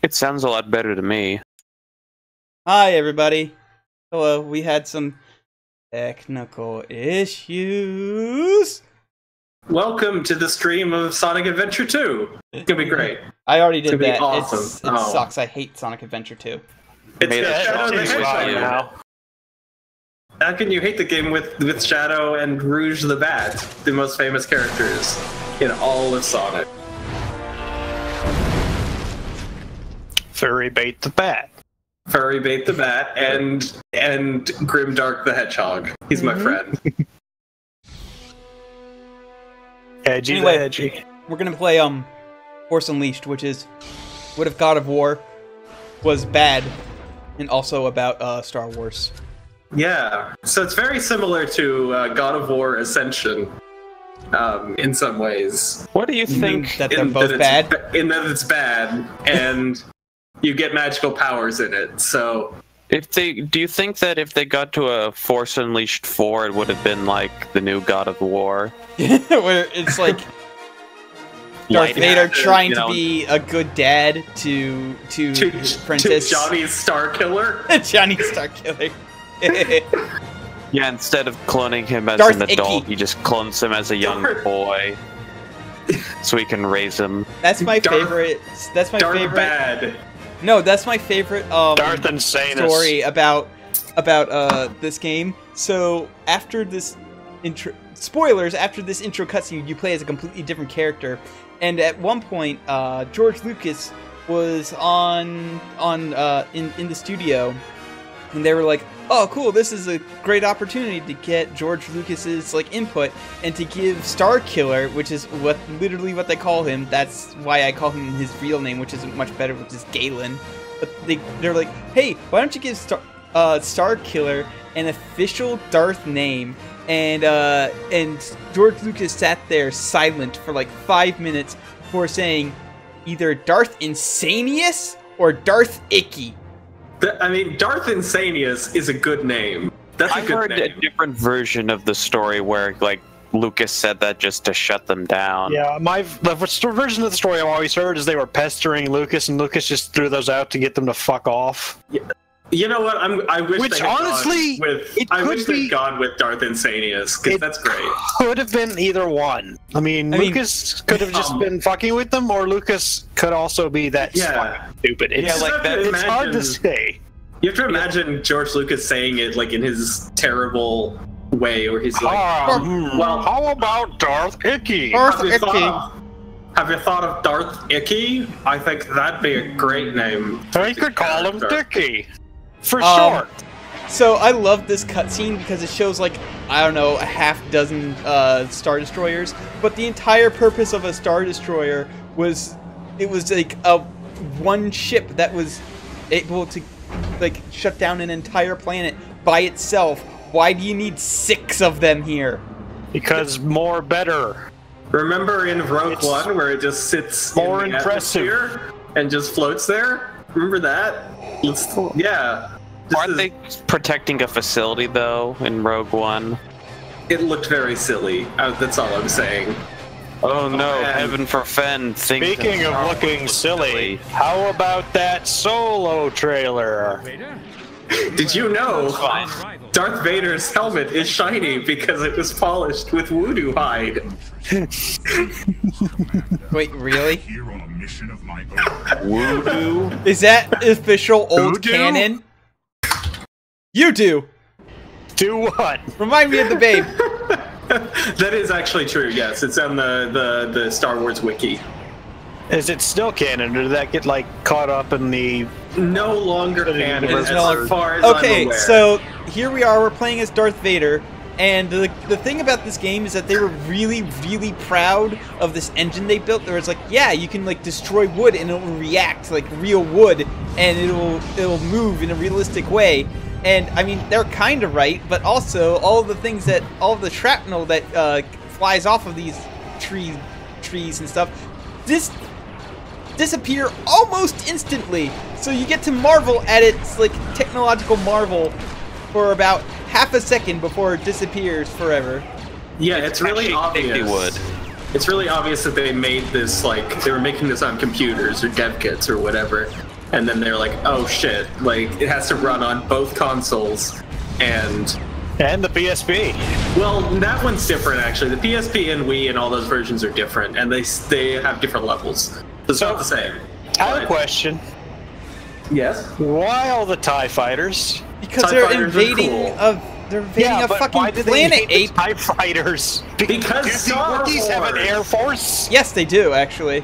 It sounds a lot better to me. Hi, everybody. Hello. We had some technical issues. Welcome to the stream of Sonic Adventure 2. It's gonna be great. I already did that. Awesome. It sucks. I hate Sonic Adventure 2. It's got Shadow the Hedgehog now. How can you hate the game with Shadow and Rouge the Bat, the most famous characters in all of Sonic? Furry Bait the Bat. Furry Bait the Bat and Grimdark the Hedgehog. He's my friend. Edgy Anyway, the edgy. We're gonna play Force Unleashed, which is what if God of War was bad, and also about Star Wars. Yeah, so it's very similar to God of War Ascension in some ways. What do you think? That they're both bad? In that it's bad, and you get magical powers in it, so... Do you think that if they got to a Force Unleashed 4, it would have been like the new God of War? Where it's like Darth Vader trying to be a good dad to his apprentice. To Johnny's Star Killer? Johnny's Star Killer. Yeah, instead of cloning him as Darth an adult, Icky. he just clones him as a young boy. So he can raise him. That's my favorite. That's my Darth favorite. Bad. No, that's my favorite Darth Insanus. story about this game. So after this intro, spoilers, after this intro cutscene, you play as a completely different character. And at one point, George Lucas was in the studio, and they were like, "Oh, cool! This is a great opportunity to get George Lucas's input and to give Star Killer, which is literally what they call him. That's why I call him his real name, which isn't much better, which is Galen. But they're like, hey, why don't you give Star Killer an official Darth name?" And George Lucas sat there silent for like 5 minutes before saying either Darth Insanius or Darth Icky. I mean, Darth Insanius is a good name. That's a good name. I heard a different version of the story where, Lucas said that just to shut them down. Yeah, the version of the story I've always heard is they were pestering Lucas, and Lucas just threw those out to get them to fuck off. Yeah. You know what? I wish Which they had honestly, gone with Darth Insanius, because that's great. Could have been either one. I mean, Lucas could have just been fucking with them, or Lucas could also be that fucking stupid. It's hard to say. You have to imagine George Lucas saying it in his terrible way, where he's like, "Well, how about Darth Icky? Have you thought of Darth Icky? I think that'd be a great name." I could call him Dicky. For short. So I love this cutscene because it shows I don't know, a half dozen Star Destroyers, but the entire purpose of a Star Destroyer was a one ship that was able to shut down an entire planet by itself. Why do you need 6 of them here? Because more better. Remember in Rogue One where it just sits more in the impressive atmosphere and just floats there? Remember that? Yeah. Aren't they protecting a facility, though, in Rogue One? It looked very silly. That's all I'm saying. Oh no, heaven forfend. Speaking of looking silly, how about that Solo trailer? Did you know Darth Vader's helmet is shiny because it was polished with voodoo hide? Wait, really? Voodoo? Is that official old canon? You do. Do what? Remind me of the babe. That is actually true, yes. It's on the Star Wars wiki. Is it still canon, or did that get caught up in the... No longer canon as far as okay, I'm aware. So here we are, we're playing as Darth Vader, and the thing about this game is that they were really, really proud of this engine they built. There was yeah, you can destroy wood and it'll react like real wood, and it'll move in a realistic way. And I mean, they're kind of right, but also all the shrapnel that flies off of these trees and stuff, disappear almost instantly. So you get to marvel at its technological marvel for about half a second before it disappears forever. Yeah, it's really obvious. It's really obvious that they made this they were making this on computers or dev kits or whatever. and then they're like, oh shit, like it has to run on both consoles and the PSP. Well, that one's different actually. The PSP and Wii and all those versions are different, and they have different levels. It's not the same. I have a question. Yes. Why all the TIE fighters? Because they're invading they're invading a fucking planet, ape. TIE fighters. Because Star Wookiees have an air force. Yes, they do actually.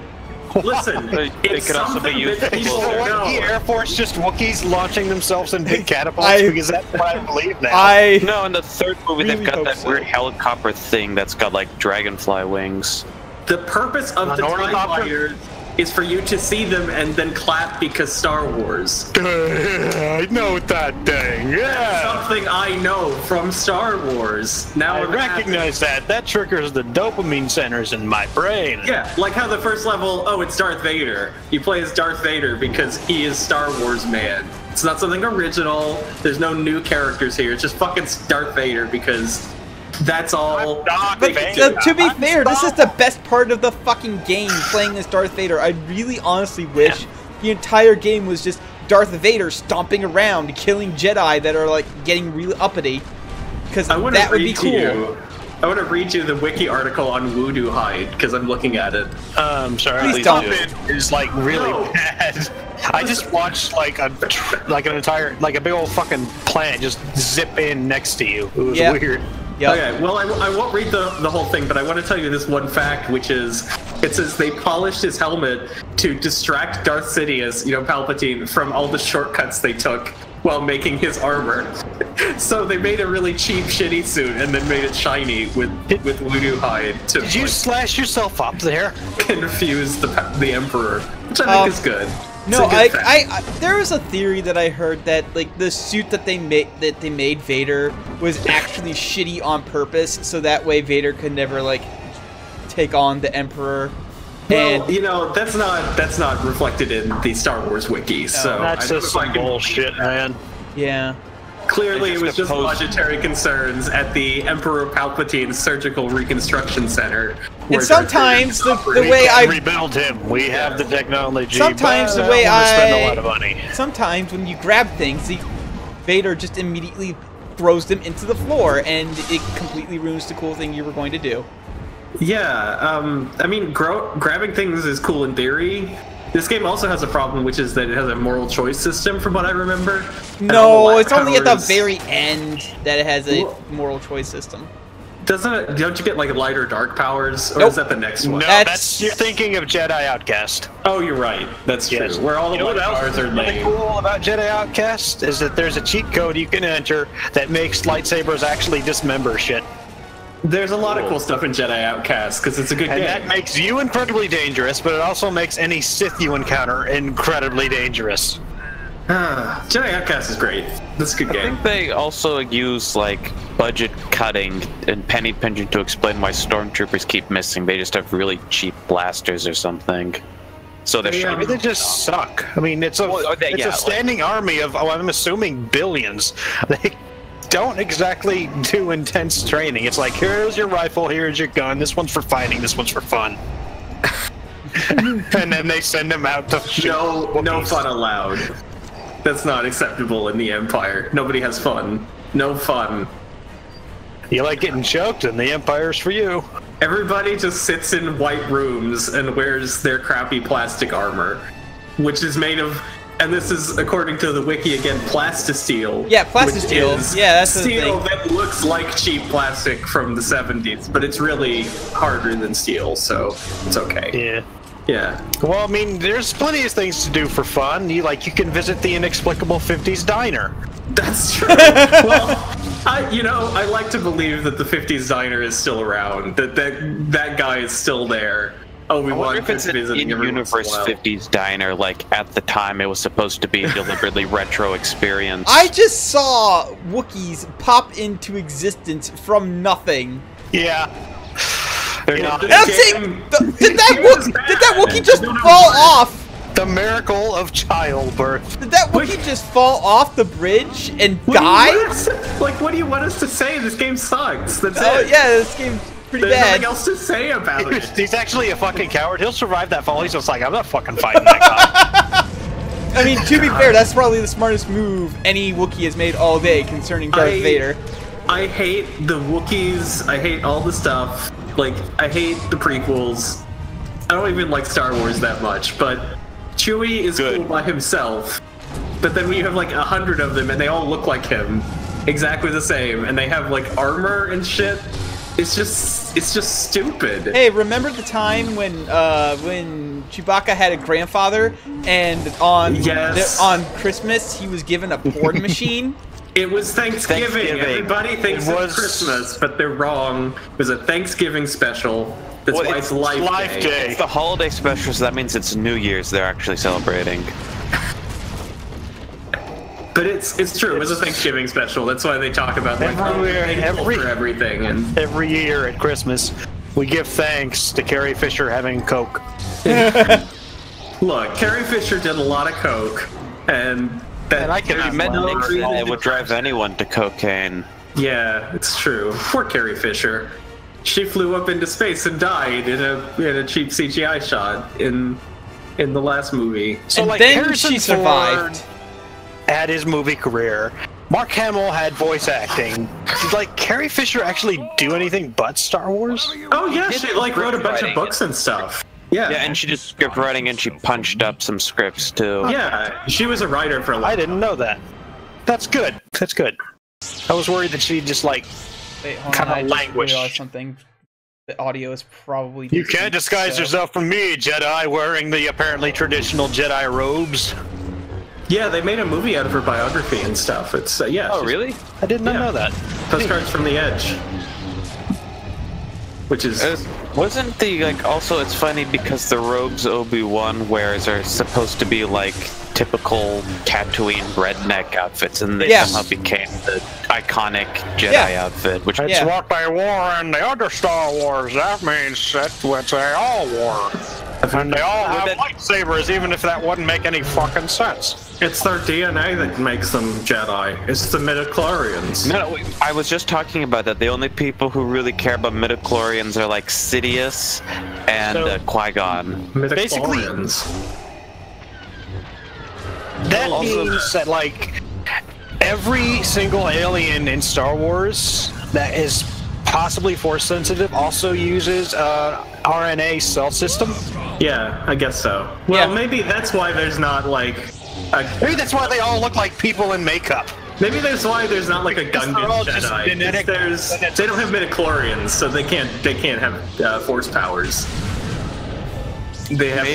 Listen, they could also be used for the Air Force just Wookiees launching themselves in big catapults because that's what I believe now. No, in the third movie really they've got that weird helicopter thing that's got like dragonfly wings. The purpose of the TIE fighters is for you to see them and then clap because Star Wars. I know that thing. Yeah. That's something I know from Star Wars. Now I recognize that. That triggers the dopamine centers in my brain. Yeah, like how the first level, oh, it's Darth Vader. You play as Darth Vader because he is Star Wars man. It's not something original. There's no new characters here. It's just fucking Darth Vader because that's all. To be fair, this is the best part of the fucking game, playing as Darth Vader. I really honestly wish the entire game was just Darth Vader stomping around, killing Jedi that are like getting really uppity. Because that would be cool. I want to read you the wiki article on Voodoo Hide because I'm looking at it. Sorry, please don't. It is like really bad. I just watched like a big old fucking planet just zip in next to you. It was weird. Yep. Okay, well, I won't read the whole thing, but I want to tell you this one fact, which is, it says they polished his helmet to distract Darth Sidious, Palpatine, from all the shortcuts they took while making his armor. So they made a really cheap, shitty suit and then made it shiny with Voodoo Hide to Did you slash yourself up there? Confuse the Emperor, which I think is good. No, there was a theory that I heard that like the suit that they made Vader was actually shitty on purpose, so that way Vader could never like take on the Emperor. Well, that's not reflected in the Star Wars wiki. So that's just some bullshit, man. Yeah. Clearly, it was just budgetary concerns at the Emperor Palpatine Surgical Reconstruction Center. And sometimes the way I rebuild him, we have the technology. Sometimes the way spend a lot of money. Sometimes when you grab things, Vader just immediately throws them into the floor, and it completely ruins the cool thing you were going to do. Yeah, I mean, grabbing things is cool in theory. This game also has a problem, which is that it has a moral choice system, from what I remember. No, it's only at the very end that it has a moral choice system. Don't you get like light or dark powers, or is that the next one? No, you're thinking of Jedi Outcast. Oh, you're right. That's true. Where all the powers are lame. What's cool about Jedi Outcast is that there's a cheat code you can enter that makes lightsabers actually dismember shit. There's a lot of cool stuff in Jedi Outcast because it's a good game. And that makes you incredibly dangerous, but it also makes any Sith you encounter incredibly dangerous. Jedi Outcast is great. That's a good game. I think they also use like budget cutting and penny pinching to explain why stormtroopers keep missing. They just have really cheap blasters or something. So they're they just suck. I mean, it's a standing army of I'm assuming billions. They don't exactly do intense training. It's like, here's your rifle, here's your gun, this one's for fighting, this one's for fun. And then they send them out to shoot. No fun allowed. That's not acceptable in the Empire. Nobody has fun. No fun. You like getting choked, and the Empire's for you. Everybody just sits in white rooms and wears their crappy plastic armor, which is made of, and this is according to the wiki again, plasticsteel. Yeah, plasticsteel. Yeah, that's steel that looks like cheap plastic from the 70s, but it's really harder than steel, so it's okay. Yeah. Yeah. Well, I mean, there's plenty of things to do for fun. You can visit the inexplicable 50s diner. That's true. Well, I like to believe that the 50s diner is still around. That guy is still there. Oh, I wonder if it's an in-universe 50s diner, like at the time it was supposed to be a deliberately retro experience. I just saw Wookiees pop into existence from nothing. Yeah. They're not. Did that Wookiee just fall off? The miracle of childbirth. Did that Wookiee just fall off the bridge and die? What do you want us to say? This game sucks. That's it. Yeah, this game's pretty There's bad. nothing else to say about it. He's actually a fucking coward. He'll survive that fall. He's just like, I'm not fucking fighting that guy. I mean, to be fair, that's probably the smartest move any Wookiee has made all day concerning Darth Vader. I hate the Wookiees. I hate all the stuff. Like, I hate the prequels. I don't even like Star Wars that much, but Chewie is cool by himself. But then when you have like 100 of them and they all look like him, exactly the same, and they have like armor and shit, it's just stupid. Hey, remember the time when Chewbacca had a grandfather, and on Christmas he was given a porn machine? It was Thanksgiving. Everybody thinks it's Christmas, but they're wrong. It was a Thanksgiving special. That's why it's Life Day. It's the holiday special, so that means it's New Year's they're actually celebrating. But it's true. It was a Thanksgiving special. That's why they talk about like for everything. And every year at Christmas, we give thanks to Carrie Fisher having Coke. Look, Carrie Fisher did a lot of Coke, and I can it would drive anyone to cocaine. Yeah, it's true. Poor Carrie Fisher. She flew up into space and died in a cheap CGI shot in the last movie. So and like, then she survived. Had his movie career. Mark Hamill had voice acting. Did like Carrie Fisher actually do anything but Star Wars? Oh yeah, she like wrote a bunch of books and stuff. Yeah, and she did script writing and she punched up some scripts too. Yeah, she was a writer for a long time. I didn't know that. That's good. That's good. I was worried that she just like kind of languished. Something. The audio is probably. You can't disguise yourself from me, Jedi, wearing the apparently traditional Jedi robes. Yeah, they made a movie out of her biography and stuff. It's yeah. Oh, really? I did not know that. Postcards from the Edge, which is wasn't the like also it's funny because the robes Obi-Wan wears are supposed to be like typical Tatooine redneck outfits, and they somehow became the iconic Jedi outfit. Which it's what they wore in the other Star Wars. That means that's what they all wore. And they all have lightsabers, even if that wouldn't make any fucking sense. It's their DNA that makes them Jedi. It's the midichlorians. No, I was just talking about that. The only people who really care about midichlorians are like Sidious and Qui-Gon. Midichlorians. That means that like every single alien in Star Wars that is possibly force sensitive also uses RNA cell system. Yeah, I guess so. Well, maybe that's why there's not like maybe that's why they all look like people in makeup. Maybe that's why there's not like a Gungan Jedi. They don't have midichlorians, so they can't have force powers. They have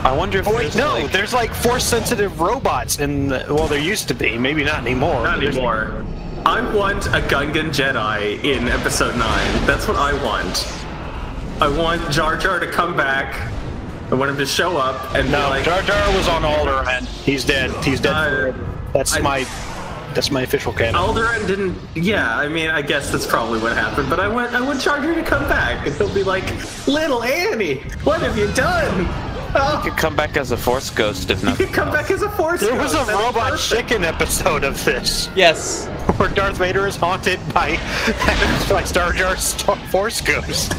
I wonder if there's like force sensitive robots in well, there used to be, maybe not anymore. Not anymore. I want a Gungan Jedi in Episode 9. That's what I want. I want Jar Jar to come back. I want him to show up and be like, Jar Jar was on Alderaan. He's dead. He's dead. That's my official canon. Alderaan didn't. Yeah, I mean, I guess that's probably what happened. But I want Jar Jar to come back, and he'll be like, "Little Annie, what have you done?" Oh. He could come back as a Force ghost if not. He could come back as a Force ghost. There was a Robot Chicken episode of this. Yes. Where Darth Vader is haunted by Jar Jar's Force ghost.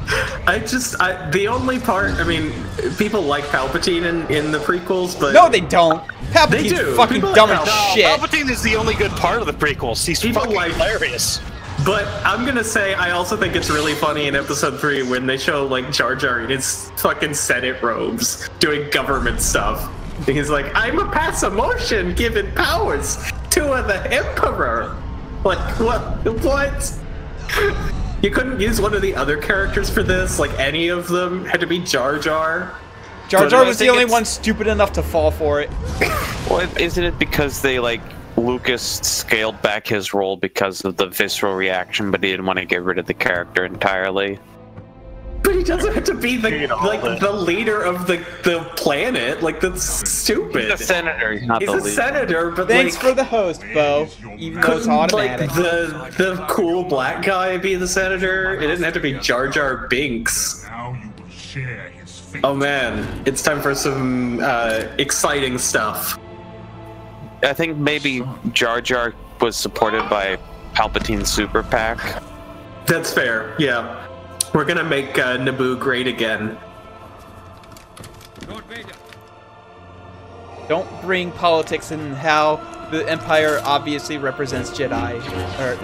The only part, I mean, people like Palpatine in the prequels, but... No, they don't. Palpatine's fucking dumb as shit. Palpatine is the only good part of the prequels. He's fucking hilarious. But I'm gonna say, I also think it's really funny in Episode 3 when they show, like, Jar Jar in his fucking Senate robes doing government stuff. And he's like, I'm a pass a motion giving powers to the Emperor. Like, what? You couldn't use one of the other characters for this? Like, any of them had to be Jar Jar? Jar Jar was the only one stupid enough to fall for it. Well, isn't it because they, like, Lucas scaled back his role because of the visceral reaction, but he didn't want to get rid of the character entirely? But he doesn't have to be the the leader of the planet. Like, that's stupid. He's a senator. He's not the leader. He's a senator, but thanks for the host, Bo. Even though it's automatic. Like the cool black guy be the senator. It didn't have to be Jar Jar Binks. Oh man, it's time for some exciting stuff. I think maybe Jar Jar was supported by Palpatine's super PAC. That's fair, yeah. We're gonna make Naboo great again. Don't bring politics and how the Empire obviously represents Jedi, or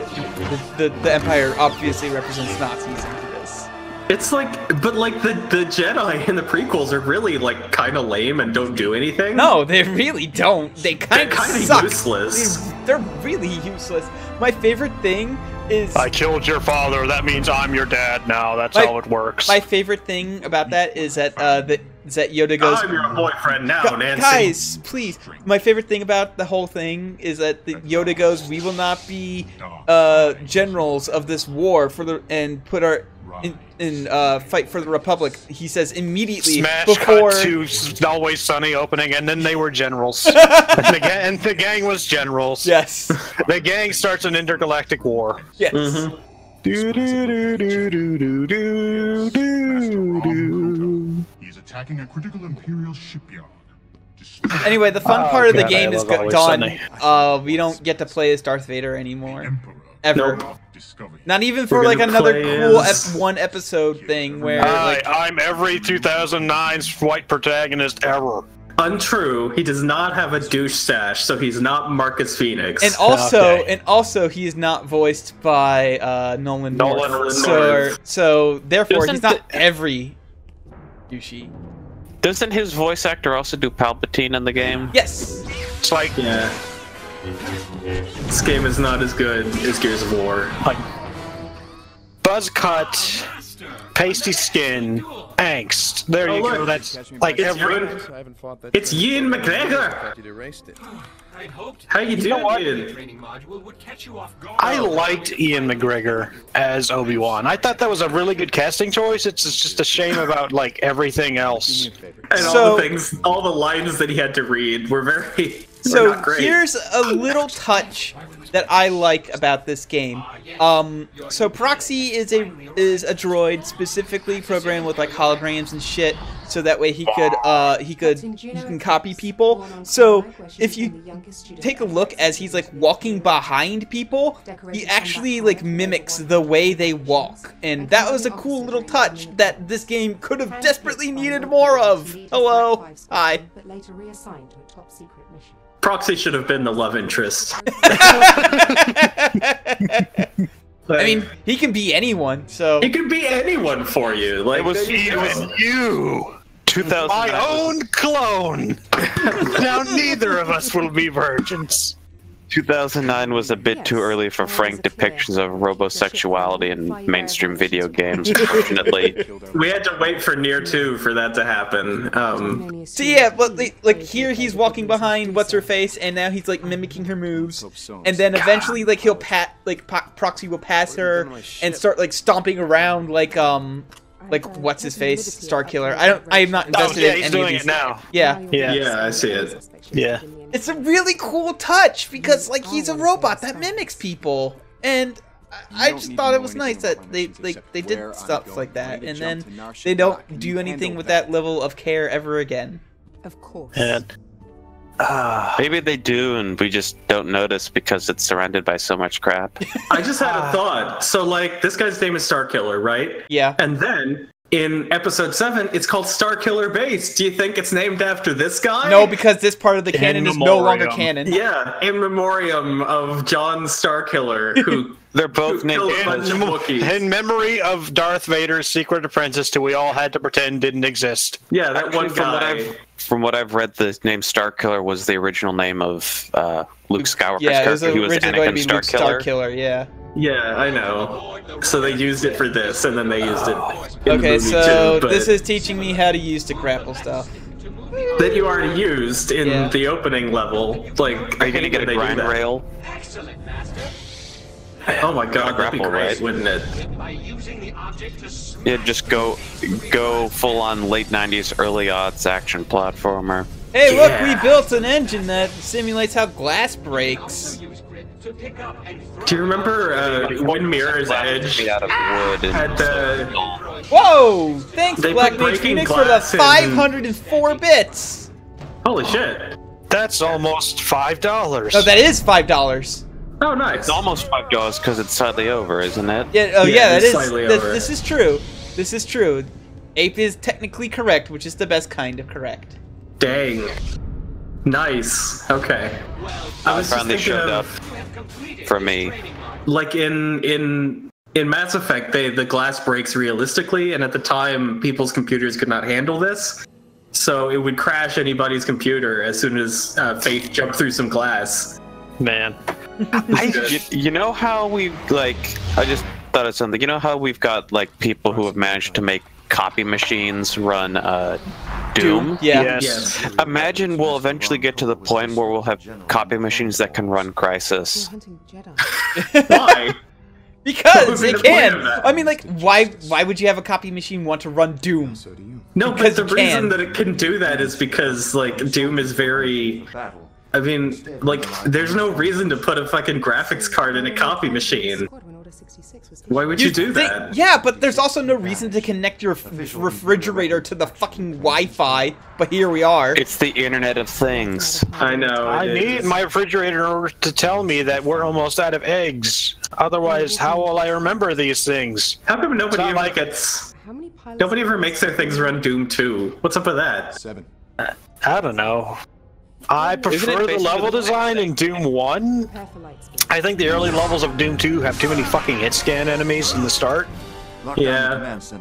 the Empire obviously represents Nazis into this. It's like, but like the Jedi in the prequels are really like kind of lame and don't do anything. No, they really don't. They kind of suck. Useless. They're really useless. My favorite thing is I killed your father. That means I'm your dad now. That's how it works. My favorite thing about that is that Yoda goes, I'm your boyfriend now, Nancy. Guys, please. My favorite thing about the whole thing is that Yoda goes, we will not be generals of this war put our fight for the Republic. He says immediately before cut to Always Sunny opening, and then they were generals. and the gang was generals. Yes. The gang starts an intergalactic war. Yes. Mm-hmm. He's attacking a critical Imperial shipyard. Anyway, the fun part of the game is done. We don't get to play as Darth Vader anymore. Ever. Nope. Not even for like another cool F1 episode thing where I'm every 2009's white protagonist ever. Untrue. He does not have a douche stash, so he's not Marcus Phoenix. And also he is not voiced by Nolan North. So therefore he's not every douchey. Doesn't his voice actor also do Palpatine in the game? Yes. It's like, yeah. This game is not as good as Gears of War. Like buzz cut, pasty skin, angst. There you go. That's like it's It's Ian McGregor. How you doing, Ian? I liked Ian McGregor as Obi-Wan. I thought that was a really good casting choice. It's just a shame about like everything else. And all the lines that he had to read were very. So here's a little touch that I like about this game. So Proxy is a droid specifically programmed with like holograms and shit, so that way he can copy people. So if you take a look as he's like walking behind people, he actually like mimics the way they walk, and that was a cool little touch that this game could have desperately needed more of. Hello, hi. Proxy should have been the love interest. I mean, he can be anyone, so... He can be anyone for you. Like, it was you! 2009. My own clone! Now neither of us will be virgins. 2009 was a bit too early for frank depictions of robosexuality in mainstream video games, unfortunately. We had to wait for Nier 2 for that to happen. So yeah, but like here he's walking behind what's-her-face, and now he's like mimicking her moves, and then eventually like he'll Proxy will pass her and start like stomping around like what's-his-face, Starkiller. I'm not invested in he's any doing of these. it now. Yeah, I see it. Yeah. It's a really cool touch because like he's a robot that mimics people, and I just thought it was nice that they did stuff like that, and then they don't do anything with that level of care ever again. Of course. And maybe they do, and we just don't notice because it's surrounded by so much crap. I just had a thought. So, like, this guy's name is Starkiller, right? Yeah. And then in episode 7, it's called Starkiller Base. Do you think it's named after this guy? No, because this part of the canon is no longer canon. Yeah, in memoriam of John Starkiller, who they're both named in memory of Darth Vader's secret apprentice, who we all had to pretend didn't exist. Yeah, that one guy. From what I've read, the name Starkiller was the original name of Luke Skywalker's character. He was Anakin Starkiller. Yeah. Yeah, I know. So they used it for this, and then they used it in the Okay, movie so too, this is teaching me how to use the grapple stuff. That you already used in the opening level. Like, are you gonna get a grind rail? Oh my god, that'd be great, wouldn't it? Yeah, just go full on late 90s, early aughts action platformer. Hey, look, we built an engine that simulates how glass breaks. Do you remember when Mirror's Edge out of wood had the... Whoa! Thanks, Black Mage Breaking Phoenix, for the 504 bits! Holy shit. That's almost $5. No, that is $5. Oh, nice. It's almost $5 because it's slightly over, isn't it? Yeah, oh yeah, that is. Slightly over. This is true. This is true. Ape is technically correct, which is the best kind of correct. Dang. Nice. Okay. I was finally just showed up for me. Like in Mass Effect, the glass breaks realistically, and at the time, people's computers could not handle this, so it would crash anybody's computer as soon as Faith jumped through some glass. Man, you know how we like? I just thought of something. You know how we've got like people who have managed to make copy machines run Doom? Yeah. Yes. Imagine we'll eventually get to the point where we'll have copy machines that can run Crysis. Why? Because What it would be the point can. of that? I mean, like, why would you have a copy machine want to run Doom? No, Because but the it can. reason that it can do that is because like Doom is very. I mean, like, there's no reason to put a fucking graphics card in a copy machine. Why would you do that? Yeah, but there's also no reason to connect your refrigerator to the fucking Wi-Fi. But here we are. It's the Internet of Things. I know. I it need is. my refrigerator in order to tell me that we're almost out of eggs. Otherwise, how will I remember these things? How come nobody not ever like gets? Nobody ever makes their things run Doom 2. What's up with that? 7. I don't know. I prefer the basically level the design in Doom 1. I think the early levels of Doom 2 have too many fucking hit scan enemies in the start. Yeah. He's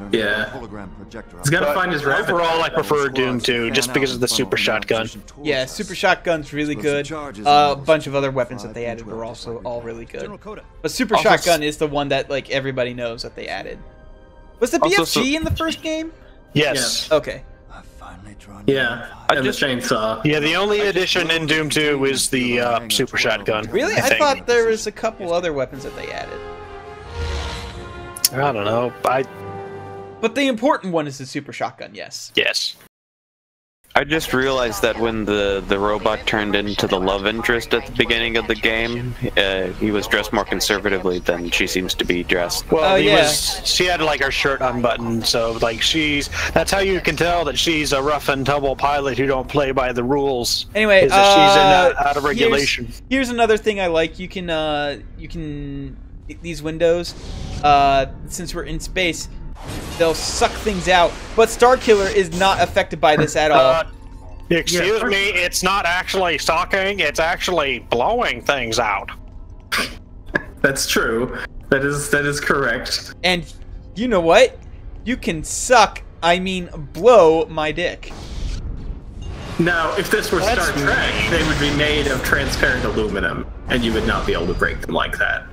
gotta find his rabbit. Overall, I prefer Doom 2 just because of the super shotgun. Yeah, super shotgun's really good. A bunch of other weapons that they added were also all really good. But super shotgun is the one that like everybody knows that they added. Was the BFG in the first game? Yes. Okay. Yeah, and the chainsaw. Yeah, the only addition in Doom 2 is the super shotgun. Really? I think. thought there was a couple other weapons that they added. I don't know. But the important one is the super shotgun, yes. Yes. I just realized that when the robot turned into the love interest at the beginning of the game, he was dressed more conservatively than she seems to be dressed. Well, yeah. she had like her shirt unbuttoned, so like that's how you can tell that she's a rough and tumble pilot who don't play by the rules. Anyway, is that she's out of regulation. Here's another thing I like. You can these windows, since we're in space, they'll suck things out, but Starkiller is not affected by this at all. Excuse me, it's not actually sucking, it's actually blowing things out. That's true. That is correct. And you know what? You can blow my dick. Now, if this were Star Trek, they would be made of transparent aluminum, and you would not be able to break them like that.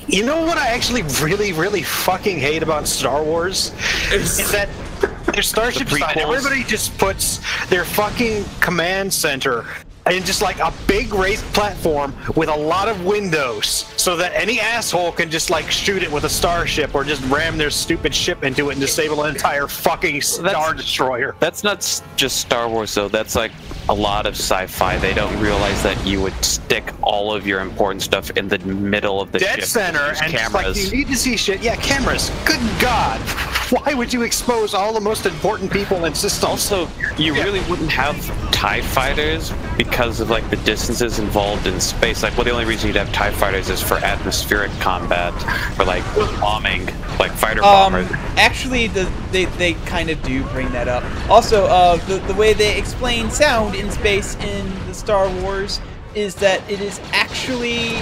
You know what I actually really, really fucking hate about Star Wars? Is that their Starship design, everybody just puts their fucking command center in just like a big raised platform with a lot of windows so that any asshole can just like shoot it with a starship or just ram their stupid ship into it and disable an entire fucking Star Destroyer. That's not just Star Wars though, that's like a lot of sci-fi. They don't realize that you would stick all of your important stuff in the middle of the dead ship. center and just like you need to see shit. Yeah, cameras. Good God. Why would you expose all the most important people and systems? Also, you really wouldn't have TIE fighters because of like the distances involved in space. Like, well, the only reason you'd have TIE fighters is for atmospheric combat, for like bombing, like fighter bombers. Actually, they kind of do bring that up. Also, the way they explain sound in space in the Star Wars is that it is actually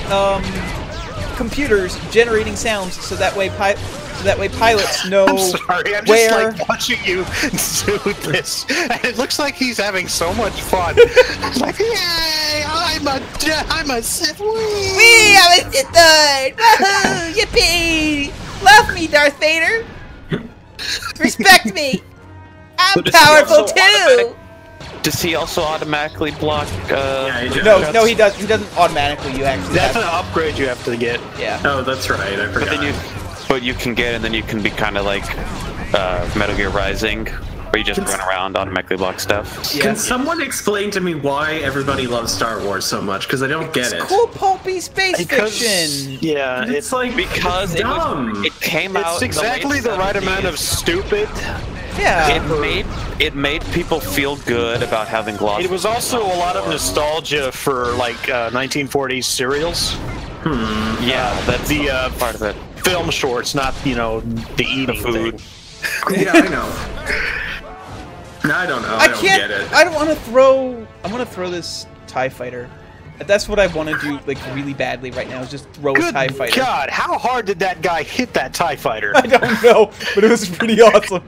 computers generating sounds, so that way pilots know I'm sorry, I'm where... just like watching you do this, and it looks like he's having so much fun. It's like, yay! I'm a Sith. Wee! I'm a Sith Lord! Woohoo! Yippee! Love me, Darth Vader! Respect me! I'm powerful too! Does he also automatically block? Yeah, he No, he does. He doesn't automatically. You actually. That's an upgrade you have to get. Yeah. Oh, that's right. I forgot. But you can get, and then you can be kind of like Metal Gear Rising, where you just run around, automatically block stuff. Yeah. Can someone explain to me why everybody loves Star Wars so much? Because I don't get it. Cool, pulpy space fiction. Yeah, It's like Because dumb. it came out. it's exactly the right amount of stupid. Yeah. It made people feel good about having glossy. It was also a lot of nostalgia for like 1940s serials. Yeah, that's the part of it. Film shorts, not the eating food. thing. Yeah, I know. I don't know. I don't get it. I don't want to throw. I want to throw this TIE fighter. That's what I want to do, like, really badly right now, is just throw a TIE fighter. Good God, how hard did that guy hit that TIE fighter? I don't know, but it was pretty awesome.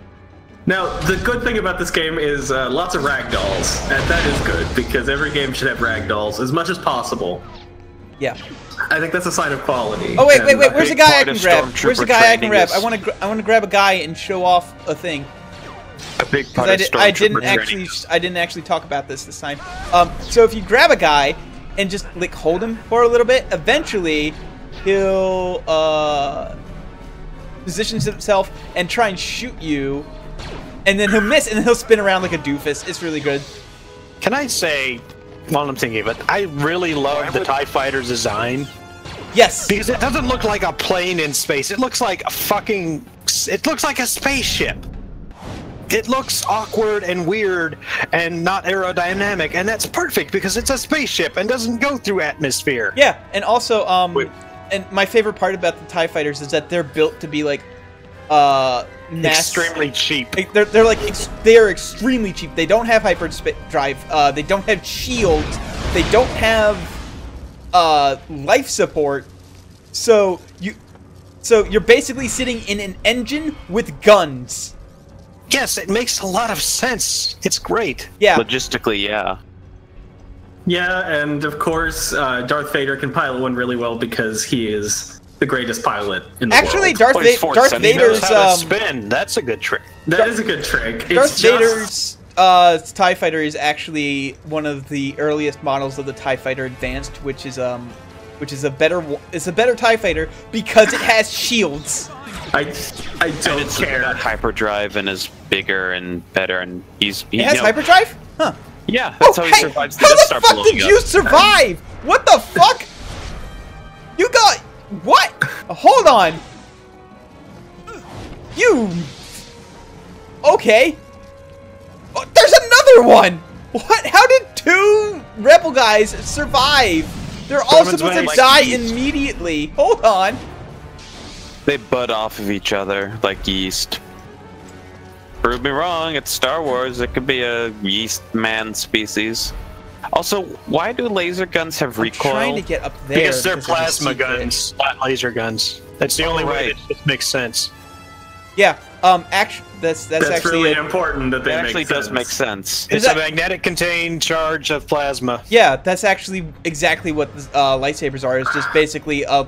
Now, the good thing about this game is lots of ragdolls, and that is good, because every game should have ragdolls as much as possible. Yeah. I think that's a sign of quality. Oh, wait, where's the guy I can grab? Where's the guy I can grab? I want to grab a guy and show off a thing. A big part of I didn't actually talk about this time. So if you grab a guy and just like hold him for a little bit, eventually he'll position himself and try and shoot you, and then he'll miss, and then he'll spin around like a doofus. It's really good. Can I say, while I'm thinking of it, I really love the TIE fighter's design. Yes, because it doesn't look like a plane in space. It looks like it looks like a spaceship. It looks awkward and weird and not aerodynamic, and that's perfect because it's a spaceship and doesn't go through atmosphere. Yeah, and also, and my favorite part about the TIE fighters is that they're built to be like, extremely cheap. They're extremely cheap. They don't have hyperdrive. They don't have shields. They don't have life support. So you're basically sitting in an engine with guns. Yes, it makes a lot of sense. It's great. Yeah. Logistically, yeah. Yeah, and of course, Darth Vader can pilot one really well because he is the greatest pilot in the world. Actually, Darth Vader's spin. That's a good trick. That is a good trick. Darth Vader's TIE fighter is actually one of the earliest models of the TIE Fighter Advanced, which is a better TIE fighter because it has shields. I don't care. Got hyperdrive and is bigger and better, and he has hyperdrive? Huh. Yeah, that's how he survives the How Death the Star fuck blowing did up. you survive? What the fuck? You got what? Hold on. You okay? Oh, there's another one. What? How did two rebel guys survive? They're all supposed to die immediately. Hold on. They bud off of each other like yeast. Prove me wrong, it's Star Wars. It could be a yeast man species. Also, why do laser guns have recoil? I'm trying to get up there because they're plasma guns, not laser guns. That's the only way it makes sense. Yeah. Actually, that's actually really important that they actually does make sense. It's a magnetic contained charge of plasma. Yeah, that's actually exactly what lightsabers are. It's just basically a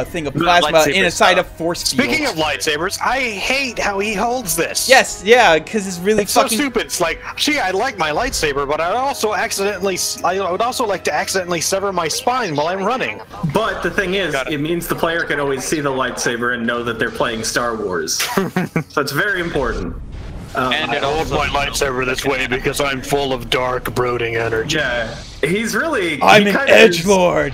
thing of plasma inside a force field. Speaking of lightsabers, I hate how he holds this. Yes, yeah, because it's really fucking so stupid. It's like, gee, I like my lightsaber, but I would also like to accidentally sever my spine while I'm running. But the thing is, it means the player can always see the lightsaber and know that they're playing Star Wars. So it's very important. And I hold my lightsaber this way because I'm full of dark, brooding energy. Yeah, he's really. I'm an edgelord.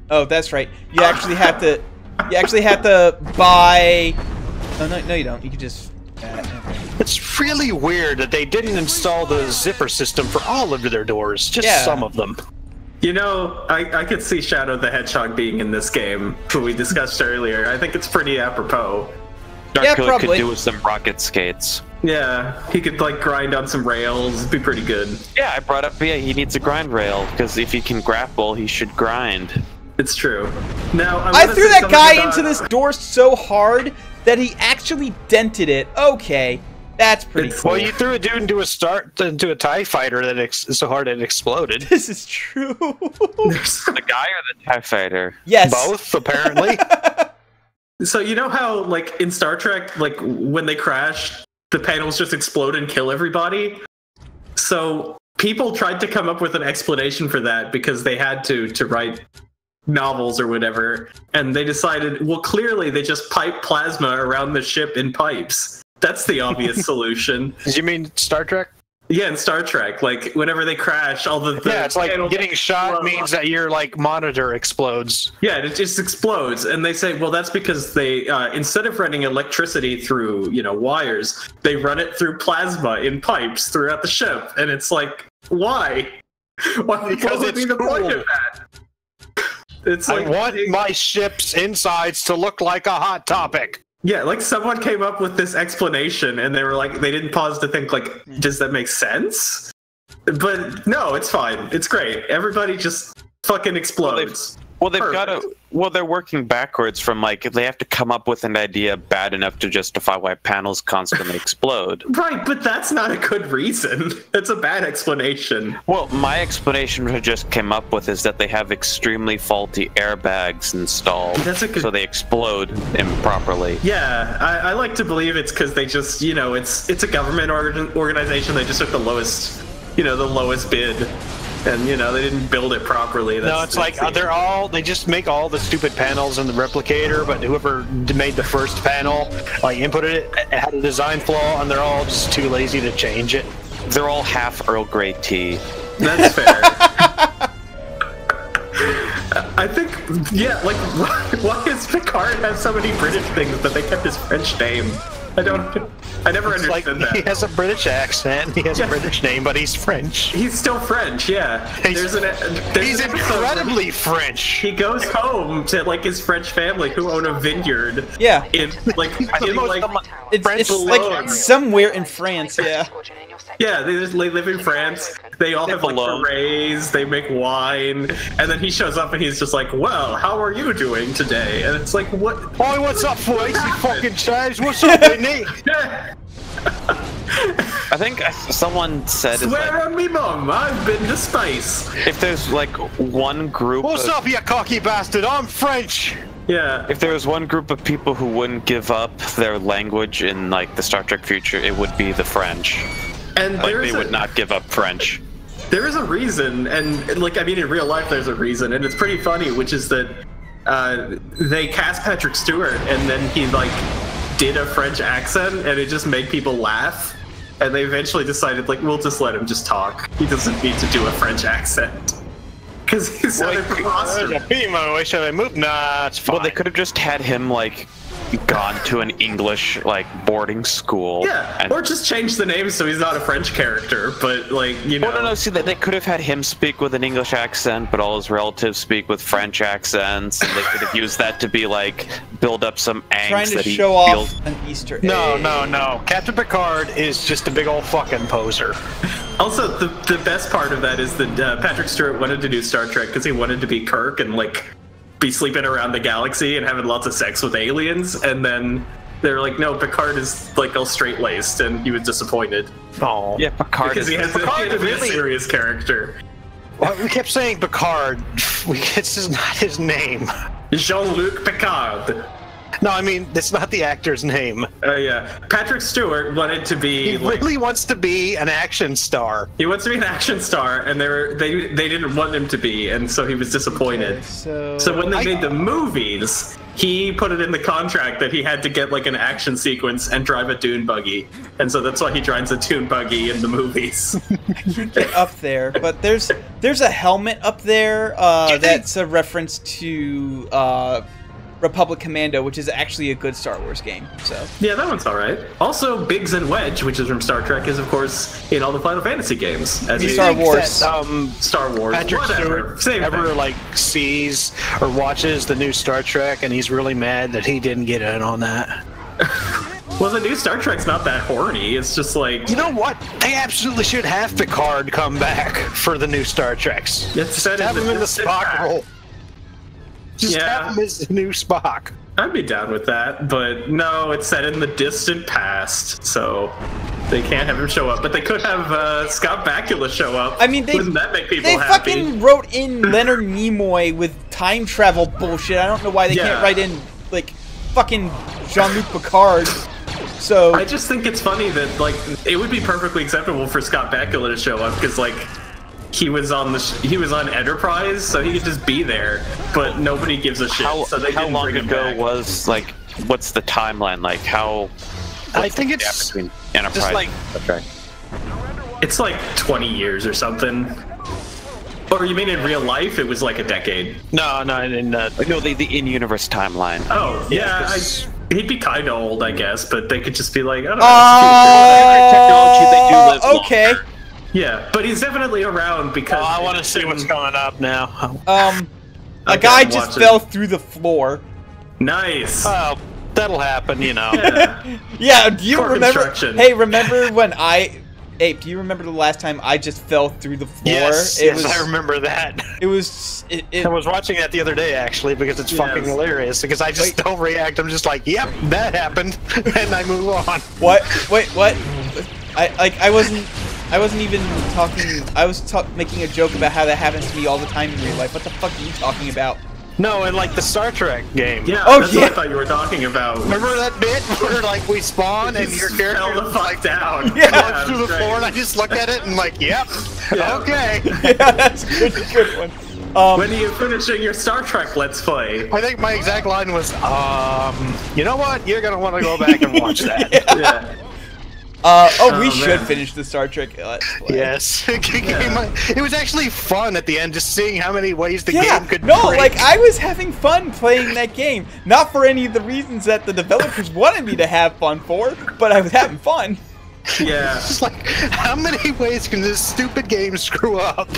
Oh, that's right. You actually have to. You actually have to buy. Oh no, you don't. You can just. It's really weird that they didn't install the zipper system for all of their doors. Just some of them. You know, I could see Shadow the Hedgehog being in this game, who we discussed earlier. I think it's pretty apropos. Darko could do with some rocket skates. Yeah, he could like grind on some rails. It'd be pretty good. Yeah, I brought up. Yeah, he needs a grind rail because if he can grapple, he should grind. It's true. Now I threw that guy into this door so hard that he actually dented it. Okay, that's pretty cool. Well, you threw a dude into a TIE fighter that is so hard it exploded. This is true. The guy or the TIE fighter? Yes, both apparently. So you know how, like, in Star Trek, like, when they crash, the panels just explode and kill everybody? So people tried to come up with an explanation for that because they had to write novels or whatever, and they decided, well, clearly they just pipe plasma around the ship in pipes. That's the obvious solution. You mean Star Trek? Yeah, in Star Trek, like, whenever they crash, all the yeah, it's like getting shot means that your, like, monitor explodes. Yeah, it just explodes, and they say, well, that's because they, instead of running electricity through, wires, they run it through plasma in pipes throughout the ship, and it's like, why? Because it's the point of that? It's like, I want my ship's insides to look like a Hot Topic. Yeah, like someone came up with this explanation and they were like, they didn't pause to think like, does that make sense? But no, it's fine. It's great. Everybody just fucking explodes. Well, they've got to. Well, they're working backwards from like they have to come up with an idea bad enough to justify why panels constantly explode. Right, but that's not a good reason. That's a bad explanation. Well, my explanation which I just came up with is that they have extremely faulty airbags installed, so they explode improperly. Yeah, I like to believe it's because they just, you know, it's a government organization. They just took the lowest, you know, the lowest bid. And, you know, they didn't build it properly. No, it's like, they just make all the stupid panels in the replicator, but whoever made the first panel, like, inputted it, had a design flaw, and they're all just too lazy to change it. They're all half Earl Grey tea. That's fair. I think, yeah, like, why does Picard have so many British things, but they kept his French name? I never understood that. He has a British accent, he has a British name, but he's French. He's still French, yeah. He's incredibly French. He goes home to like his French family who own a vineyard. Yeah. It's like somewhere in France, yeah. Yeah, they live in France. They all have like berets, they make wine, and then he shows up and he's just like, well, how are you doing today? And it's like, what? Oh, what's up, boys? You fucking chives? What's up, Whitney? I think someone said... Swear on me, Mom, I've been to space. If there's like one group What's up, you cocky bastard? I'm French! Yeah. If there was one group of people who wouldn't give up their language in like the Star Trek future, it would be the French. And like they would not give up French. There is a reason, and like I mean in real life there's a reason, and it's pretty funny, which is that they cast Patrick Stewart and then he like did a French accent and it just made people laugh, and they eventually decided like we'll just let him just talk. He doesn't need to do a French accent. Because he sounded preposterous. Should I move? Nah, it's fine. Well, they could have just had him like gone to an English like boarding school. Yeah, or just change the name so he's not a French character, but like, you know. Well, no, see, they could have had him speak with an English accent, but all his relatives speak with French accents, and they could have used that to be like, build up some angst trying to that he show off feels. an Easter egg. No. Captain Picard is just a big old fucking poser. Also, the best part of that is that Patrick Stewart wanted to do Star Trek because he wanted to be Kirk and like be sleeping around the galaxy and having lots of sex with aliens, and then they're like, no, Picard is like all straight-laced, and he was disappointed. Oh, yeah, Picard because he has a really serious character. Well, we kept saying Picard. This is not his name. Jean-Luc Picard. No, I mean, it's not the actor's name. Yeah. Patrick Stewart wanted to be... He really wants to be an action star. He wants to be an action star, and they didn't want him to be, and so he was disappointed. Okay, so when they made the movies, he put it in the contract that he had to get like an action sequence and drive a dune buggy. And so that's why he drives a dune buggy in the movies. Get up there, but there's a helmet up there that's a reference to... Republic Commando, which is actually a good Star Wars game. So yeah, that one's all right. Also, Biggs and Wedge, which is from Star Trek, is of course in all the Final Fantasy games. As Star Wars. Star Wars. Patrick Stewart ever like sees or watches the new Star Trek, and he's really mad that he didn't get in on that. Well, the new Star Trek's not that horny. It's just like... You know what? They absolutely should have Picard come back for the new Star Treks. Have him in the Spock role. Just have him as the new Spock. I'd be down with that, but no, it's set in the distant past, so they can't have him show up. But they could have Scott Bakula show up. I mean, wouldn't that make people they happy? fucking wrote in Leonard Nimoy with time travel bullshit. I don't know why they can't write in like fucking Jean-Luc Picard. So I just think it's funny that like it would be perfectly acceptable for Scott Bakula to show up because like. He was on Enterprise, so he could just be there, but nobody gives a shit. How long ago was like? What's the timeline like? I think it's between Enterprise. Just like it's like 20 years or something. Or you mean in real life? It was like a decade. No, the in-universe timeline. Oh yeah, he'd be kind of old, I guess, but they could just be like, I don't know. Technology, they do live okay. longer. Yeah, but he's definitely around because... I want to see what's going up now. A guy just fell through the floor. Nice. Oh, that'll happen, you know. Yeah. Yeah, do you Core remember? construction. Hey, remember when Ape, do you remember the last time I just fell through the floor? Yes, I remember that. It was. I was watching that the other day, actually, because it's fucking hilarious. Because I just don't react. I'm just like, yep, that happened, and I move on. What? Wait, what? I wasn't even talking. I was making a joke about how that happens to me all the time in real life. What the fuck are you talking about? No, in like the Star Trek game. Yeah, oh, that's yeah. what I thought you were talking about. Remember that bit where like we spawn and your character fell the fuck down. falls through the floor, and I just looked at it and like, yep, okay. Yeah, that's a good one. When are you finishing your Star Trek Let's Play? I think my exact line was, you know what? You're gonna want to go back and watch that. Yeah. We man. should finish the Star Trek Let's Play. Yes. It was actually fun at the end, just seeing how many ways the Yeah, game could no, break. like, I was having fun playing that game. Not for any of the reasons that the developers wanted me to have fun for, but I was having fun. Yeah. It's just like, how many ways can this stupid game screw up?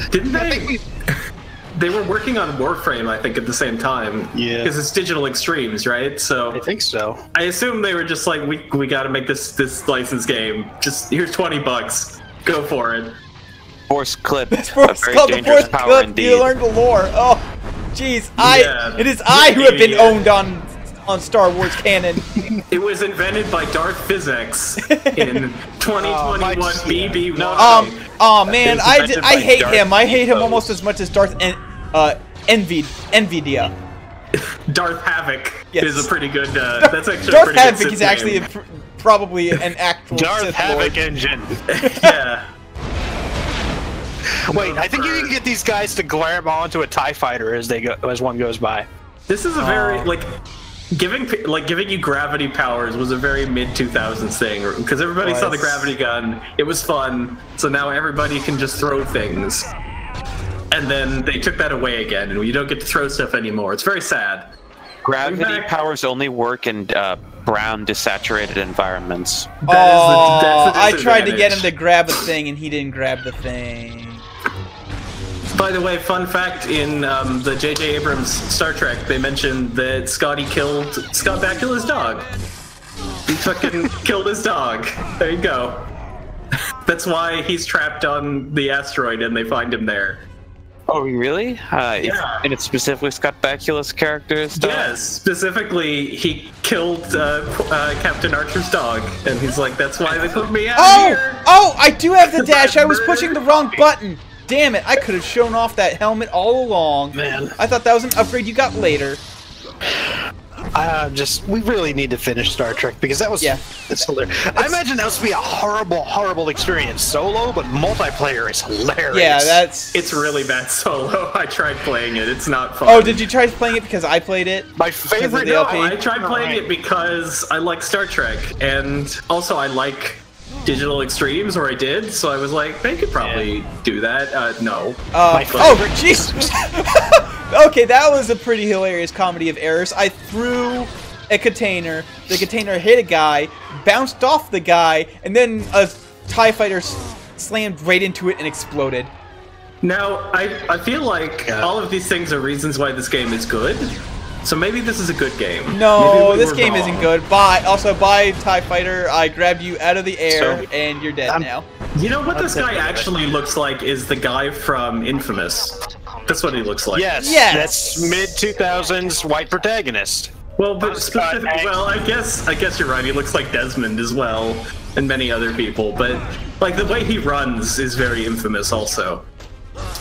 Didn't they? They were working on Warframe, I think, at the same time. Yeah. Because it's Digital Extremes, right? So I think so. I assume they were just like, we got to make this licensed game. Just here's $20, go for it. Force clip. It's A very called the dangerous fourth power clip. indeed. You learned the lore. Oh, jeez. Yeah. It is I who have been Yeah. owned on Star Wars canon. It was invented by Darth Physics in 2021 BB1. Oh man, It was I invented by hate Darth him. I hate him Vader. almost as much as Nvidia. Darth Havoc Yes. is a pretty good. That's actually a Darth pretty Havoc good is Sith actually name. probably an actual Darth Sith Havoc Lord. engine. Yeah. Wait, I think you can get these guys to grab onto a TIE fighter as one goes by. This is a very giving you gravity powers was a very mid 2000s thing because everybody saw the gravity gun. It was fun, so now everybody can just throw things. And then they took that away again, and you don't get to throw stuff anymore. It's very sad. Gravity powers only work in brown, desaturated environments. That's the I tried to get him disadvantage. to grab a thing and he didn't grab the thing. By the way, fun fact, in the J.J. Abrams Star Trek, they mentioned that Scotty killed Scott Bakula's dog. He fucking killed his dog. There you go. That's why he's trapped on the asteroid and they find him there. Oh, really? Yeah. And it's specifically Scott Bakula's character stuff? Yes, specifically, he killed Captain Archer's dog, and he's like, that's why they put me out here. Oh, I do have the dash. I was pushing the wrong button. Damn it, I could have shown off that helmet all along. Man. I thought that was an upgrade you got later. We really need to finish Star Trek because that was it's hilarious. I imagine that was to be a horrible, horrible experience solo, but multiplayer is hilarious. Yeah, It's really bad solo. I tried playing it. It's not fun. Oh, did you try playing it because I played it? My favorite. the LP? I tried playing it because I like Star Trek, and also I like Digital Extremes, or I did, so I was like, they could probably do that. No. Oh, jeez. Okay, that was a pretty hilarious comedy of errors. I threw a container, the container hit a guy, bounced off the guy, and then a TIE fighter slammed right into it and exploded. Now, I feel like all of these things are reasons why this game is good. So maybe this is a good game. No, Maybe this game wrong. isn't good. Bye. Also, bye, TIE Fighter. I grabbed you out of the air, and you're dead now. You know what this guy actually looks like is the guy from Infamous. That's what he looks like. Yes. Yes. That's mid 2000s white protagonist. Well, but I guess you're right. He looks like Desmond as well, and many other people. But like the way he runs is very Infamous, also.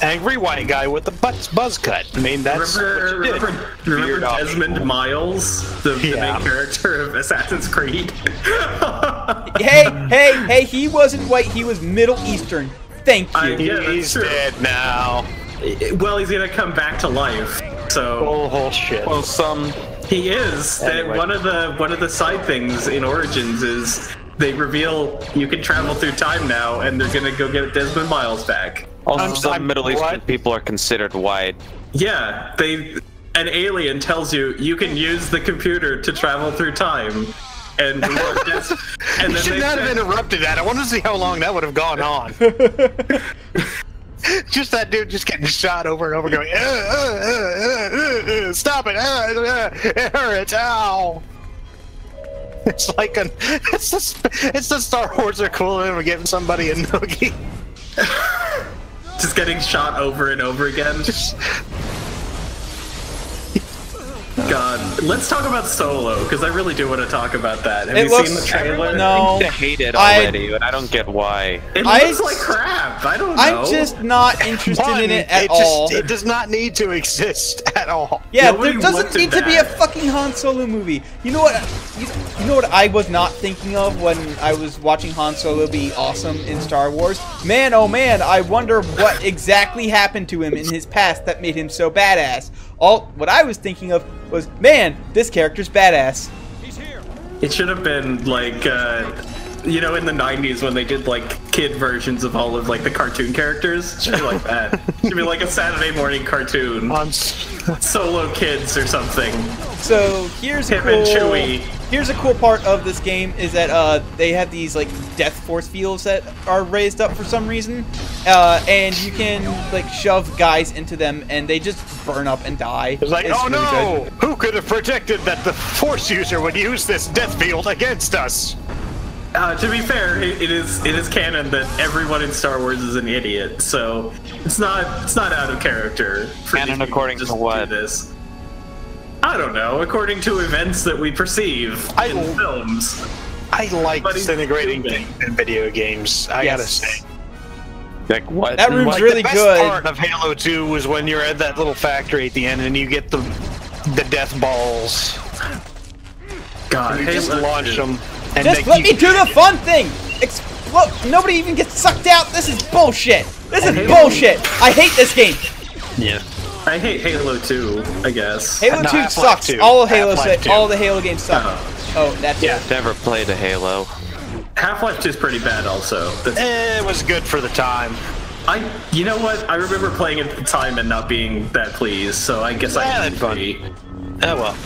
Angry white guy with the buzz cut. I mean, that's Remember Desmond Miles, the main character of Assassin's Creed? Hey, he wasn't white, he was Middle Eastern. Thank you. He's dead now. Well, he's gonna come back to life. So Oh shit. Well, he is. Anyway. One of the side things in Origins is they reveal you can travel through time now, and they're gonna go get Desmond Miles back. also some Middle Eastern people are considered white. Yeah, an alien tells you can use the computer to travel through time, and and You should not have interrupted that. I want to see how long that would have gone on. Just that dude just getting shot over and over going, stop it, it hurts, ow. It's like it's the Star Wars equivalent of giving somebody a noogie. Just getting shot over and over again. God, let's talk about Solo, because I really do want to talk about that. Have you seen the trailer? No. I hate it already, but I don't get why. It looks like crap. I don't know. I'm just not interested in it at all. It does not need to exist at all. Yeah, Nobody there doesn't wanted need to be a that. fucking Han Solo movie. You know what? You know what I was not thinking of when I was watching Han Solo be awesome in Star Wars? Man, oh man, I wonder what exactly happened to him in his past that made him so badass. What I was thinking of was, man, this character's badass. It should have been like, you know, in the 90s when they did like kid versions of all of like the cartoon characters. It should be like that. It should be like a Saturday morning cartoon on Solo Kids or something. So here's Him and Chewie. Here's a cool part of this game is that they have these like death force fields that are raised up for some reason, and you can like shove guys into them and they just burn up and die. It's like, oh really no! good. Who could have predicted that the Force user would use this death field against us? To be fair, it is canon that everyone in Star Wars is an idiot, so it's not out of character. For Canon according to what? This. I don't know. According to events that we perceive in films. I like disintegrating things in video games. I gotta say. Like what? That room's like really the best good. part of Halo 2 was when you're at that little factory at the end and you get the death balls. God, you just launch them. And just let me do the fun thing! Explode! Nobody even gets sucked out! This is bullshit! This is bullshit! I hate this game! Yeah. I hate Halo 2, I guess. Halo 2 Half-Life sucks. 2. All of all the Halo games suck. Oh, that's it. Never played a Halo. Half-Life 2 is pretty bad also. It was good for the time. You know what? I remember playing it at the time and not being that pleased, so I guess I had fun. Oh well.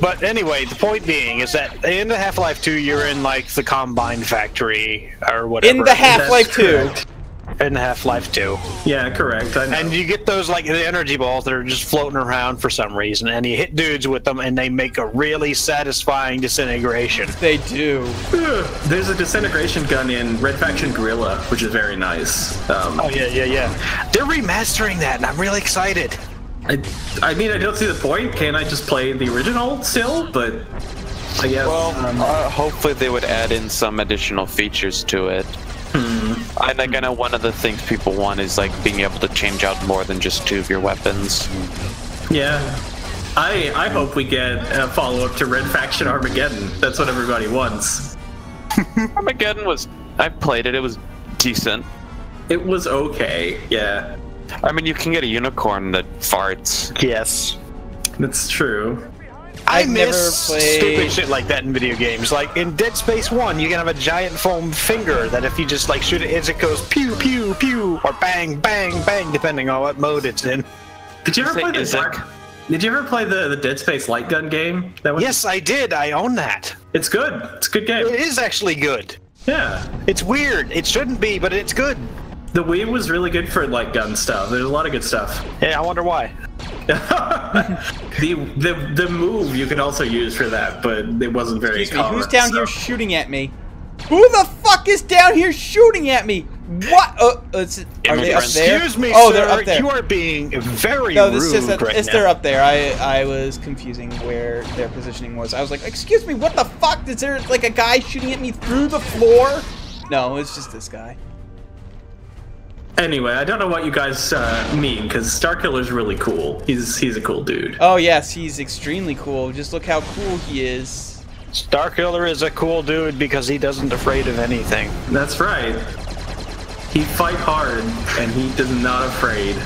But anyway, the point being is that in the Half-Life 2, you're in like the Combine factory or whatever. In the Half-Life 2. In the Half-Life 2. Yeah, correct. I know. And you get those like the energy balls that are just floating around for some reason, and you hit dudes with them, and they make a really satisfying disintegration. They do. There's a disintegration gun in Red Faction Guerrilla, which is very nice. Oh yeah. They're remastering that, and I'm really excited. I mean, I don't see the point. Can't I just play the original still? But I guess. Well, hopefully they would add in some additional features to it. I know one of the things people want is like being able to change out more than just two of your weapons. Yeah. I hope we get a follow-up to Red Faction Armageddon. That's what everybody wants. Armageddon I played it, it was decent. It was okay, yeah. I mean, you can get a unicorn that farts. Yes. That's true. I never miss played stupid shit like that in video games. Like in Dead Space 1, you can have a giant foam finger that if you just like shoot it, it goes pew pew pew or bang bang bang, depending on what mode it's in. Did you ever play the Dead Space light gun game? Yes, I did. I own that. It's good. It's a good game. It is actually good. Yeah. It's weird. It shouldn't be, but it's good. The Wii was really good for light gun stuff. There's a lot of good stuff. Yeah, I wonder why. the move you could also use for that, but it wasn't very common. Who's down here shooting at me? Who the fuck is down here shooting at me? What? Are they up there? Excuse me, oh, sir. they're up there. You are being very no, this rude is right now. they're up there. I was confusing where their positioning was. I was like, excuse me, what the fuck? Is there like a guy shooting at me through the floor? No, it's just this guy. Anyway, I don't know what you guys mean, because Starkiller's really cool. He's a cool dude. Oh yes, he's extremely cool. Just look how cool he is. Starkiller is a cool dude because he doesn't afraid of anything. That's right. He fight hard, and he is not afraid.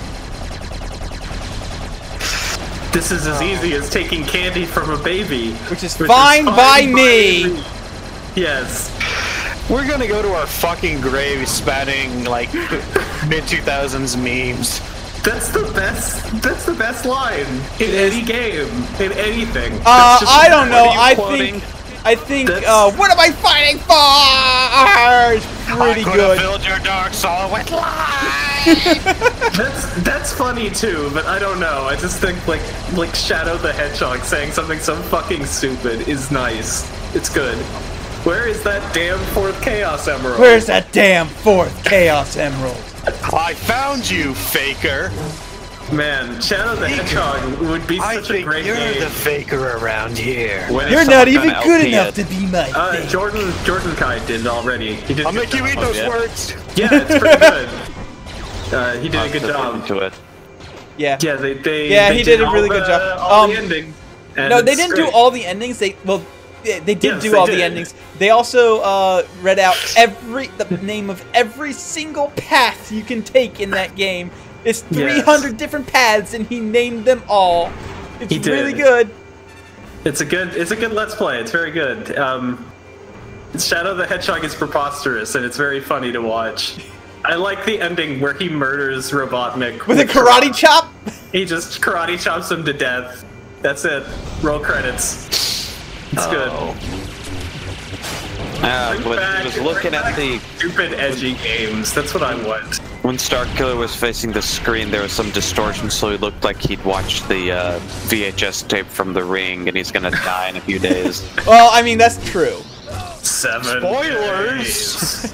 This is as easy as taking candy from a baby. Which is fine by me! Yes. We're gonna go to our fucking grave spanning like mid-2000s memes. That's the best line in any game, in anything. I don't know. I think what am I fighting for? pretty good. Filled your dark soul with light. That's funny too, but I don't know. I just think like Shadow the Hedgehog saying something so fucking stupid is nice. It's good. Where is that damn 4th Chaos Emerald? Where's that damn 4th Chaos Emerald? I found you, faker. Man, Shadow the Hedgehog would be such a great you're game. the faker around here. You're not even good enough to be my faker. Jordan Kai did already. He did. I'll make you eat those words. Yeah, it's pretty good. He did a good job. To it. Yeah. Yeah, they he did a really good job. All the ending. No, they didn't do all the endings. They did do all the endings. They also read out the name of every single path you can take in that game. It's 300 different paths, and he named them all. It's really good. It's a good Let's Play. It's very good. Shadow the Hedgehog is preposterous, and it's very funny to watch. I like the ending where he murders Robotnik with a karate chop. He just karate chops him to death. That's it. Roll credits. It's good. Was looking at the stupid edgy games. That's what I want. When Starkiller was facing the screen, there was some distortion, so he looked like he'd watched the VHS tape from The Ring, and he's gonna die in a few days. Well, I mean, that's true. 7 spoilers.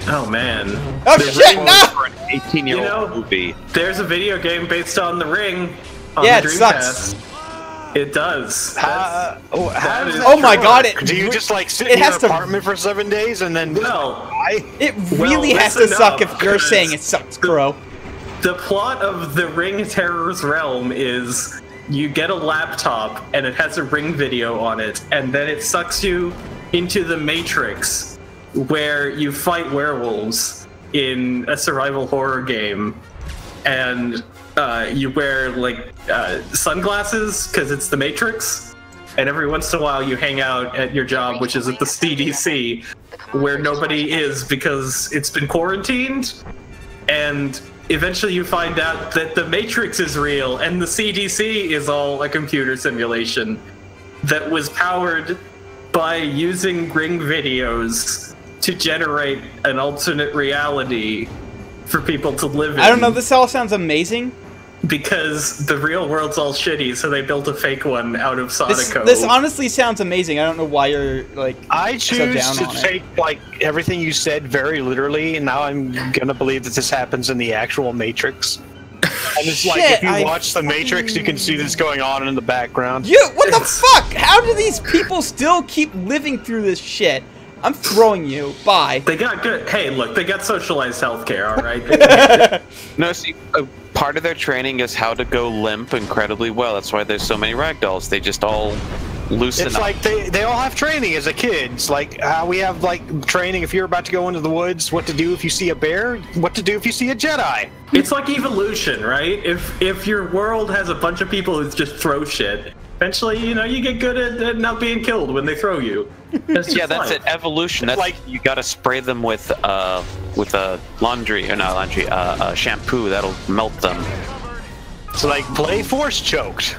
Oh man. Oh shit! No. For an 18-year-old movie. There's a video game based on The Ring. On yeah, the it sucks. It does. Oh my god! Do you just like sit in your apartment for 7 days and then? It really has to suck if you're saying it sucks, bro. The plot of The Ring Terror's Realm is you get a laptop and it has a Ring video on it, and then it sucks you into the Matrix, where you fight werewolves in a survival horror game, and you wear like sunglasses because it's the Matrix, and every once in a while you hang out at your job, which is at the CDC, where nobody is because it's been quarantined, and eventually you find out that the Matrix is real and the CDC is all a computer simulation that was powered by using Ring videos to generate an alternate reality for people to live in. I don't know, this all sounds amazing. Because the real world's all shitty, so they built a fake one out of Sonico. This honestly sounds amazing. I don't know why you're like I choose so down to on take like everything you said very literally, and now I'm gonna believe that this happens in the actual Matrix. And it's like if you watch the Matrix, you can see this going on in the background. What the fuck? How do these people still keep living through this shit? I'm throwing you. Bye. They got good. Hey, look, they got socialized healthcare. All right. No, see, part of their training is how to go limp incredibly well. That's why there's so many ragdolls. They just all loosen up. It's like they all have training as a kid. It's like how we have like training if you're about to go into the woods, what to do if you see a bear, what to do if you see a Jedi. It's like evolution, right? If your world has a bunch of people who just throw shit, eventually, you get good at not being killed when they throw you. That's it. Evolution. That's like you gotta spray them with a shampoo that'll melt them. So like play force choked.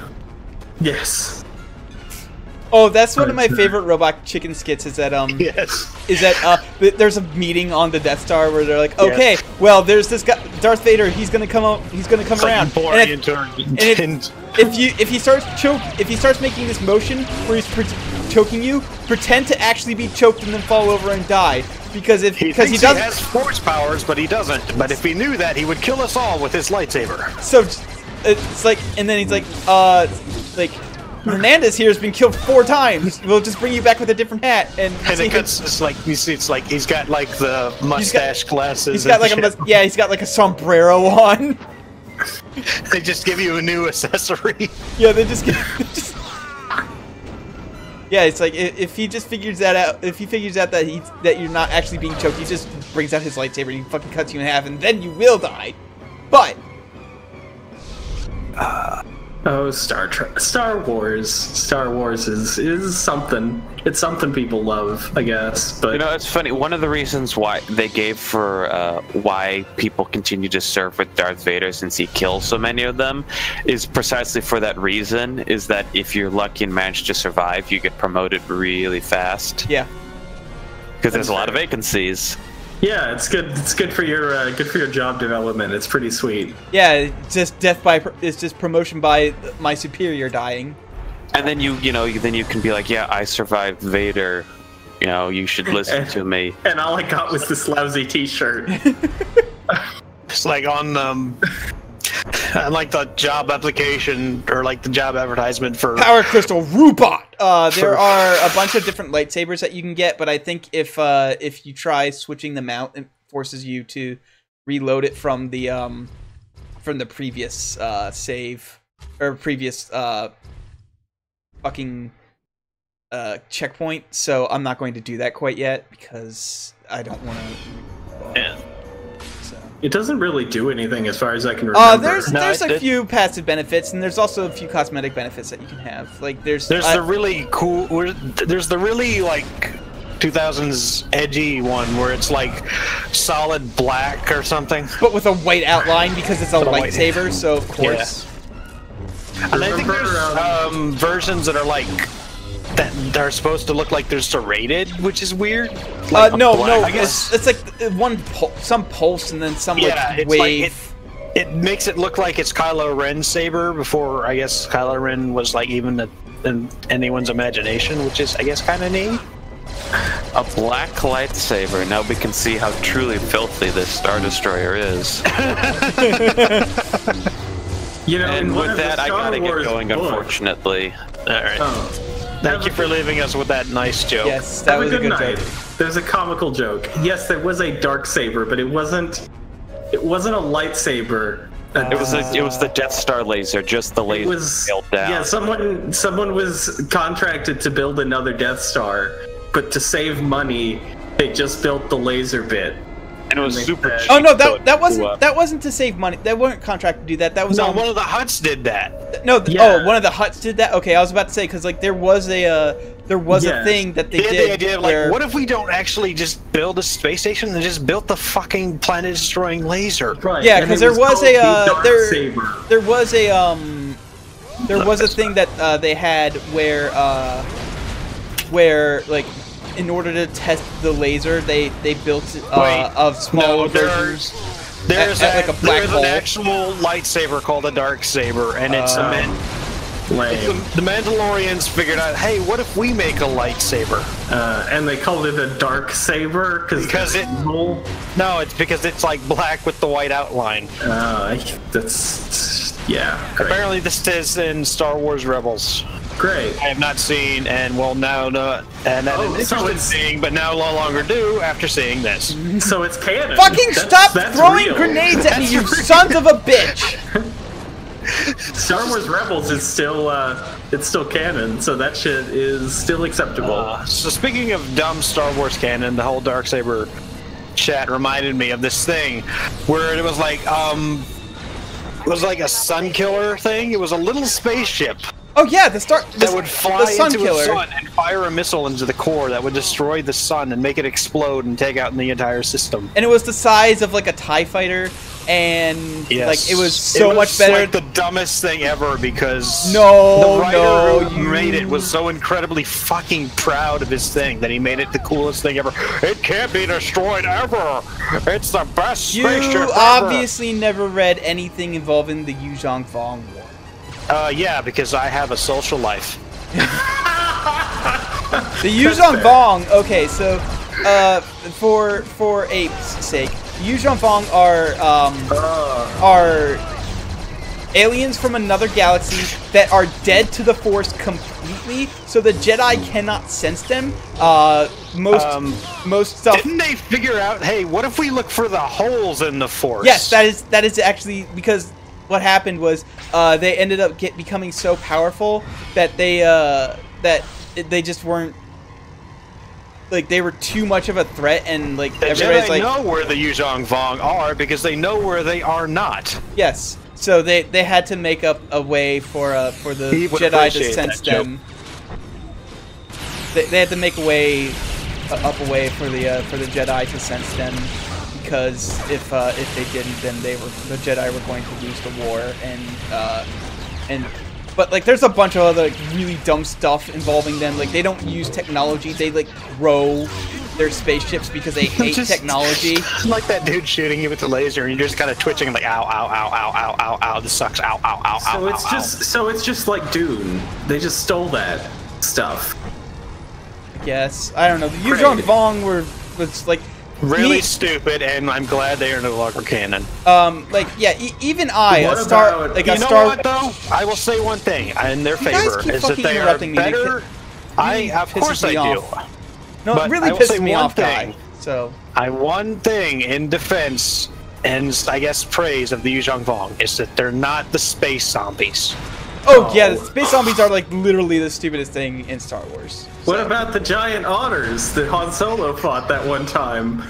Yes. Oh, that's one of my favorite Robot Chicken skits. Is that there's a meeting on the Death Star where they're like, okay, well, there's this guy, Darth Vader. He's gonna come out. He's gonna come around. If he starts making this motion where he's choking you, pretend to actually be choked and then fall over and die. Because he has force powers, but he doesn't. But if he knew that, he would kill us all with his lightsaber. So it's like, and then he's like, Hernandez here has been killed 4 times. We'll just bring you back with a different hat. And it's like he's got like the mustache glasses. He's got like he's got like a sombrero on. They just give you a new accessory. Yeah, they just yeah, it's like if he just figures that out, if he figures out that you're not actually being choked, he just brings out his lightsaber and he fucking cuts you in half, and then you will die. But Star Wars is something. It's something people love, I guess. But it's funny. One of the reasons why they gave for why people continue to serve with Darth Vader, since he kills so many of them, is precisely for that reason. Is that if you're lucky and manage to survive, you get promoted really fast. Yeah. Because there's a lot of vacancies. Yeah, it's good. It's good for your job development. It's pretty sweet. Yeah, it's just it's just promotion by my superior dying. And then you can be like, yeah, I survived Vader. You know, you should listen to me. And all I got was this lousy T-shirt. It's like on like the job application or like the job advertisement for Power Crystal Robot. There are a bunch of different lightsabers that you can get, but I think if you try switching them out, it forces you to reload it from the previous save or previous fucking checkpoint. So I'm not going to do that quite yet because I don't want to. Yeah. It doesn't really do anything as far as I can remember. There's a few passive benefits, and there's also a few cosmetic benefits that you can have. Like there's the really cool, there's the really like 2000s edgy one where it's like solid black or something, but with a white outline because it's a lightsaber. So of course. Yeah. And I think there's versions that are like. That are supposed to look like they're serrated, which is weird. Like no, I guess it's like some pulse and then some like wave. Like it makes it look like it's Kylo Ren's saber before I guess Kylo Ren was like even in anyone's imagination, which is I guess kind of neat. A black lightsaber. Now we can see how truly filthy this Star Destroyer is. You know, and with that, I gotta get going. Unfortunately. All right. Oh. Thank you for leaving us with that nice joke. Yes, that was a good night. joke. There's a comical joke. Yes, there was a dark saber, but it wasn't a lightsaber. It was the Death Star laser, just the laser scaled down. Yeah, someone was contracted to build another Death Star, but to save money, they just built the laser bit. And it was super cheap. Oh no, that wasn't to save money. They weren't contracted to do that. That was one of the Hutts did that. No, one of the Hutts did that. Okay, I was about to say because like there was a thing that they did. The idea of like, what if we don't actually just build a space station and just built the fucking planet-destroying laser? Right. Yeah, because there was a thing that they had where like. In order to test the laser, they built of smaller versions. There's like a black hole. An actual lightsaber called a dark saber, and it's the Mandalorians figured out, hey, what if we make a lightsaber? And they called it a dark saber because it's because it's like black with the white outline. That's great. Apparently, this is in Star Wars Rebels. Great. I have not seen, and will now not, and that is interested in seeing, but now no longer do after seeing this. So it's canon. Fucking stop throwing grenades at me, you sons of a bitch! Star Wars Rebels is still it's still canon, so that shit is still acceptable. So speaking of dumb Star Wars canon, the whole Darksaber chat reminded me of this thing where it was like a sun killer thing. It was a little spaceship. Oh yeah, that would fly into killer. the sun and fire a missile into the core that would destroy the sun and make it explode and take out the entire system. And it was the size of like a TIE fighter, and like it was so much better. Like the dumbest thing ever because the writer who made it was so incredibly fucking proud of his thing that he made it the coolest thing ever. It can't be destroyed ever. It's the best spaceship ever. You obviously never read anything involving the Yuzhong Vong War. Yeah, because I have a social life. The Yuzhong Vong. Okay, so for ape's sake, Yuzhong Vong are aliens from another galaxy that are dead to the Force completely, so the Jedi cannot sense them. Most stuff. Didn't they figure out? Hey, what if we look for the holes in the Force? Yes, that is actually because. What happened was they ended up becoming so powerful that they just weren't like they were too much of a threat, and like the everybody's Jedi like know where the Yuzhong Vong are because they know where they are not. Yes, so they had to make up a way for the Jedi to sense them. They had to make a way for the Jedi to sense them. Because if they didn't, then the Jedi were going to lose the war, but like there's a bunch of other like, really dumb stuff involving them. Like they don't use technology; they like grow their spaceships because they hate technology. Like that dude shooting you with the laser, and you're just kind of twitching, like, ow, ow, ow, ow, ow, ow, ow. This sucks. Ow, ow, ow, ow. So it's just like Dune. They just stole that stuff. I guess I don't know. The Yuzhong Vong was like really stupid, and I'm glad they are no longer canon. Like yeah, even I, what a Star, about, like you a know Star. What though? I will say one thing in their favor keep is that fucking they are interrupting me better. Of course I do. No, But it really I will pisses say me one off, thing. guy. So One thing in defense and I guess praise of the Yuzhong Vong is that they're not the space zombies. oh yeah, the space zombies are like literally the stupidest thing in Star Wars. What about the giant otters that Han Solo fought that one time?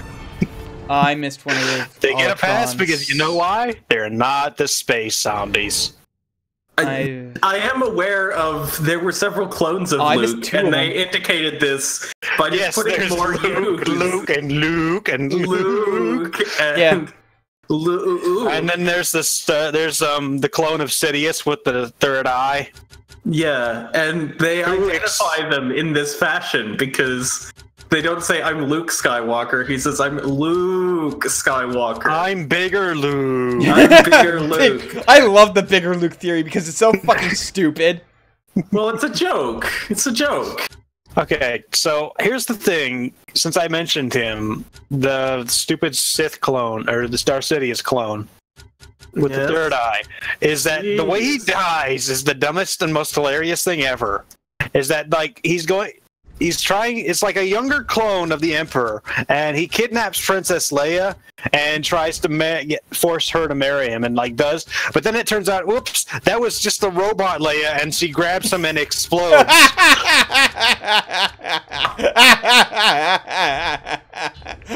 I missed one of the. They get a pass because you know why? They're not the space zombies. I am aware of there were several clones of Luke, and they indicated this by just putting more Luke and Luke and Luke and yeah. Luke. And then there's this the clone of Sidious with the third eye. Yeah, and they identify them in this fashion because they don't say I'm Luke Skywalker. He says I'm Luke Skywalker. I'm bigger Luke. I'm bigger Luke. I love the bigger Luke theory because it's so fucking stupid. Well, it's a joke. It's a joke. Okay, so here's the thing. Since I mentioned him, the stupid Sith clone, or the Star Sidious clone, with the third eye, is that the way he dies is the dumbest and most hilarious thing ever. Is that, like, he's trying, it's like a younger clone of the Emperor, and he kidnaps Princess Leia and tries to force her to marry him, and like does, but then it turns out, whoops, that was just the robot Leia, and she grabs him and explodes.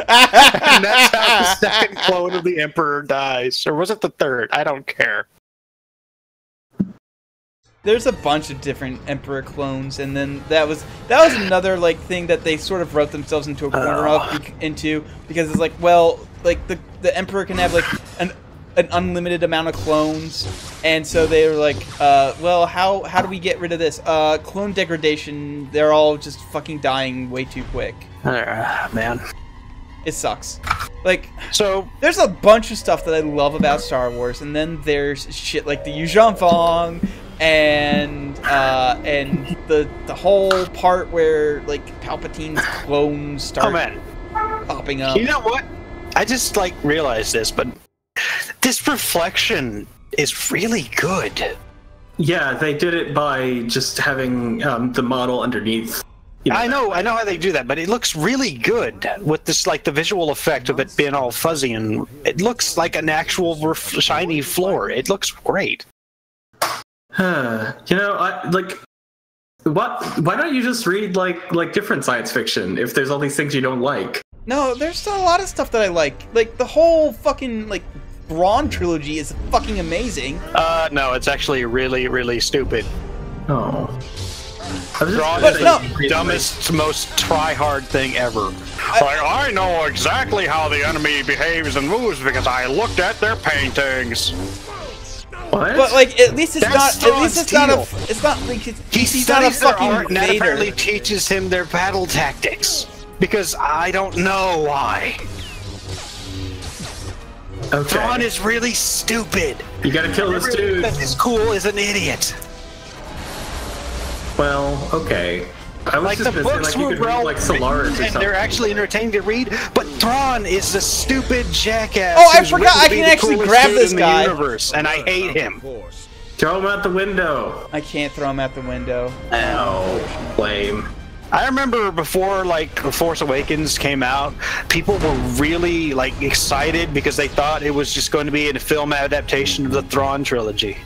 And that's how the second clone of the Emperor dies. Or was it the third? I don't care. There's a bunch of different Emperor clones, and then that was another like thing that they sort of wrote themselves into a corner into because it's like, well, like the Emperor can have like an unlimited amount of clones, and so they were like, well, how do we get rid of this? Clone degradation. They're all just fucking dying way too quick. Man. It sucks. Like, so there's a bunch of stuff that I love about Star Wars, and then there's shit like the Yuzhong Vong and the whole part where like Palpatine's clones start popping up. You know what? I just like realized this, but this reflection is really good. Yeah, they did it by just having the model underneath. You know, I know how they do that, but it looks really good with this, like the visual effect of it being all fuzzy, and it looks like an actual shiny floor. It looks great. You know, why don't you just read like different science fiction if there's all these things you don't like? No, there's still a lot of stuff that I like. Like the whole fucking like Thrawn trilogy is fucking amazing. No, it's actually really, really stupid. Oh. Thrawn is the dumbest, most try-hard thing ever. I know exactly how the enemy behaves and moves because I looked at their paintings. What? But like, at least it's That's not. At least it's not a. Steel. It's not like He's not a their fucking art, and that Vader. apparently teaches him their battle tactics. Because I don't know why. Okay. Thrawn is really stupid. You gotta kill this dude. That is cool is an idiot. Well, okay. I was Like just the gonna say, books like, you were could read well like Solaris or written, and something. they're actually entertaining to read. But Thrawn is the stupid jackass. Oh, I who's forgot, written to I be can the actually coolest grab dude this in guy. the universe, and I hate him. Throw him out the window. I can't throw him out the window. Oh, lame. I remember before, like, The Force Awakens came out, people were really, like, excited because they thought it was just going to be a film adaptation of the Thrawn trilogy.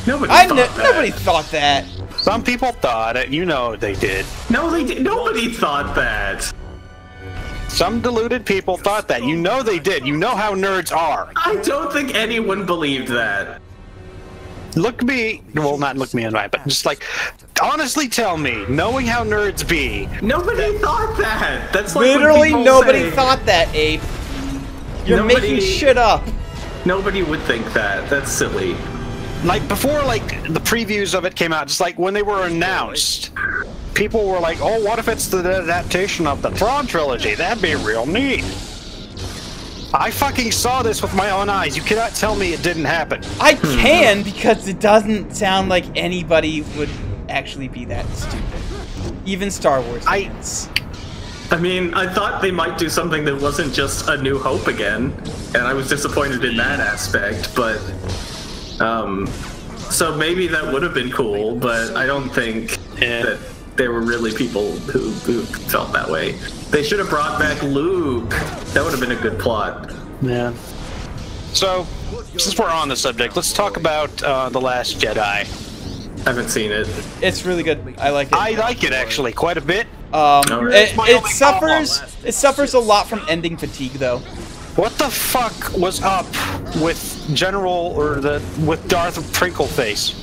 Nobody thought that. Some people thought it. You know they did. No, they did. Nobody thought that. Some deluded people thought that. You know they did. You know how nerds are. I don't think anyone believed that. Look me, well, not look me in the eye, but just like, honestly tell me, knowing how nerds be. Nobody thought that. That's like Literally when people nobody say, thought that, Ape. You're Nobody- making shit up. Nobody would think that. That's silly. Like, before, like, the previews of it came out, just like when they were announced, people were like, "Oh, what if it's the adaptation of the Tron trilogy? That'd be real neat." I fucking saw this with my own eyes. You cannot tell me it didn't happen. I can, because it doesn't sound like anybody would actually be that stupid. Even Star Wars fans. I mean, I thought they might do something that wasn't just A New Hope again, and I was disappointed in that aspect, but, so maybe that would have been cool, but I don't think that there were really people who felt that way. They should have brought back Luke. That would have been a good plot. Yeah. So, since we're on the subject, let's talk about The Last Jedi. I haven't seen it. It's really good. I like it. I like it, actually, quite a bit. It suffers a lot from ending fatigue, though. What the fuck was up with with Darth Crinkleface?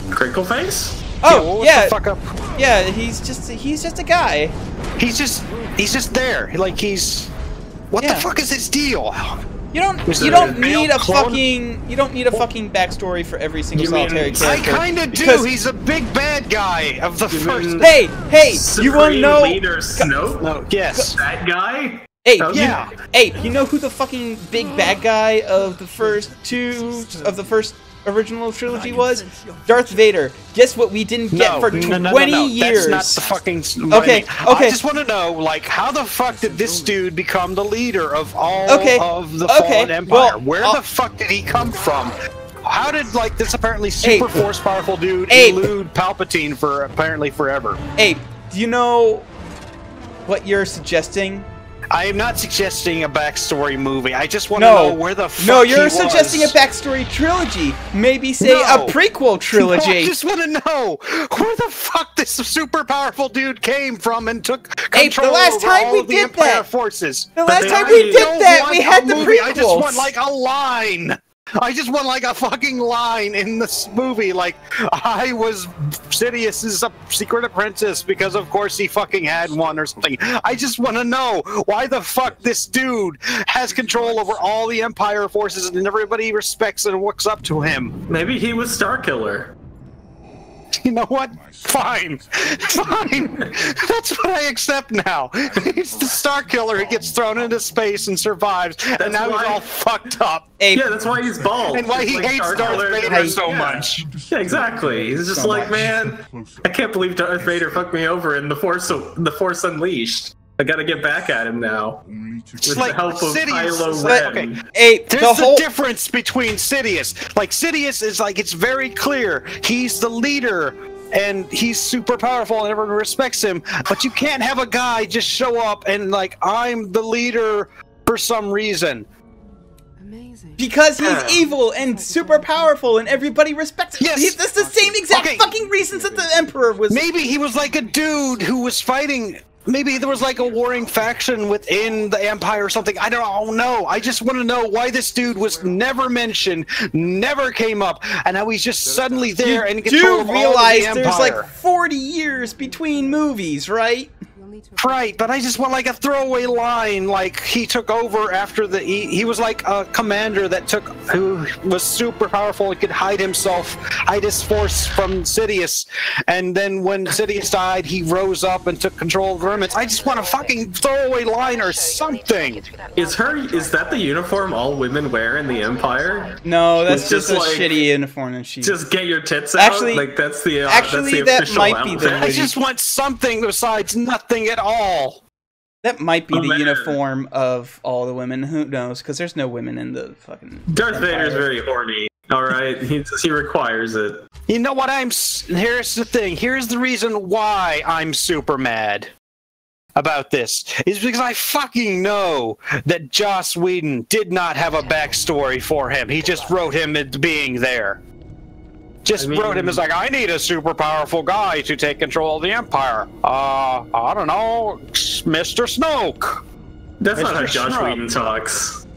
Crinkleface? Oh, yeah. What the fuck up? Yeah, he's just a guy. He's just there. Like what the fuck is his deal? You don't need a fucking backstory for every single solitary character. I kind of do. He's a big bad guy of the first. Hey, you want to know? Leader Snoke? No, yes. That guy? Hey, yeah. You know who the fucking big bad guy of the first original trilogy was? Darth Vader. Guess what we didn't get for 20 years? That's not the fucking... Okay. I just want to know, like, how the fuck did this dude become the leader of all of the fallen empire? Where the fuck did he come from? How did, like, this apparently super force powerful dude elude Palpatine for apparently forever? Abe, do you know what you're suggesting? I am not suggesting a backstory movie. I just want to know where the fuck you're suggesting a backstory trilogy. Maybe say a prequel trilogy. No, I just want to know where the fuck this super powerful dude came from and took control over all of the Empire forces. The last time we did that, we had the prequels. I just want like a line. I just want like a fucking line in this movie, like, I was Sidious's secret apprentice because of course he fucking had one or something. I just want to know why the fuck this dude has control over all the Empire forces and everybody respects and looks up to him. Maybe he was Starkiller. You know what? Fine. Fine. That's what I accept now. He's the Starkiller who gets thrown into space and survives, and now he's all fucked up. Yeah, that's why he's bald. And why he hates Darth Vader so much. Yeah, exactly. He's just like, man, I can't believe Darth Vader fucked me over in the Force Unleashed. I gotta get back at him now. With the help of Kylo Ren. There's a difference between Sidious. Like, Sidious is like, it's very clear. He's the leader, and he's super powerful, and everyone respects him. But you can't have a guy just show up and like, I'm the leader for some reason. Because he's evil and super powerful and everybody respects him. Yes. That's the same exact fucking reasons that the Emperor was... Maybe he was like a dude who was fighting... Maybe there was like a warring faction within the Empire or something. I don't know. I just want to know why this dude was never mentioned, never came up, and how he's just suddenly there and in control of all of the Empire. You do realize there's like 40 years between movies, right? Right, but I just want like a throwaway line, like he took over after the he was like a commander that who was super powerful and could hide his force from Sidious, and then when Sidious died, he rose up and took control of the remnants. I just want a fucking throwaway line or something. Is that the uniform all women wear in the Empire? No, that's just a shitty uniform, and she just get your tits out. Actually, like that's the that might be the. I just want something besides nothing at all. That might be the uniform of all the women. Who knows? Because there's no women in the fucking. Darth Vader's very horny. All right, he requires it. You know what? Here's the thing. Here's the reason why I'm super mad about this. Is because I fucking know that Joss Whedon did not have a backstory for him. He just wrote him into being there. Wrote him as like, I need a super powerful guy to take control of the Empire. I don't know, Mr. Snoke. That's not how Joss Whedon talks.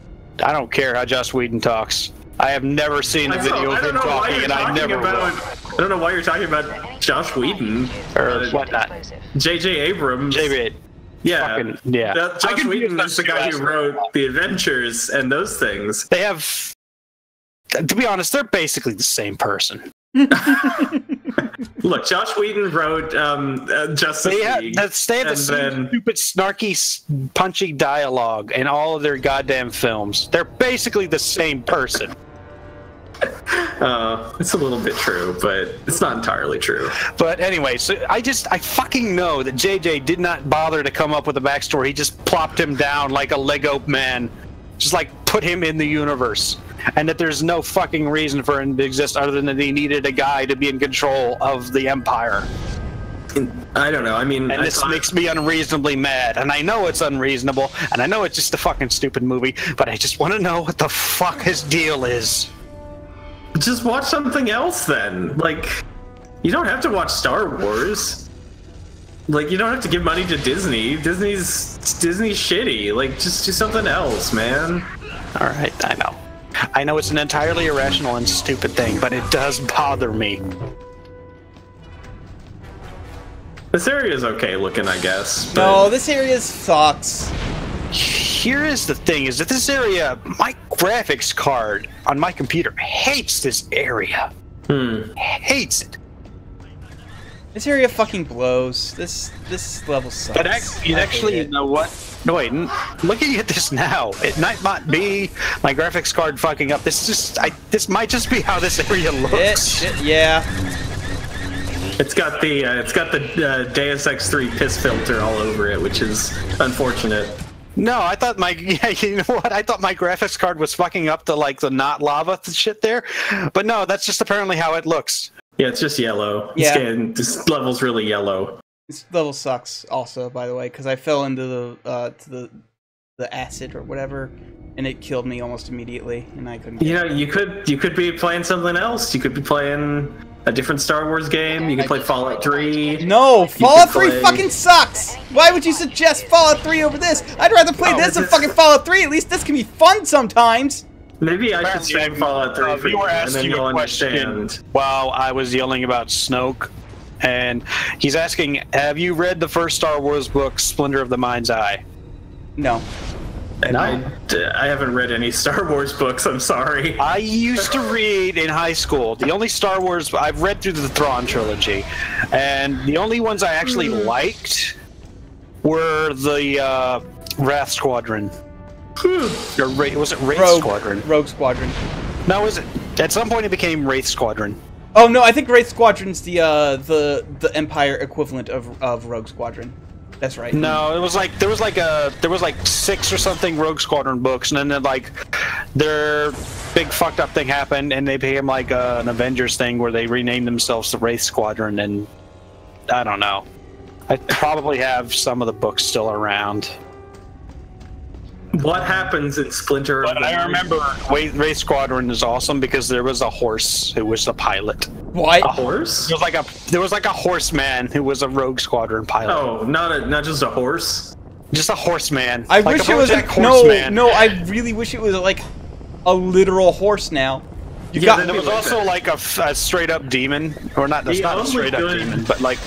I don't care how Joss Whedon talks. I have never seen a video of him talking, and I never will. I don't know why you're talking about Joss Whedon. Or whatnot. J.J. Abrams. Yeah. Joss Whedon is the guy who wrote The Adventures and those things. They have... To be honest, they're basically the same person. Look, Josh Whedon wrote Justice League. They have the same stupid, snarky, punchy dialogue in all of their goddamn films. They're basically the same person. It's a little bit true, but it's not entirely true. But anyway, so I fucking know that JJ did not bother to come up with a backstory. He just plopped him down like a Lego man. Just like put him in the universe. And that there's no fucking reason for him to exist other than that he needed a guy to be in control of the Empire. I don't know. I mean, and this makes me unreasonably mad. And I know it's unreasonable, and I know it's just a fucking stupid movie, but I just want to know what the fuck his deal is. Just watch something else then. Like, you don't have to watch Star Wars. Like, you don't have to give money to Disney. Disney's shitty. Like, just do something else, man. All right, I know. I know it's an entirely irrational and stupid thing, but it does bother me. This area is okay looking, I guess. But... No, this area sucks. Here is the thing, is that this area, my graphics card on my computer hates this area. Hates it. This area fucking blows. This level sucks. But actually, you know what? No, wait. Looking at this now, it might not be my graphics card fucking up. This might just be how this area looks. Yeah. It's got the Deus Ex 3 piss filter all over it, which is unfortunate. No, I thought you know what? I thought my graphics card was fucking up to like the not lava shit there, but no, that's just apparently how it looks. Yeah, it's just yellow. Yeah. This level's really yellow. This level sucks also, by the way, because I fell into the acid or whatever, and it killed me almost immediately, and I couldn't. You know, you could be playing something else. You could be playing a different Star Wars game. You can play Fallout 3. No, Fallout 3 fucking sucks. Why would you suggest Fallout 3 over this? I'd rather play this than fucking Fallout 3. At least this can be fun sometimes. Maybe I should stream Fallout 3 for you, and then you'll understand. While I was yelling about Snoke, and he's asking, have you read the first Star Wars book, Splinter of the Mind's Eye? No. And I haven't read any Star Wars books, I'm sorry. I used to read in high school. The only Star Wars, I've read through the Thrawn trilogy, and the only ones I actually liked were the Wrath Squadron. Was it Wraith Squadron? Rogue Squadron. No, was it? At some point it became Wraith Squadron. Oh no, I think Wraith Squadron's the Empire equivalent of Rogue Squadron. That's right. No, it was like there was like 6 or something Rogue Squadron books, and then like their big fucked up thing happened, and they became like an Avengers thing where they renamed themselves the Wraith Squadron, and I don't know. I probably have some of the books still around. What happens in Splinter? But I remember Wraith Squadron is awesome because there was a horse who was the pilot. What? A horse? There was like a horseman who was a Rogue Squadron pilot. Oh, not just a horse. Just a horseman. I like wish it was no. I really wish it was like a literal horse. Now. There was also like a straight up demon, or not? That's not a straight up demon, but like.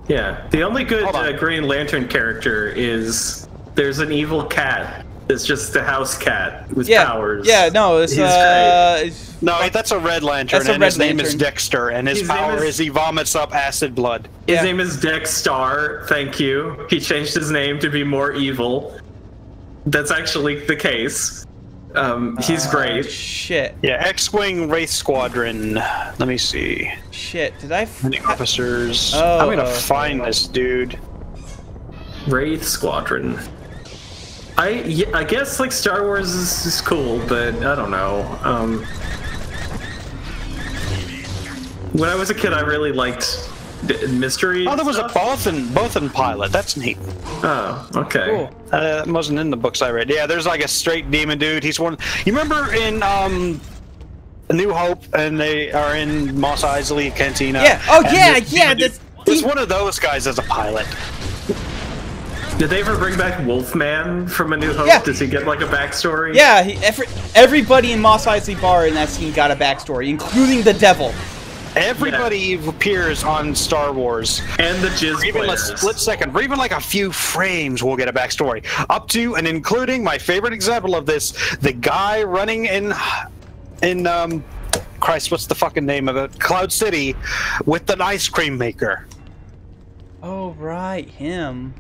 Yeah, the only good Green Lantern character is. There's an evil cat. It's just a house cat with powers. Yeah, no, it's great. No, that's a Red Lantern, and his name is Dexter, and his power is he vomits up acid blood. His name is Dexstar, thank you. He changed his name to be more evil. That's actually the case. He's great. Shit. Yeah, X-Wing Wraith Squadron. Let me see. Shit, did I... Many officers. I'm gonna find this dude. Wraith Squadron. I guess like Star Wars is cool, but I don't know. When I was a kid, I really liked mystery. Oh, there was a Bothan pilot. That's neat. Oh, okay. Cool. That wasn't in the books I read. Yeah, there's like a straight demon dude. He's one. You remember in A New Hope, and they are in Mos Eisley Cantina. Yeah. Oh yeah. There's one of those guys as a pilot. Did they ever bring back Wolfman from A New Hope? Yeah. Does he get like a backstory? Yeah, everybody in Mos Eisley Bar in that scene got a backstory, including the devil. Everybody appears on Star Wars. And the Jizz even a split second, or even like a few frames will get a backstory. Up to and including my favorite example of this, the guy running in Christ, what's the fucking name of it? Cloud City, with an ice cream maker. Oh right, him.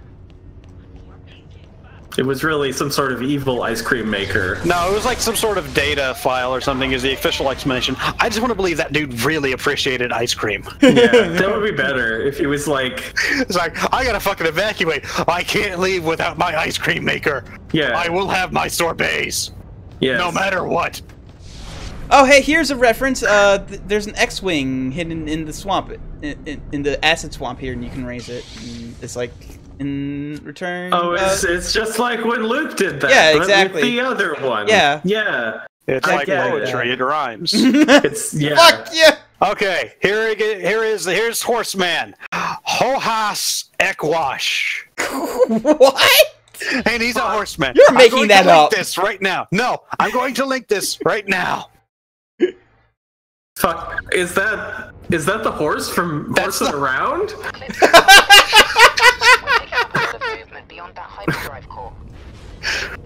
It was really some sort of evil ice cream maker. No, it was like some sort of data file or something is the official explanation. I just want to believe that dude really appreciated ice cream. Yeah, that would be better if he was like... It's like, I gotta fucking evacuate. I can't leave without my ice cream maker. Yeah. I will have my sorbets. Yes. No matter what. Oh, hey, here's a reference. There's an X-Wing hidden in the swamp, in the acid swamp here, and you can raise it. And it's like... in return. Oh, it's just like when Luke did that. Yeah, but exactly. with the other one. Yeah. Yeah. It's like poetry. It rhymes. It's yeah. Fuck yeah. Okay, here's Horseman. Hohas Ekwash. What? And he's a horseman. You're making that up. Link this right now. No, I'm going to link this right now. Fuck. Is that the horse from That's Horsing Around?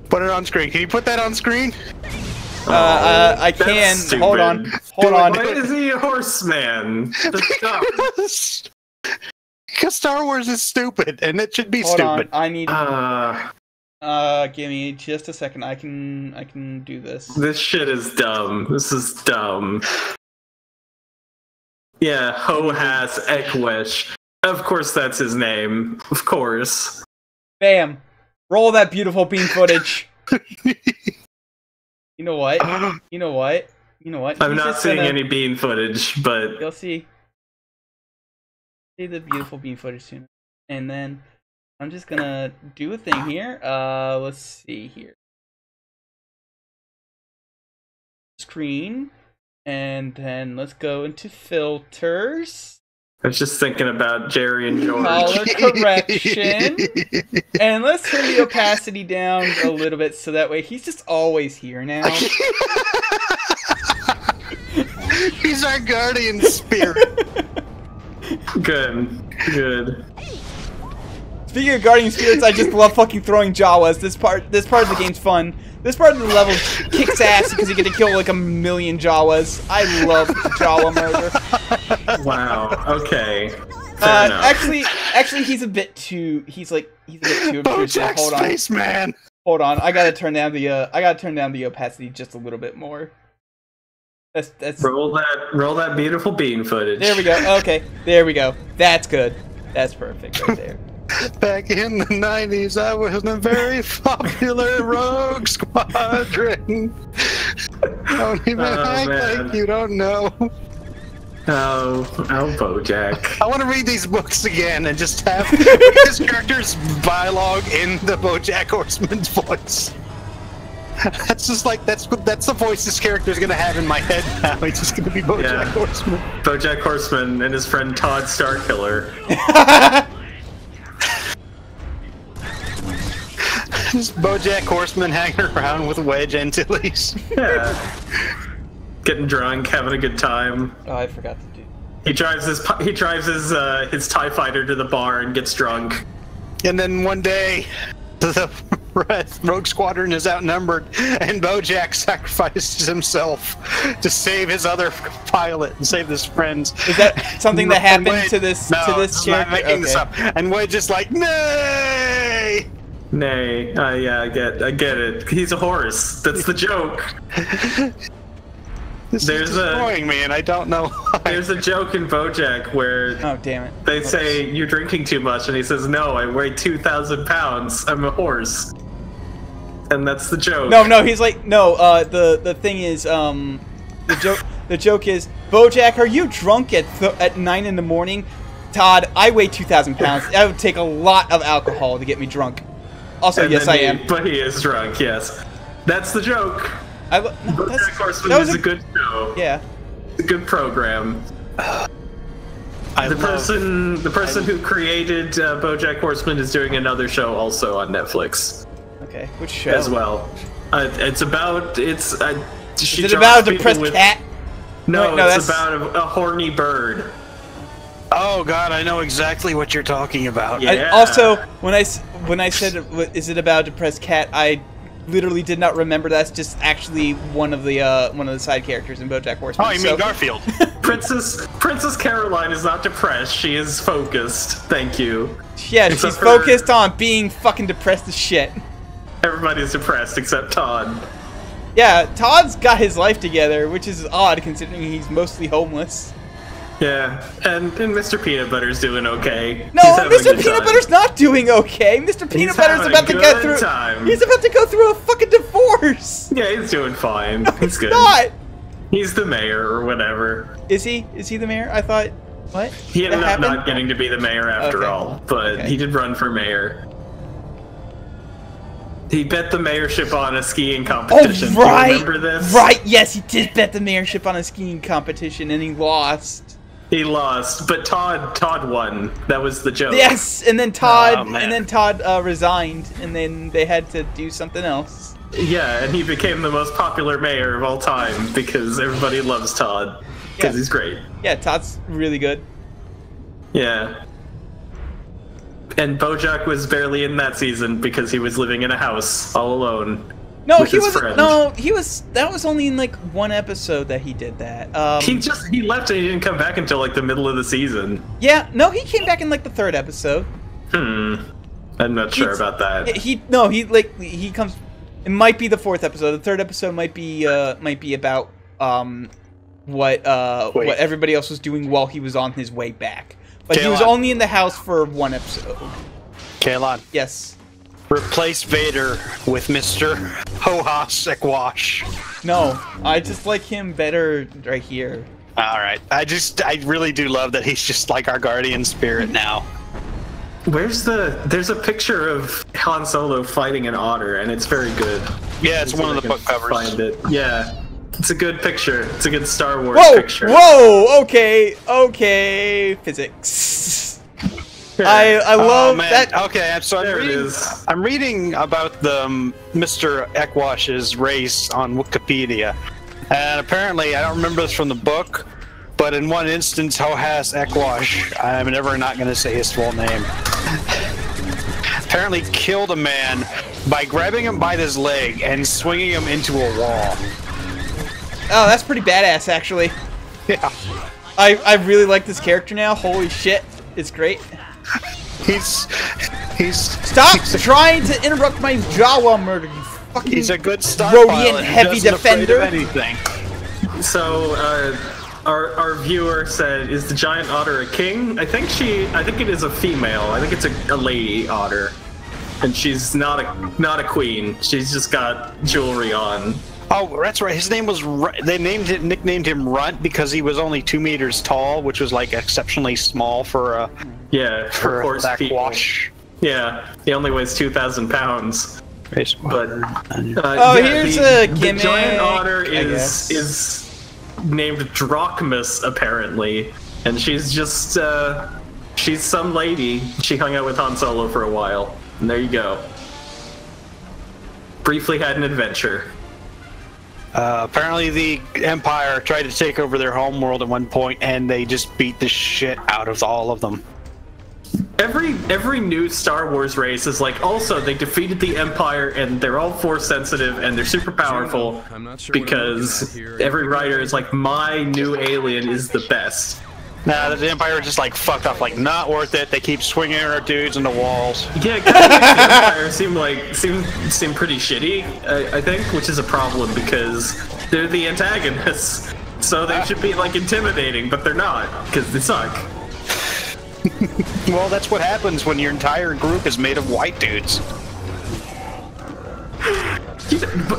Put it on screen. Can you put that on screen? I can. Stupid. Hold on. Hold on. Why is he a horseman? Because Star Wars is stupid, and it should be Hold stupid. on. I need. Give me just a second. I can do this. This shit is dumb. This is dumb. Yeah, Hohas Ekwesh. Of course that's his name. Of course. Bam. Roll that beautiful beam footage. You know what? You know what? You know what? I'm not seeing any beam footage, but... You'll see. See the beautiful beam footage soon. And then I'm just gonna do a thing here. Let's see here. Screen. And then let's go into filters. I was just thinking about Jerry and George. Color correction. And let's turn the opacity down a little bit so that way he's just always here now. He's our guardian spirit. Good. Good. Speaking of guardian spirits, I just love fucking throwing Jawas. This part of the game's fun. This part of the level kicks ass because you get to kill like 1 million Jawas. I love Jawa murder. Wow. Okay. Fair enough. Actually, he's a bit too. He's a bit too obtrusive. BoJack Hold on. Spaceman. Hold on. I gotta turn down the opacity just a little bit more. That's. Roll that beautiful bean footage. There we go. Okay. There we go. That's good. That's perfect right there. Back in the 90s, I was in a very popular Rogue Squadron. Don't even act like you don't know. Oh, BoJack. I want to read these books again and just have this character's dialogue in the BoJack Horseman's voice. That's just like that's the voice this character is gonna have in my head now. He's just gonna be BoJack Horseman. BoJack Horseman and his friend Todd Starkiller. Just BoJack Horseman hanging around with Wedge Antilles. Yeah. Getting drunk, having a good time. Oh, I forgot to do. He drives his TIE fighter to the bar and gets drunk. And then one day, the Rogue Squadron is outnumbered, and BoJack sacrifices himself to save his other pilot and save his friends. Is that something that happened to this character? I'm making this up. And Wedge is like, nay! Nay. Yeah, I get it. He's a horse. That's the joke. This is destroying me, and I don't know why. There's a joke in BoJack where oh damn it! They say you're drinking too much, and he says, "No, I weigh 2,000 pounds. I'm a horse." And that's the joke. No, he's like, no. The thing is, the joke is, BoJack, are you drunk at 9 in the morning? Todd, I weigh 2,000 pounds. That would take a lot of alcohol to get me drunk. Also, and yes, I am. But he is drunk. Yes, that's the joke. BoJack Horseman is a good show. Yeah, it's a good program. The person who created BoJack Horseman is doing another show also on Netflix. Okay, which show? As well. Is it about a depressed cat? No, it's about a horny bird. Oh god, I know exactly what you're talking about. Yeah. Also, when I said, is it about a depressed cat, I literally did not remember that's just actually one of the side characters in BoJack Horseman. Oh, you mean Garfield? Princess Caroline is not depressed. She is focused. Thank you. Yeah, she's focused on being fucking depressed as shit. Everybody's depressed except Todd. Yeah, Todd's got his life together, which is odd considering he's mostly homeless. Yeah, and Mr. Peanut Butter's doing okay. No, Mr. Peanut Butter's not doing okay. Mr. Peanut Butter's about to go through. He's about to go through a fucking divorce. Yeah, he's doing fine. No, he's good. Not. He's the mayor or whatever. Is he? Is he the mayor? I thought. What? He ended up not getting to be the mayor after all, but he did run for mayor. He bet the mayorship on a skiing competition. Oh, right. Do you remember this? Right. Yes, he did bet the mayorship on a skiing competition, and he lost. He lost, but Todd won. That was the joke. Yes, and then Todd resigned, and then they had to do something else. Yeah, and he became the most popular mayor of all time because everybody loves Todd because he's great. Yeah, Todd's really good. Yeah. And BoJack was barely in that season because he was living in a house all alone. No, he wasn't. No, he was. That was only in like one episode that he did that. He left and he didn't come back until like the middle of the season. Yeah, no, he came back in like the third episode. I'm not sure about that. He comes. It might be the fourth episode. The third episode might be about what everybody else was doing while he was on his way back. But he was only in the house for one episode. Kalon. Yes. Replace Vader with Mr. Ho-Ha Sekwash. No, I just like him better right here. Alright. I really do love that he's just like our guardian spirit now. There's a picture of Han Solo fighting an otter, and it's very good. Yeah, it's one of the book covers. Find it. Yeah. It's a good picture. It's a good Star Wars picture. Whoa! Okay, physics. I love that. Okay, so I'm reading about the Mr. Ekwash's race on Wikipedia, and apparently I don't remember this from the book, but in one instance, Ho-Has Ekwash, I'm never not going to say his full name, apparently killed a man by grabbing him by his leg and swinging him into a wall. Oh, that's pretty badass, actually. Yeah. I really like this character now. Holy shit, it's great. Stop trying to interrupt my Jawa murder, you fucking He's a good star Rodian heavy defender. Anything. So, our viewer said, "Is the giant otter a king?" I think it is a female. I think it's a lady otter, and she's not a queen. She's just got jewelry on. Oh, that's right. His name was. They nicknamed him Runt because he was only 2 meters tall, which was like exceptionally small for a. Yeah, for horse Ekwash. Yeah, he only weighs 2,000 pounds. But here's a gimmick. The giant otter is named Drachmus apparently, and she's just she's some lady. She hung out with Han Solo for a while, and there you go. Briefly had an adventure. Apparently the Empire tried to take over their home world at one point, and they just beat the shit out of all of them. Every new Star Wars race is like, also they defeated the Empire and they're all force sensitive and they're super powerful because every writer is like, my new alien is the best. Nah, the Empire just like fucked off, like not worth it. They keep swinging our dudes into walls. Yeah, guys like the Empire seem pretty shitty, I think, which is a problem because they're the antagonists. So they should be like intimidating, but they're not because they suck. Well, that's what happens when your entire group is made of white dudes.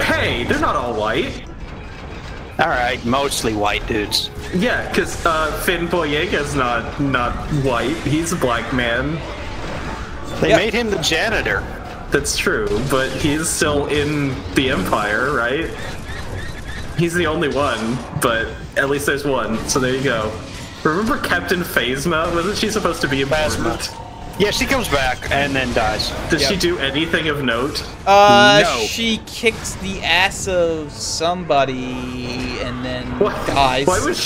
Hey, they're not all white. Alright, mostly white dudes. Yeah, because Finn Boyega's not white. He's a black man. They made him the janitor. That's true, but he's still in the Empire, right? He's the only one, but at least there's one, so there you go. Remember Captain Phasma? Wasn't she supposed to be important? Yeah, she comes back and then dies. Does she do anything of note? No. She kicks the ass of somebody and then dies. Why was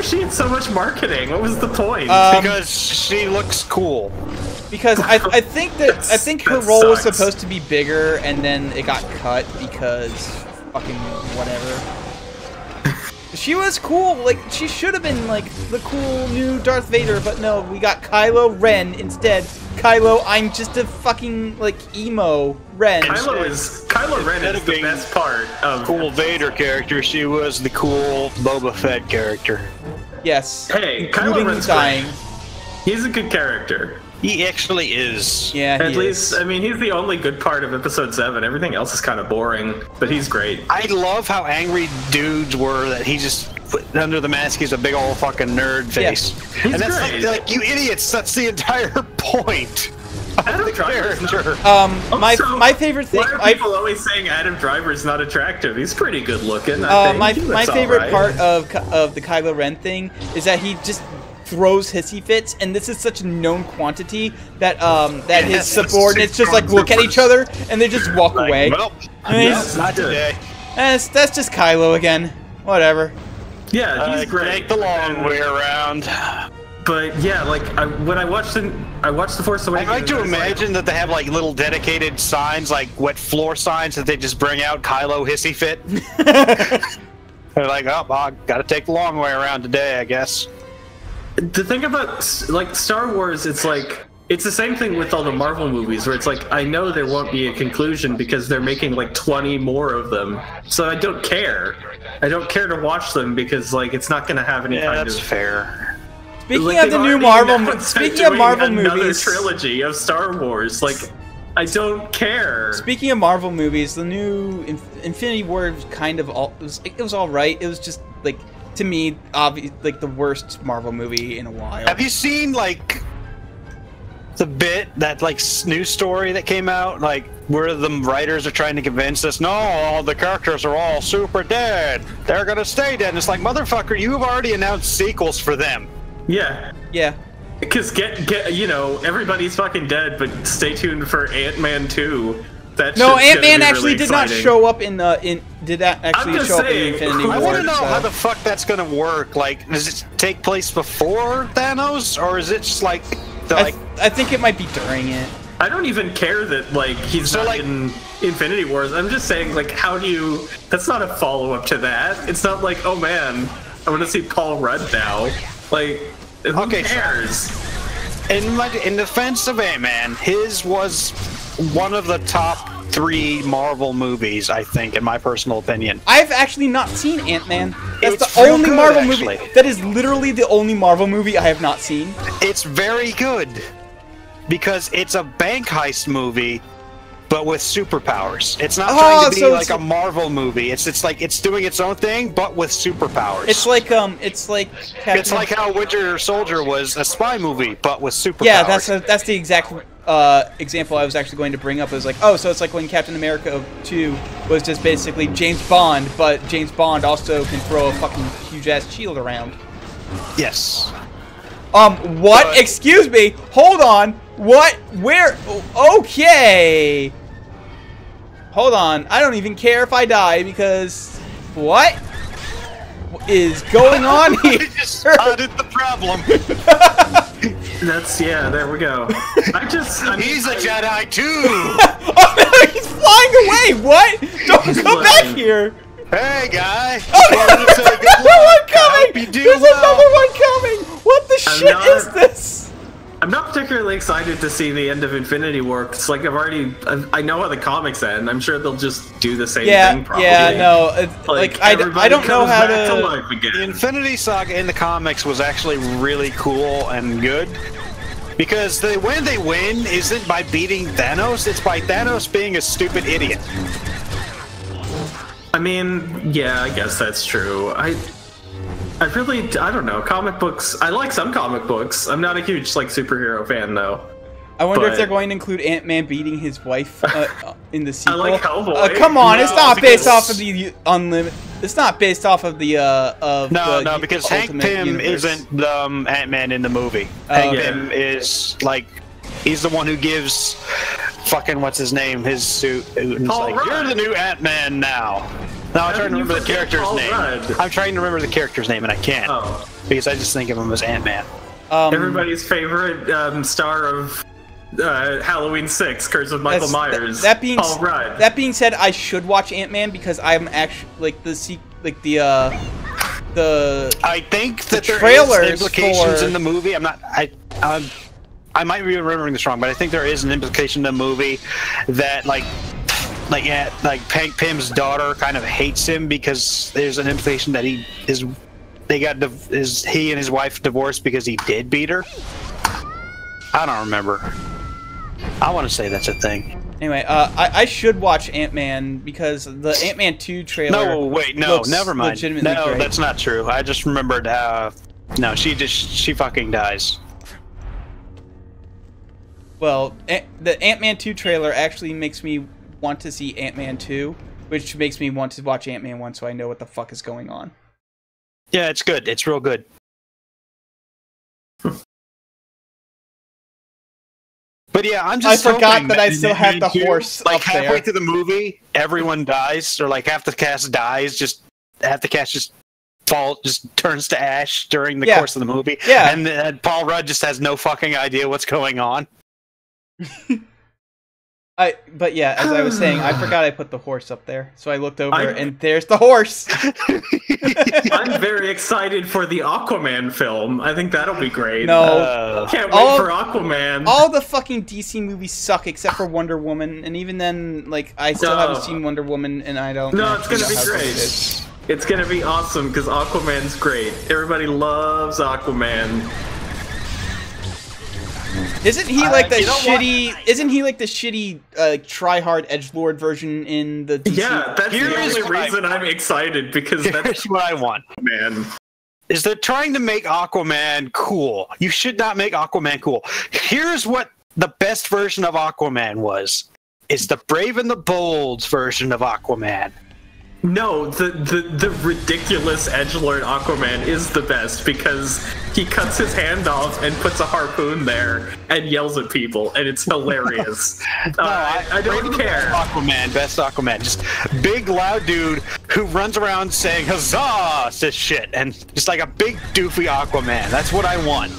she in so much marketing? What was the point? Because she looks cool. Because I think her role was supposed to be bigger, and then it got cut because fucking whatever. She was cool. Like, she should have been like the cool new Darth Vader, but no, we got Kylo Ren instead. Kylo, I'm just a fucking like emo Ren. Kylo Ren is the best part of cool Vader character. She was the cool Boba Fett character. Yes. Hey, Kylo Ren's dying. He's a good character. He actually is. Yeah, At least, I mean, he's the only good part of Episode 7. Everything else is kind of boring, but he's great. I love how angry dudes were that he just put under the mask. He's a big old fucking nerd face. Yeah. And that's like, you idiots, that's the entire point. Adam Driver's my favorite thing. Why are people always saying Adam Driver's not attractive? He's pretty good looking. My favorite part of the Kylo Ren thing is that he just throws hissy fits, and this is such a known quantity that his subordinates just like look at each other and they just walk away. Well, not today. That's just Kylo again. Whatever. Yeah, he's great. Take the long way around. But yeah, like when I watched The Force Awakens, I like to imagine that they have like little dedicated signs, like wet floor signs that they just bring out Kylo hissy fit. They're like, oh, I gotta take the long way around today, I guess. The thing about like Star Wars, it's like it's the same thing with all the Marvel movies, where it's like I know there won't be a conclusion because they're making like 20 more of them, so I don't care. I don't care to watch them because like it's not going to have any kind of. That's fair. Speaking of the new Marvel, speaking of Marvel movies, another trilogy of Star Wars, like I don't care. Speaking of Marvel movies, the new Infinity War was kind of it was all right. It was just like, to me, like the worst Marvel movie in a while. Have you seen like the bit, that like news story that came out, like where the writers are trying to convince us, no, all the characters are all super dead, they're gonna stay dead, and it's like, motherfucker, you have already announced sequels for them. Yeah. Because get you know, everybody's fucking dead, but stay tuned for Ant-Man 2. Ant-Man actually did not show up in Infinity War. I want to know how the fuck that's gonna work. Like, does it take place before Thanos, or is it just like I think it might be during it. I don't even care that like he's not in Infinity Wars. I'm just saying, like, how do you? That's not a follow-up to that. It's not like, oh man, I want to see Paul Rudd now. Like, who cares? In defense of Ant-Man, his was one of the top 3 Marvel movies, I think, in my personal opinion. I've actually not seen Ant-Man. That's the only Marvel movie. That is literally the only Marvel movie I have not seen. It's very good because it's a bank heist movie, but with superpowers. It's not trying to be like a Marvel movie. It's like it's doing its own thing, but with superpowers. It's like it's like how Winter Soldier was a spy movie, but with superpowers. Yeah, that's the exact example I was actually going to bring up. It was like, oh, so it's like when Captain America 2 was just basically James Bond, but James Bond also can throw a fucking huge-ass shield around. Yes. What? Excuse me. Hold on. What? Where? Okay. Hold on. I don't even care if I die because... What is going on here? I just spotted the problem. There we go. He's a Jedi too. Oh no, he's flying away. What? Don't come back here. Hey, guy. Oh, there's another one coming. There's another one coming. What the shit is this? I'm not particularly excited to see the end of Infinity War. It's like I know how the comics end. I'm sure they'll just do the same thing. Probably. Yeah, no. Like I don't know how to life again. The Infinity Saga in the comics was actually really cool and good. Because the way they win isn't by beating Thanos, it's by Thanos being a stupid idiot. I mean, yeah, I guess that's true. I don't know, comic books, I like some comic books. I'm not a huge, like, superhero fan, though. I wonder if they're going to include Ant-Man beating his wife in the sequel. I like Hellboy. Come on, it's not based off of the Unlimited... It's not based off of the, No, because Hank Pym isn't Ant-Man in the movie. Hank Pym is, like, he's the one who gives fucking, what's his name, his suit. And it's like, you're the new Ant-Man now. No, I'm trying to remember the character's name. I'm trying to remember the character's name, and I can't. Because I just think of him as Ant-Man. Everybody's favorite star of Halloween 6, Curse of Michael Myers. That being All right. That being said, I should watch Ant-Man because I'm actually like the I think that there trailers is implications in the movie. I might be remembering this wrong, but I think there is an implication in the movie that like Hank Pym's daughter kind of hates him because there's an implication that he and his wife divorced because he did beat her. I don't remember. I want to say that's a thing. Anyway, I should watch Ant-Man because the Ant-Man 2 trailer. No, wait, no, never mind. No, great. That's not true. I just remembered. No, she fucking dies. Well, the Ant-Man 2 trailer actually makes me want to see Ant-Man 2, which makes me want to watch Ant-Man 1 so I know what the fuck is going on. Yeah, it's good. It's real good. But yeah, I forgot that I still have the horse like up there. halfway through the movie, everyone dies, or like half the cast dies. Half the cast just turns to ash during the course of the movie. Yeah, and Paul Rudd just has no fucking idea what's going on. But yeah, as I was saying, I forgot I put the horse up there, so I looked over and there's the horse. I'm very excited for the Aquaman film. I think that'll be great. No, can't wait for Aquaman. All the fucking DC movies suck except for Wonder Woman, and even then, like I still haven't seen Wonder Woman, and I don't. No, it's gonna be great. It's gonna be awesome because Aquaman's great. Everybody loves Aquaman. Isn't he like the shitty? Isn't he like the shitty try-hard edgelord version in the DC? Yeah, that's the only reason I'm excited because that's what I want. Man, is they're trying to make Aquaman cool. You should not make Aquaman cool. Here's what the best version of Aquaman was: it's the Brave and the Bold's version of Aquaman. No, the ridiculous edgelord Aquaman is the best because he cuts his hand off and puts a harpoon there and yells at people, and it's hilarious. I don't care. Best Aquaman. Just big, loud dude who runs around saying huzzah to shit, and just like a big, doofy Aquaman. That's what I want.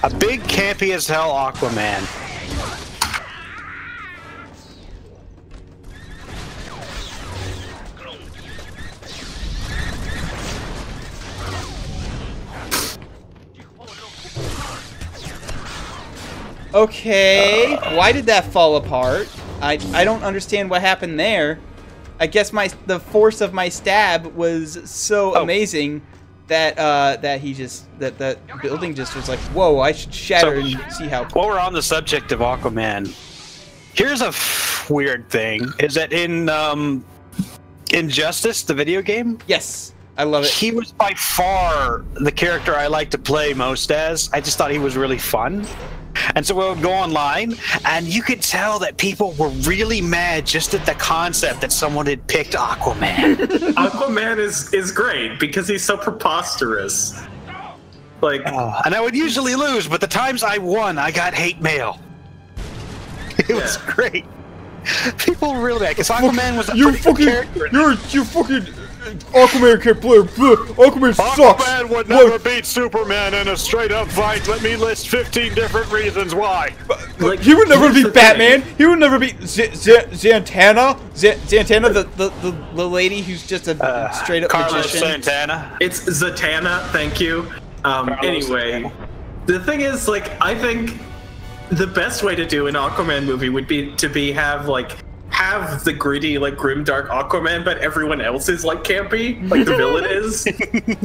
A big, campy as hell Aquaman. Okay, why did that fall apart? I don't understand what happened there. I guess the force of my stab was so amazing that that building just was like, whoa, I should shatter and see how. While we're on the subject of Aquaman, here's a weird thing: is that in Injustice, the video game? Yes. I love it. He was by far the character I like to play most as. I just thought he was really fun. And so we would go online, and you could tell that people were really mad just at the concept that someone had picked Aquaman. Aquaman is great because he's so preposterous. Like, and I would usually lose, but the times I won, I got hate mail. It was great. People were really mad because Aquaman was a pretty good character. You fucking. Aquaman can't play. Aquaman sucks. Aquaman would never beat Superman in a straight-up fight. Let me list 15 different reasons why. Like, he would never beat Batman. He would never beat Zatanna. Zatanna, the lady who's just a straight-up magician. Santana. It's Zatanna. Thank you. Anyway, the thing is, like, I think the best way to do an Aquaman movie would be to have the gritty, like, grimdark Aquaman, but everyone else is like campy, like the villain is.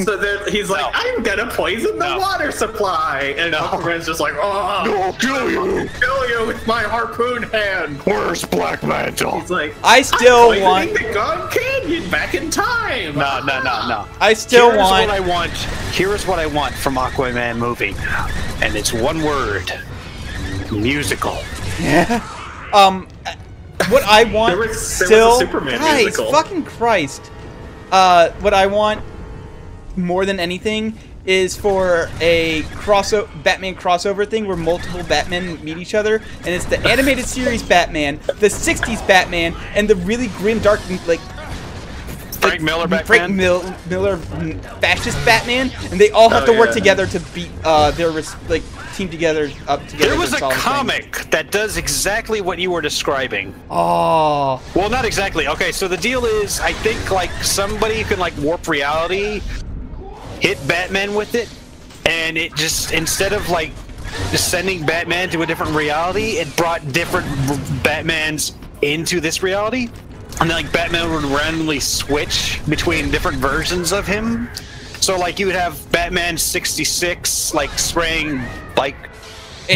So he's like, I'm gonna poison the water supply, and Aquaman's just like, I'll kill you with my harpoon hand. Where's Black Manta? He's like, I still want the God Canyon back in time. No. I still want. Here's what I want from Aquaman movie, and it's one word: musical. Yeah. What I want there was still, a Superman guys, musical. Fucking Christ! What I want more than anything is for a Batman crossover thing where multiple Batmen meet each other, and it's the animated series Batman, the '60s Batman, and the really grim, dark, like Frank Miller Batman? Frank Miller fascist Batman, and they all have to work together to beat their team together up together. There was a comic that does exactly what you were describing. Oh. Well, not exactly. Okay, so the deal is, I think like somebody can like warp reality, hit Batman with it, and it just instead of like just sending Batman to a different reality, it brought different Batmans into this reality. And then, like, Batman would randomly switch between different versions of him. So, like, you would have Batman 66, like, spraying, like,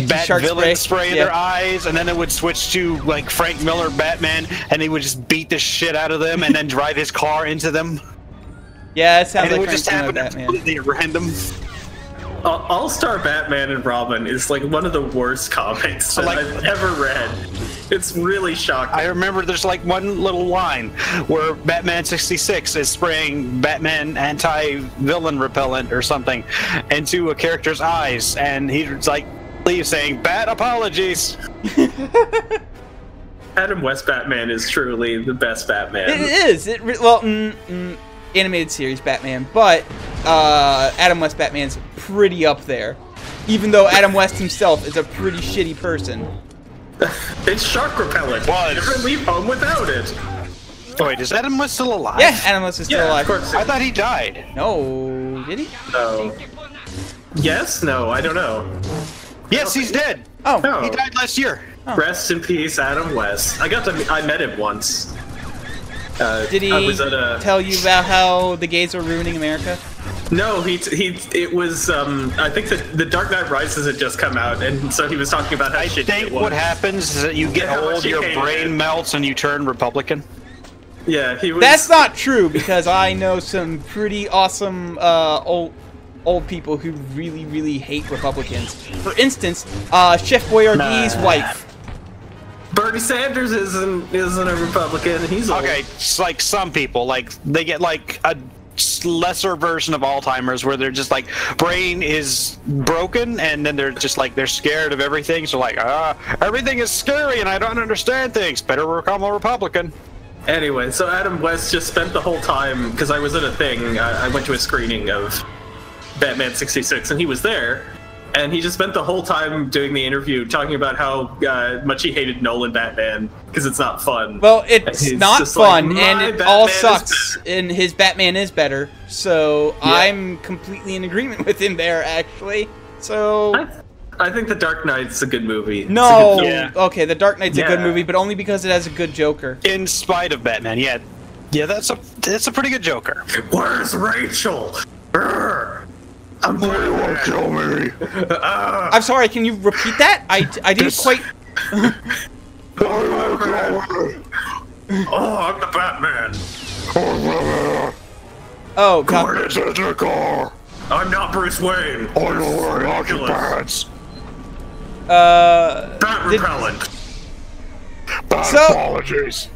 bat villain spray in their eyes, and then it would switch to, like, Frank Miller Batman, and he would just beat the shit out of them and then drive his car into them. Yeah, it sounds and like it would just happen completely random. All-Star Batman and Robin is like one of the worst comics that I've ever read. It's really shocking. I remember there's like one little line where Batman 66 is spraying Batman anti-villain repellent or something into a character's eyes, and he's like saying, "Bat apologies." Adam West Batman is truly the best Batman. It is. Animated series Batman, but Adam West Batman's pretty up there. Even though Adam West himself is a pretty shitty person. It's shark repellent. Never leave home without it. Wait, is Adam West still alive? Yeah, Adam West is still alive. Of course. I thought he died. No, did he? No. Yes? No, I don't know. Yes, he's dead. Oh, no. He died last year. Oh. Rest in peace, Adam West. I met him once. Did he tell you about how the gays are ruining America? No, it was, I think that The Dark Knight Rises had just come out, and so he was talking about how shitty it was. I think what happens is that you get old, your brain melts, and you turn Republican. Yeah, he was... That's not true, because I know some pretty awesome, old people who really, really hate Republicans. For instance, Chef Boyardee's wife. Bernie Sanders isn't a Republican. He's old. Okay. It's like some people, like they get like a lesser version of Alzheimer's, where they're just like brain is broken, and then they're just like they're scared of everything. So like, everything is scary, and I don't understand things. Better become a Republican. Anyway, so Adam West just spent the whole time, because I was at a thing. I went to a screening of Batman 66, and he was there. And he just spent the whole time doing the interview talking about how much he hated Nolan Batman because it's not fun. Well, it's not fun, and it all sucks, and his Batman is better. So yeah. I'm completely in agreement with him there, actually. So I think The Dark Knight's a good movie. No, okay, The Dark Knight's a good movie, but only because it has a good Joker. In spite of Batman, yeah, that's a pretty good Joker. Where's Rachel? I'm going to kill me. I'm sorry, can you repeat that? I didn't quite... Oh, I'm the Batman. Oh, God. I'm not Bruce Wayne. I'm not wearing hockey pants. Bat repellent. Apologies.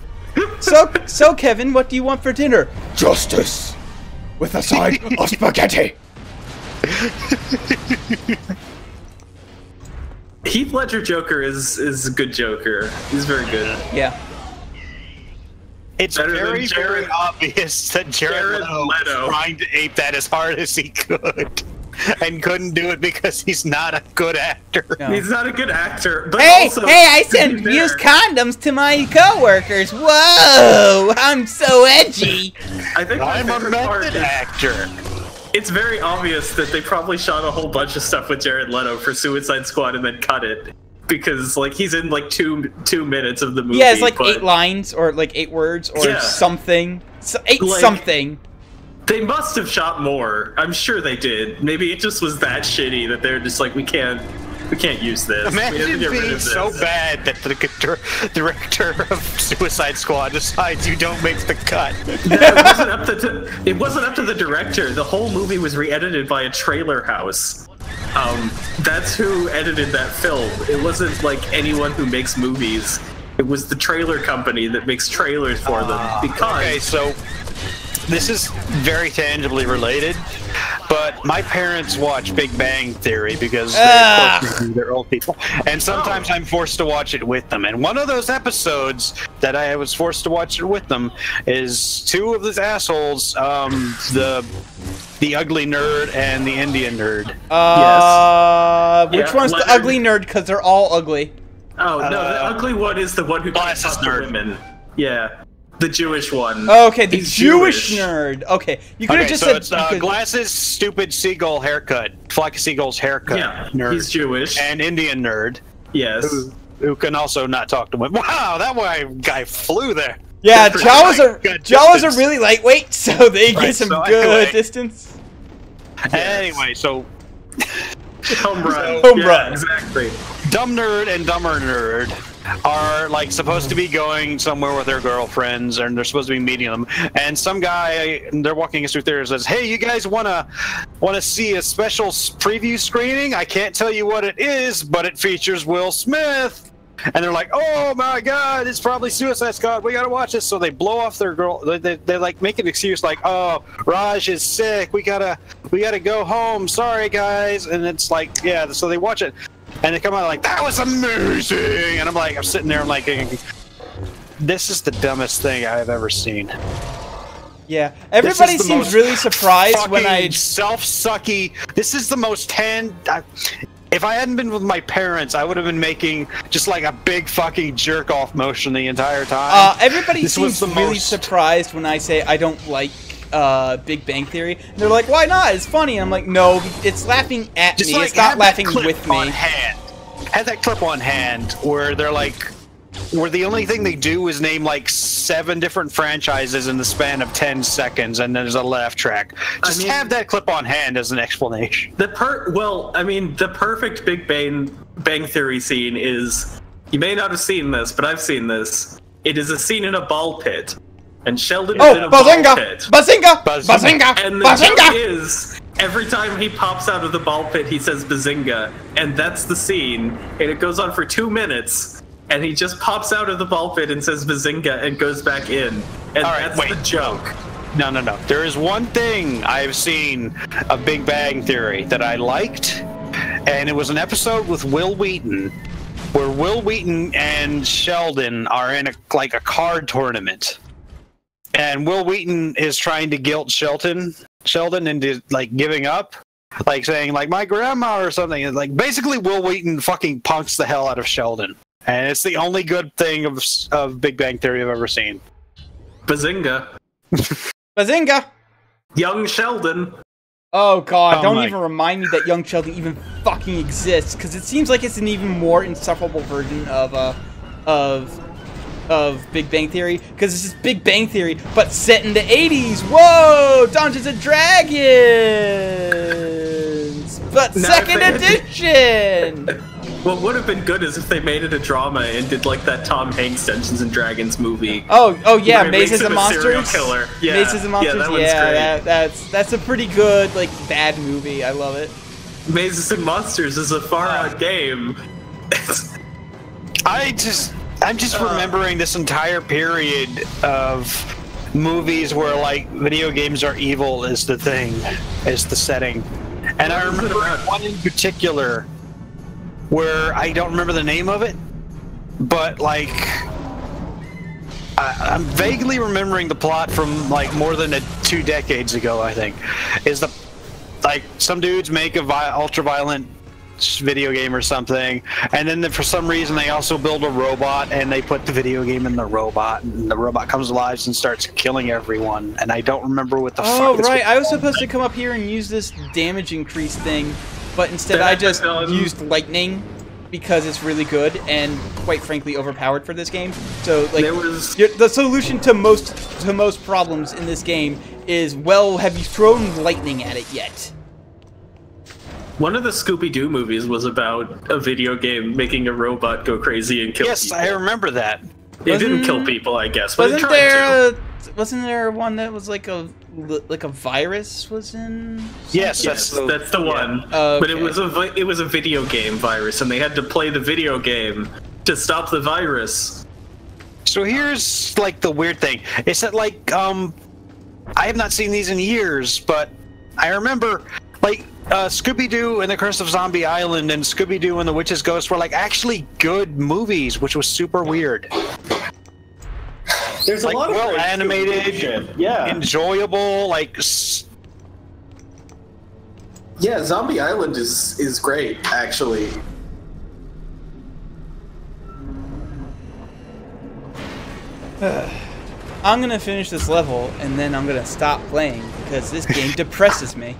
So, Kevin, what do you want for dinner? Justice. With a side of spaghetti. Heath Ledger Joker is a good Joker. He's very good. Yeah. It's very, very obvious that Jared Leto was trying to ape that as hard as he could. And couldn't do it because he's not a good actor. No. He's not a good actor. But hey, also, I send used condoms to my coworkers. Whoa, I'm so edgy. I think I'm a method actor. It's very obvious that they probably shot a whole bunch of stuff with Jared Leto for Suicide Squad and then cut it. Because, like, he's in, like, two minutes of the movie. Yeah, it's like 8 lines, or, like, 8 words, or something. So, 8 something. They must have shot more. I'm sure they did. Maybe it just was that shitty that they're just like, we can't use this. Imagine being so bad that the director of Suicide Squad decides you don't make the cut. It wasn't up to the director. The whole movie was re-edited by a trailer house. That's who edited that film. It wasn't like anyone who makes movies. It was the trailer company that makes trailers for them. Because okay, so this is very tangibly related. But my parents watch Big Bang Theory because they're old people. And sometimes I'm forced to watch it with them. And one of those episodes that I was forced to watch it with them is two of these assholes, the ugly nerd and the Indian nerd. Which one's the ugly nerd? Because they're all ugly. Oh, no, the ugly one is the one who glasses nerd. Women. Yeah. The Jewish one. Oh, okay, the Jewish nerd. Okay, you could have just said it's, glasses, stupid seagull haircut, flock of seagulls haircut. Yeah, nerd. He's Jewish. And Indian nerd. Yes. Who can also not talk to women. Wow, that guy flew there. Yeah, Jawas are really lightweight, so they get some good distance. Yes. Anyway, so home run. Home run. Exactly. Dumb nerd and dumber nerd are like supposed to be going somewhere with their girlfriends, and they're supposed to be meeting them. And some guy, they're walking us through there, says, "Hey, you guys wanna see a special preview screening? I can't tell you what it is, but it features Will Smith." And they're like, "Oh my God, it's probably Suicide Squad. We gotta watch this." So they blow off their girl. They like make an excuse like, "Oh, Raj is sick. We gotta go home. Sorry, guys." And it's like, yeah. So they watch it. And they come out like, "That was amazing!" And I'm sitting there, I'm like, this is the dumbest thing I've ever seen. Yeah, everybody seems really surprised when self-sucky. This is the most if I hadn't been with my parents, I would have been making just like a big fucking jerk-off motion the entire time. Everybody seems really surprised when I say I don't like Big Bang Theory. And they're like, "Why not? It's funny." And I'm like, "No, it's laughing at me. It's not laughing with me." Have that clip on hand where they're like, where the only thing they do is name like 7 different franchises in the span of 10 seconds, and there's a laugh track. Just have that clip on hand as an explanation. The perfect Big Bang Theory scene is, you may not have seen this, but I've seen this. It is a scene in a ball pit. And Sheldon is in a ball pit. Bazinga! Bazinga! And the joke is, every time he pops out of the ball pit, he says bazinga. And that's the scene. And it goes on for 2 minutes. And he just pops out of the ball pit and says bazinga and goes back in. And that's the joke. No. There is one thing I've seen of Big Bang Theory that I liked. And it was an episode with Will Wheaton, where Will Wheaton and Sheldon are in a card tournament. And Will Wheaton is trying to guilt Sheldon into like giving up, like saying like my grandma or something. And like basically Will Wheaton fucking punks the hell out of Sheldon, and it's the only good thing of Big Bang Theory I've ever seen. Bazinga! Bazinga! Young Sheldon. Oh God! Don't even remind me that Young Sheldon even fucking exists, because it seems like it's an even more insufferable version of Big Bang Theory, because this is Big Bang Theory, but set in the 80s. Whoa! Dungeons and Dragons! But second edition! What would have been good is if they made it a drama and did like that Tom Hanks Dungeons and Dragons movie. Oh yeah, Mazes and Monsters. Killer. Yeah. Mazes and Monsters. Yeah, that's a pretty good like bad movie. I love it. Mazes and Monsters is a far out game. I'm just remembering this entire period of movies where like video games are evil is the thing, is the setting. And I remember one in particular where I don't remember the name of it, but like I'm vaguely remembering the plot from like more than 2 decades ago, I think. Is the like some dudes make a ultra-violent video game or something, and then for some reason they also build a robot and they put the video game in the robot, and the robot comes alive and starts killing everyone, and I don't remember what the fuck. Oh right, I was supposed to come up here and use this damage increase thing, but instead I just used lightning because it's really good and quite frankly overpowered for this game. So like the solution to most problems in this game is, well, have you thrown lightning at it yet? One of the Scooby-Doo movies was about a video game making a robot go crazy and kill people. Yes, I remember that. It didn't kill people, I guess, but wasn't it tried to. Wasn't there one that was like a virus was in? Yes, that's the one. Okay. But it was a video game virus, and they had to play the video game to stop the virus. So here's like the weird thing. It's that like I have not seen these in years, but I remember like Scooby-Doo and the Curse of Zombie Island and Scooby-Doo and the Witch's Ghost were like actually good movies, which was super weird. There's like, a lot of well animated, yeah, enjoyable, like. Yeah, Zombie Island is great, actually. I'm gonna finish this level and then I'm gonna stop playing because this game depresses me.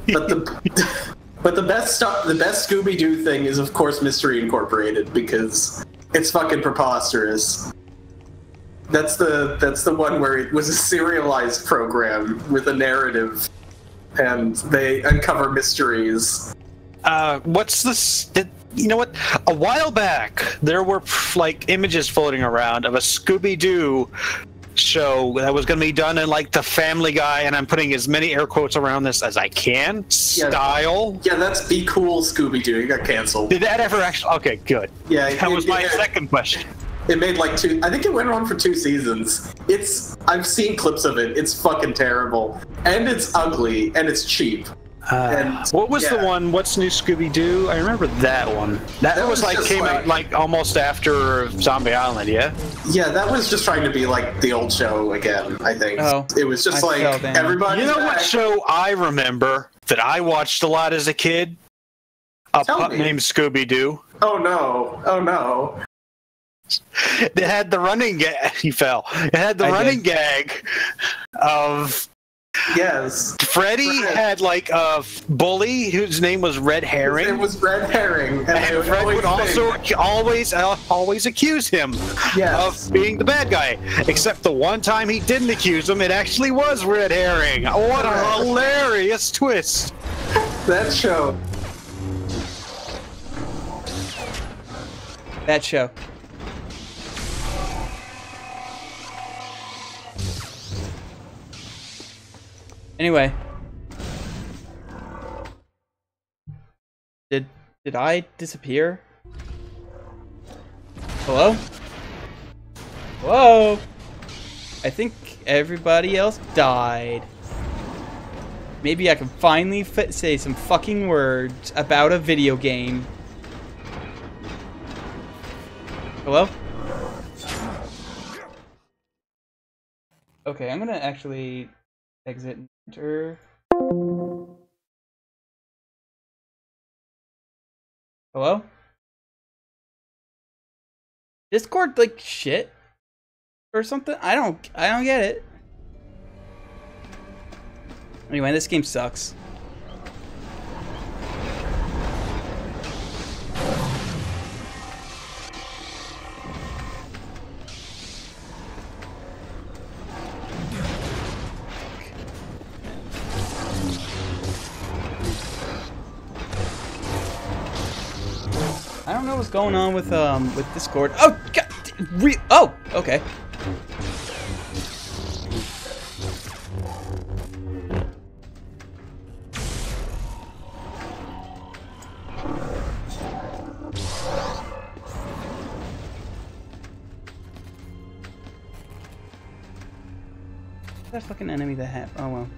But the best Scooby-Doo thing is of course Mystery Incorporated because it's fucking preposterous. That's the one where it was a serialized program with a narrative, and they uncover mysteries. What's this? You know what? A while back, there were like images floating around of a Scooby-Doo show that was going to be done in like the Family Guy, and I'm putting as many air quotes around this as I can. Style. Yeah, that's Be Cool Scooby-Doo. It got canceled. Did that ever actually? Okay, good. Yeah, that was my second question. It made like I think it went on for 2 seasons. I've seen clips of it. It's fucking terrible, and it's ugly, and it's cheap. What was the one? What's New Scooby-Doo? I remember that one. That was like came out like almost after Zombie Island, yeah. Yeah, that was just trying to be like the old show again. I think. Oh, it was just like everybody. You know what show I remember that I watched a lot as a kid? A pup named Scooby-Doo. Oh no! Oh no! They had the running gag. He fell. It had the running gag of. Yes. Freddy had like a bully whose name was Red Herring. It was Red Herring, and Fred would also always accuse him of being the bad guy. Except the one time he didn't accuse him, it actually was Red Herring. What a hilarious twist! That show. That show. Anyway, did I disappear? Hello? Hello? I think everybody else died. Maybe I can finally say some fucking words about a video game. Hello? Okay, I'm gonna actually exit and enter. Hello? Discord like shit or something? I don't get it. Anyway, this game sucks. I don't know what's going on with Discord. Oh god! Oh, okay. That fucking enemy that had. Oh well.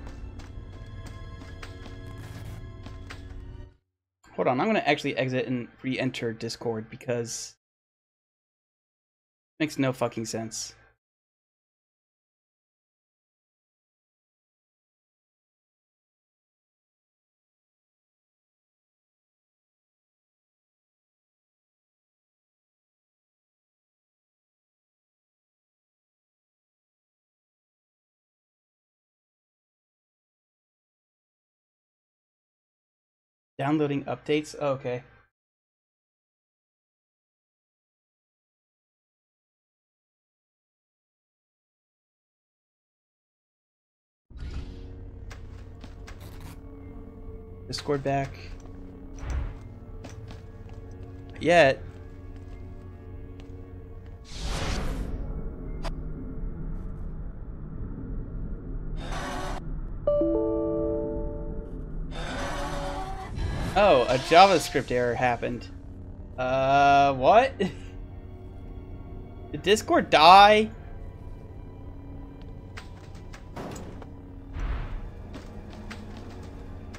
Hold on, I'm gonna actually exit and re-enter Discord because it makes no fucking sense. Downloading updates? Oh, okay. Discord back. Not yet. Oh, a JavaScript error happened. What? Did Discord die?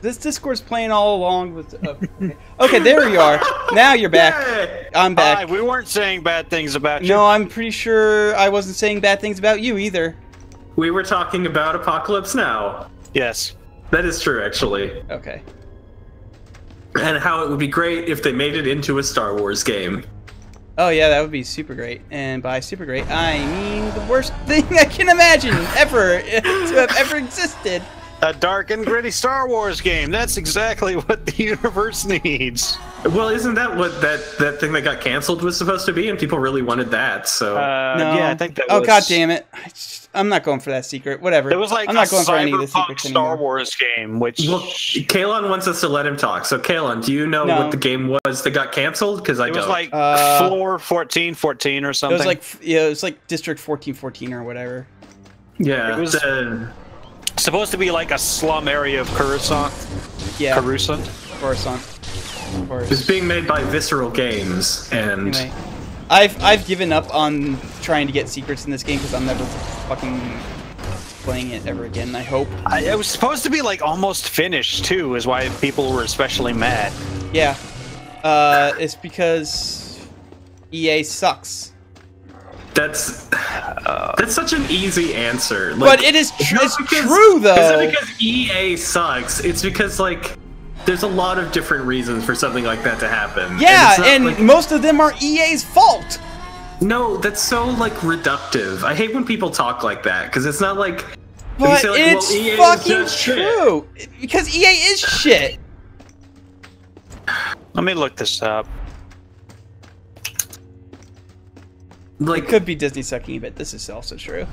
This Discord's playing all along with... okay, there you are. Now you're back. Yay! I'm back. Hi, we weren't saying bad things about you. No, I'm pretty sure I wasn't saying bad things about you either. We were talking about Apocalypse Now. Yes. That is true, actually. Okay. And how it would be great if they made it into a Star Wars game. Oh yeah, that would be super great. And by super great, I mean the worst thing I can imagine ever to have ever existed. A dark and gritty Star Wars game. That's exactly what the universe needs. Well, isn't that what that thing that got canceled was supposed to be? And people really wanted that, so... no. Yeah, I think that was... Oh, god damn it. I'm not going for that secret. Whatever. It was like I'm not going for any of the secrets anymore. Star Wars game, which... Well, Kalon wants us to let him talk. So, Kalon, do you know what the game was that got canceled? Because I don't. It was like 1414 or something. It was like District 1414 or whatever. Yeah. It was supposed to be like a slum area of Coruscant. Yeah. Coruscant. It's being made by Visceral Games, and... Anyway, I've given up on trying to get secrets in this game because I'm never fucking playing it ever again, I hope. It was supposed to be like almost finished too, is why people were especially mad. Yeah. It's because EA sucks. That's such an easy answer. Like, but it is it's true though. It's not because EA sucks. It's because like there's a lot of different reasons for something like that to happen. Yeah, and like, most of them are EA's fault. No, that's so like reductive. I hate when people talk like that because it's not like. But say, like, it's EA fucking true because EA is shit. Let me look this up. Like, it could be Disney sucking, but this is also true.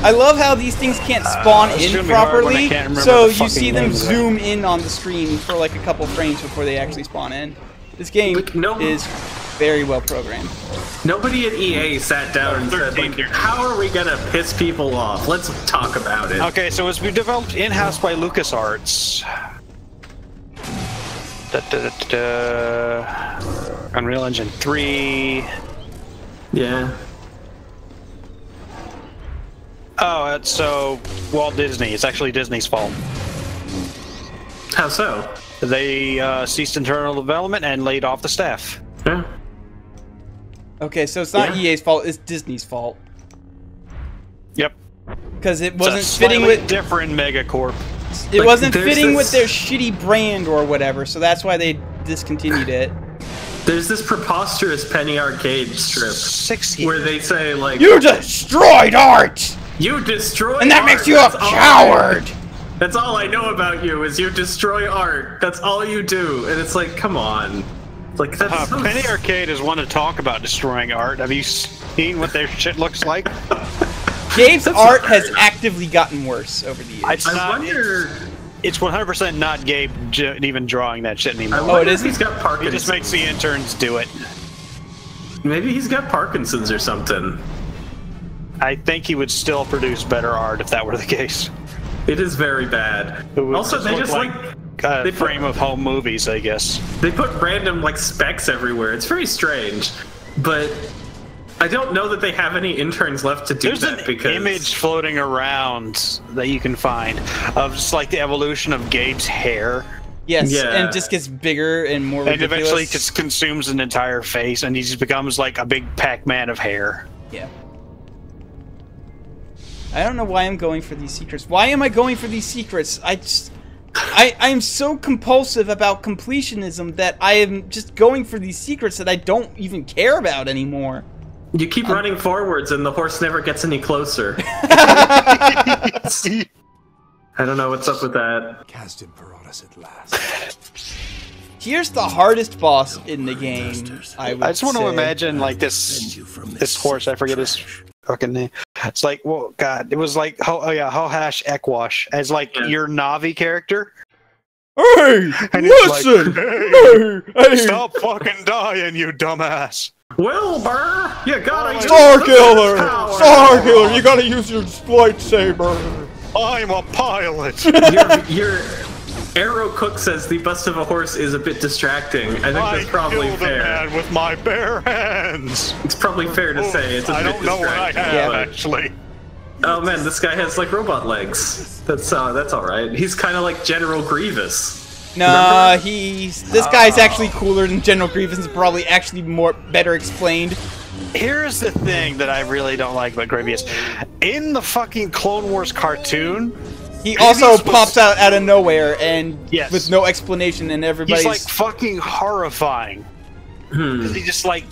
I love how these things can't spawn in properly, so you see them zoom in on the screen for like a couple frames before they actually spawn in. This game is very well programmed. Nobody at EA sat down and said, like, how are we gonna piss people off? Let's talk about it. Okay, so it's been developed in-house by LucasArts. Unreal Engine 3. Yeah. Oh, it's so Walt Disney. It's actually Disney's fault. How so? They ceased internal development and laid off the staff. Yeah. Okay, so it's not EA's fault, it's Disney's fault. Yep. Because it wasn't fitting with different megacorp. It wasn't fitting with their shitty brand or whatever, so that's why they discontinued it. There's this preposterous Penny Arcade strip where they say, like... You destroyed art! You destroyed and that art. makes you a coward! That's all I know about you, is you destroy art. That's all you do. And it's like, come on. Like, that's so... Penny Arcade is one to talk about destroying art. Have you seen what their shit looks like? Gabe's art has actively gotten worse over the years. I wonder... It's 100% not Gabe even drawing that shit anymore. Oh, it is? He's got Parkinson's. He just makes the interns do it. Maybe he's got Parkinson's or something. I think he would still produce better art if that were the case. It is very bad. Also, they just like a frame of home movies, I guess. They put random like specs everywhere. It's very strange, but I don't know that they have any interns left to do that because there's an image floating around that you can find of just like the evolution of Gabe's hair. Yes, and it just gets bigger and more ridiculous. And eventually just consumes an entire face, and he just becomes like a big Pac-Man of hair. Yeah. I don't know why I'm going for these secrets. Why am I going for these secrets? I'm so compulsive about completionism that I am just going for these secrets that I don't even care about anymore. You keep running forwards and the horse never gets any closer. I don't know what's up with that. Cast him for us at last. Here's the hardest boss in the game. I just want to imagine like this horse. I forget his fucking name. It's like, well, God, it was like Hohash Ekwash as like your Navi character. Hey, and listen! Like, hey, stop fucking dying, you dumbass! Wilbur, you gotta use Starkiller! Starkiller, you gotta use your lightsaber! I'm a pilot! your Arrow Cook says the bust of a horse is a bit distracting. I think that's probably fair. I killed a man with my bare hands! It's probably fair to say it's a bit distracting. I don't know what I have, actually. Oh man, this guy has like robot legs. That's all right. He's kind of like General Grievous. Nah, this guy's actually cooler than General Grievous and probably actually better explained. Here's the thing that I really don't like about Grievous. In the fucking Clone Wars cartoon, he also pops out of nowhere and with no explanation, and everybody's... He's like fucking horrifying. He just like...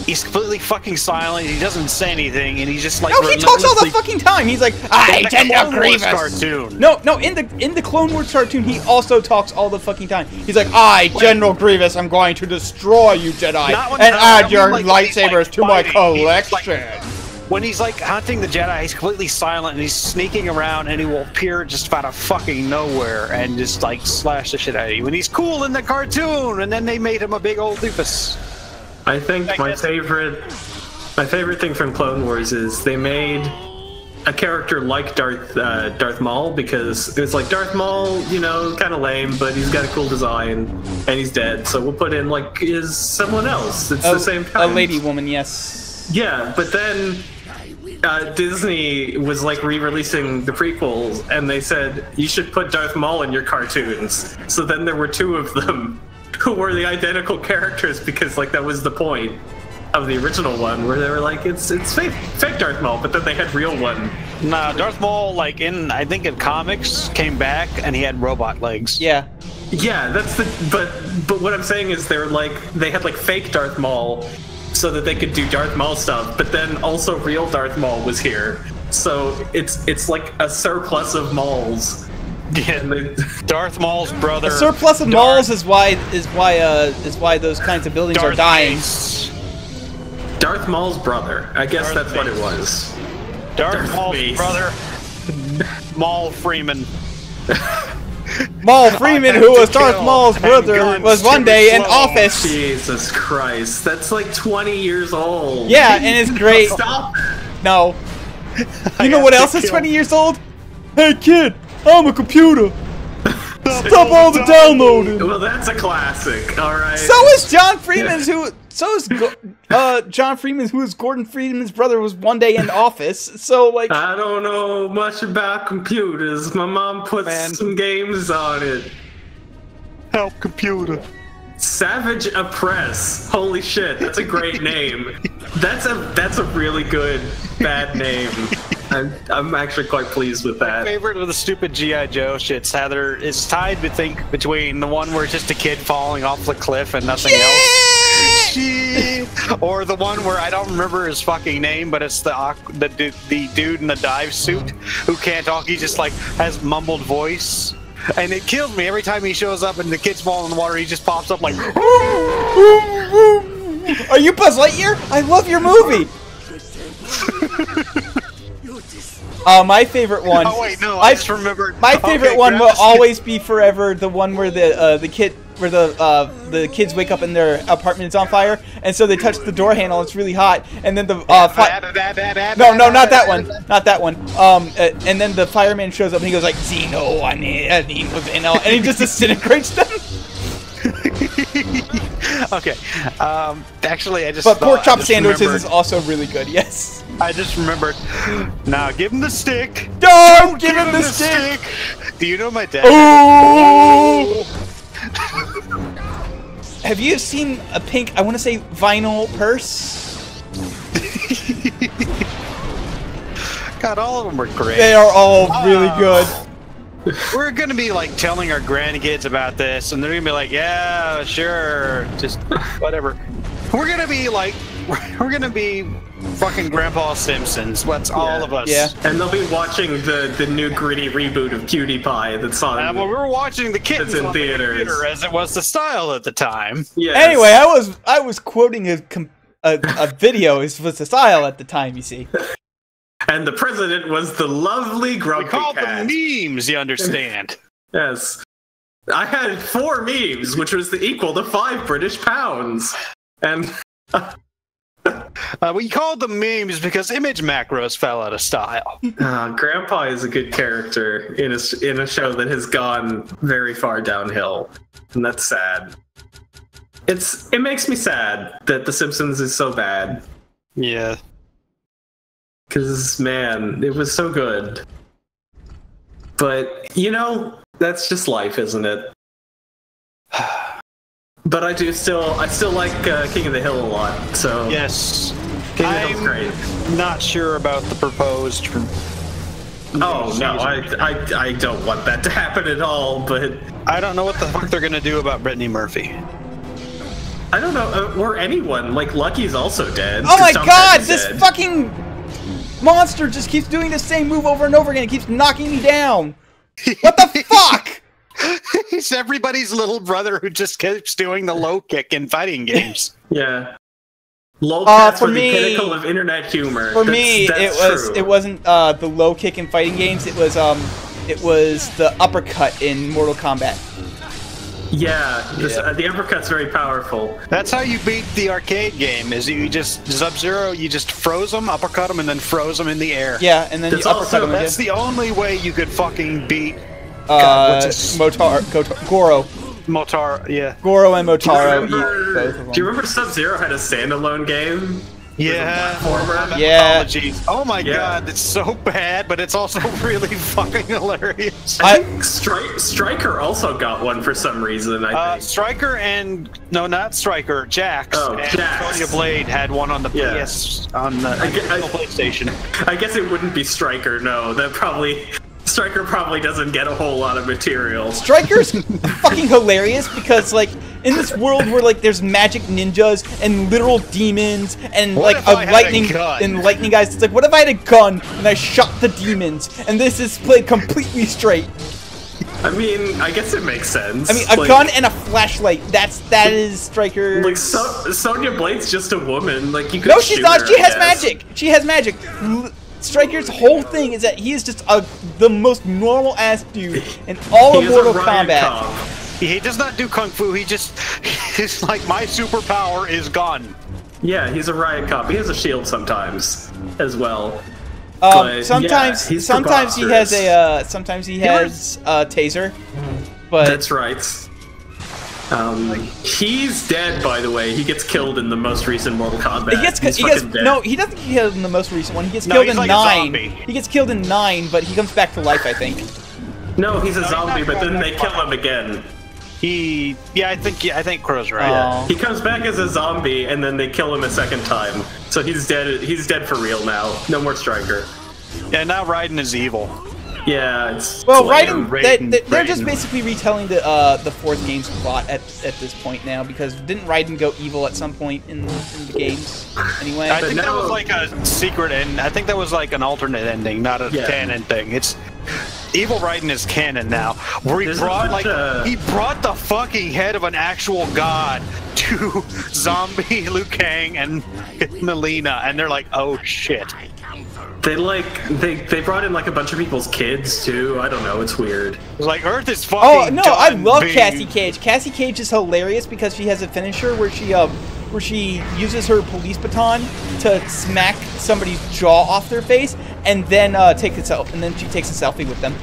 He's completely fucking silent, he doesn't say anything, and he's just like... No, he talks all the fucking time! He's like, I General Grievous! Cartoon. No, in the Clone Wars cartoon, he also talks all the fucking time. He's like, I, General Grievous, I'm going to destroy you, Jedi, and add your lightsabers to my collection. When he's like hunting the Jedi, he's completely silent and he's sneaking around, and he will appear just out of fucking nowhere and just like slash the shit out of you. And he's cool in the cartoon, and then they made him a big old doofus. I think my favorite thing from Clone Wars is they made a character like Darth Maul, because it was like Darth Maul, you know, kind of lame, but he's got a cool design, and he's dead. So we'll put in like someone else. It's the same kind. A lady woman, yes. Yeah, but then Disney was like re-releasing the prequels, and they said you should put Darth Maul in your cartoons. So then there were two of them who were the identical characters, because like that was the point of the original one, where they were like, it's fake Darth Maul, but then they had real one. Nah, Darth Maul, like I think in comics, came back and he had robot legs. Yeah. Yeah, that's but what I'm saying is they had like fake Darth Maul so that they could do Darth Maul stuff, but then also real Darth Maul was here. So it's like a surplus of Mauls. Yeah, Darth Maul's brother. A surplus of Mauls is why those kinds of buildings are dying. Darth Maul's brother. I guess that's what it was. Darth Maul's brother. Maul Freeman. Maul Freeman, who was Darth Maul's brother, was one day in office. Jesus Christ, that's like 20 years old. Yeah, and it's great. Stop. No. You know what else is 20 years old? Hey kid, I'm a computer. Stop all the downloading. Well, that's a classic. All right. So is John Freeman's John Freeman, who is Gordon Freeman's brother, was one day in office. So like, I don't know much about computers. My mom put some games on it. Help computer. Savage Oppress. Holy shit, that's a great name. That's a really good bad name. I'm actually quite pleased with that. My favorite of the stupid G.I. Joe shits, Heather, is tied between the one where it's just a kid falling off the cliff and nothing else, or the one where I don't remember his fucking name, but it's the dude in the dive suit who can't talk. He just like has mumbled voice, and it kills me every time he shows up and the kids fall in the water. He just pops up like, "Are you Buzz Lightyear? I love your movie." My favorite one. Oh wait, no, I just remembered. My favorite one will always be forever the one where the kids wake up and their apartment is on fire, and so they touch the door handle. It's really hot, and then the no, not that one, not that one. And then the fireman shows up and he goes like, "Zeno, I need Zeno," and he just disintegrates them. Okay. Actually, I just. But pork chop sandwiches is also really good. Yes. I just remembered. Now give him the stick. Don't give him the stick. Do you know my dad? Ooh. Have you seen a pink, I want to say vinyl purse? God, all of them were great. They are all really good. We're gonna be like telling our grandkids about this, and they're gonna be like, "Yeah, sure, just whatever." We're gonna be like, we're gonna be fucking Grandpa Simpsons. What's all of us? Yeah, and they'll be watching the new gritty reboot of Cutie Pie that's on. Well, we were watching the kids in theaters, theater, as it was the style at the time. Yes. Anyway, I was quoting a video. It was the style at the time. You see. And the president was the lovely grumpy cat. We called them memes, you understand. Yes. I had 4 memes, which was the equal to 5 British pounds. And we called them memes because image macros fell out of style. Grandpa is a good character in a show that has gone very far downhill. And that's sad. It makes me sad that The Simpsons is so bad. Yeah. Because, man, it was so good. But, you know, that's just life, isn't it? But I still like King of the Hill a lot, so... Yes. King of the Hill's great. Not sure about the proposed... Oh, no, I don't want that to happen at all, but... I don't know what the fuck they're gonna do about Brittany Murphy. I don't know, or anyone. Like, Lucky's also dead. Oh my god, this fucking monster just keeps doing the same move over and over again. It keeps knocking me down. What the fuck? He's everybody's little brother who just keeps doing the low kick in fighting games. Yeah. Low kicks for were me, the pinnacle of internet humor. For me, it wasn't the low kick in fighting games. It was the uppercut in Mortal Kombat. Yeah, the uppercut's very powerful. That's how you beat the arcade game, is you just, Sub-Zero, you just froze them, uppercut them, and then froze them in the air. Yeah, and then you uppercut them again. That's the only way you could fucking beat... Goro. Motaro, yeah. Goro and Motaro eat both of them. Do you remember Sub-Zero had a standalone game? Yeah. Yeah. Apologies. Oh my god, it's so bad, but it's also really fucking hilarious. I think Stryker also got one for some reason, I think. Stryker and... No, not Stryker. Jax. Oh, and Jax. Sonya Blade had one on the PS... on the PlayStation. I guess it wouldn't be Stryker, no. That probably... Stryker probably doesn't get a whole lot of material. Stryker's fucking hilarious because, like, in this world where, like, there's magic ninjas and literal demons and, what like, lightning guys, it's like, what if I had a gun and I shot the demons? And this is played completely straight. I mean, I guess it makes sense. I mean, a gun and a flashlight, that is Stryker. Like, Sonya Blade's just a woman. Like, you could No, she's not. her, She has magic. She has magic. Stryker's whole thing is that he is just the most normal ass dude in all of Mortal Kombat. He does not do kung fu. He's like, my superpower is gun. Yeah, he's a riot cop. He has a shield sometimes, as well. Sometimes he has a taser. But that's right. He's dead, by the way. He gets killed in the most recent Mortal Kombat. No, he doesn't get killed in the most recent one. He gets killed in 9. He gets killed in 9, but he comes back to life, I think. No, he's a zombie, but then they kill him again. I think Crow's right. Yeah. He comes back as a zombie, and then they kill him a second time. So he's dead. He's dead for real now. No more Stryker. Yeah, now Raiden is evil. Yeah, it's Raiden. They're just basically retelling the fourth game's plot at this point now, because didn't Raiden go evil at some point in the games anyway? I think that was like a secret end. I think that was like an alternate ending, not a canon thing. It's Evil Raiden is canon now, where he brought the fucking head of an actual god to zombie Liu Kang and Melina, and they're like, oh shit. They brought in like a bunch of people's kids too. I don't know. It's weird. It's like Earth is fucking. Oh no, I love Cassie Cage. Cassie Cage is hilarious because she has a finisher where she uses her police baton to smack somebody's jaw off their face and then she takes a selfie with them.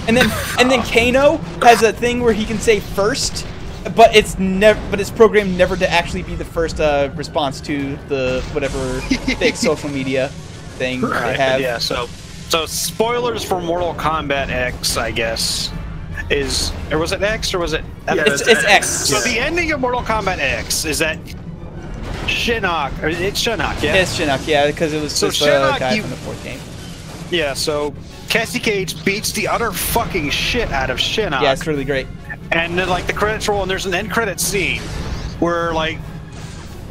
And then Kano has a thing where he can say first, but it's programmed never to actually be the first response to the whatever fake social media thing they have. Yeah, so spoilers for Mortal Kombat X, I guess. Was it X or was it? Yeah, it's X. So the ending of Mortal Kombat X is that Shinnok, it's Shinnok, yeah? It's Shinnok, yeah, because it was just a guy from the fourth game. Yeah, so Cassie Cage beats the utter fucking shit out of Shinnok. Yeah, it's really great. And then, like, the credits roll, and there's an end credit scene where, like,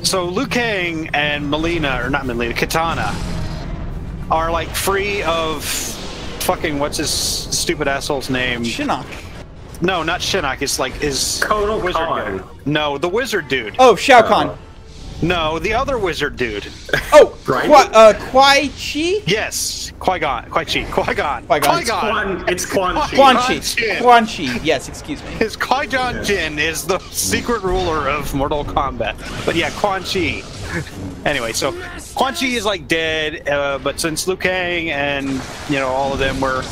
so Liu Kang and Kitana are, like, free of fucking, what's his stupid asshole's name? Shinnok. No, not Shinnok. It's like his wizard guy. No, the wizard dude. Oh, Shao Kahn. No, the other wizard dude. Oh, Kwai Chi? Yes, Qui-Gon. Qui-Chi. Qui-Gon. It's Quan Chi. Quan Chi. Yes, excuse me. His Qui-Gon Jinn is the secret ruler of Mortal Kombat. But yeah, Quan Chi. Anyway, so Quan Chi is like dead, but since Liu Kang and all of them were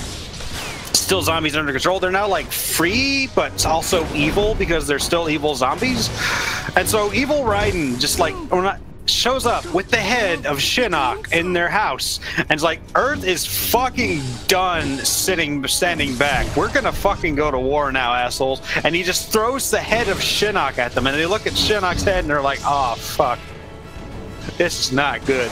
still zombies under control, they're now like free, but also evil because they're still evil zombies. And so Evil Raiden just like, or not, shows up with the head of Shinnok in their house, and it's like, Earth is fucking done standing back. We're gonna fucking go to war now, assholes. And he just throws the head of Shinnok at them, and they look at Shinnok's head and they're like, oh fuck, this is not good.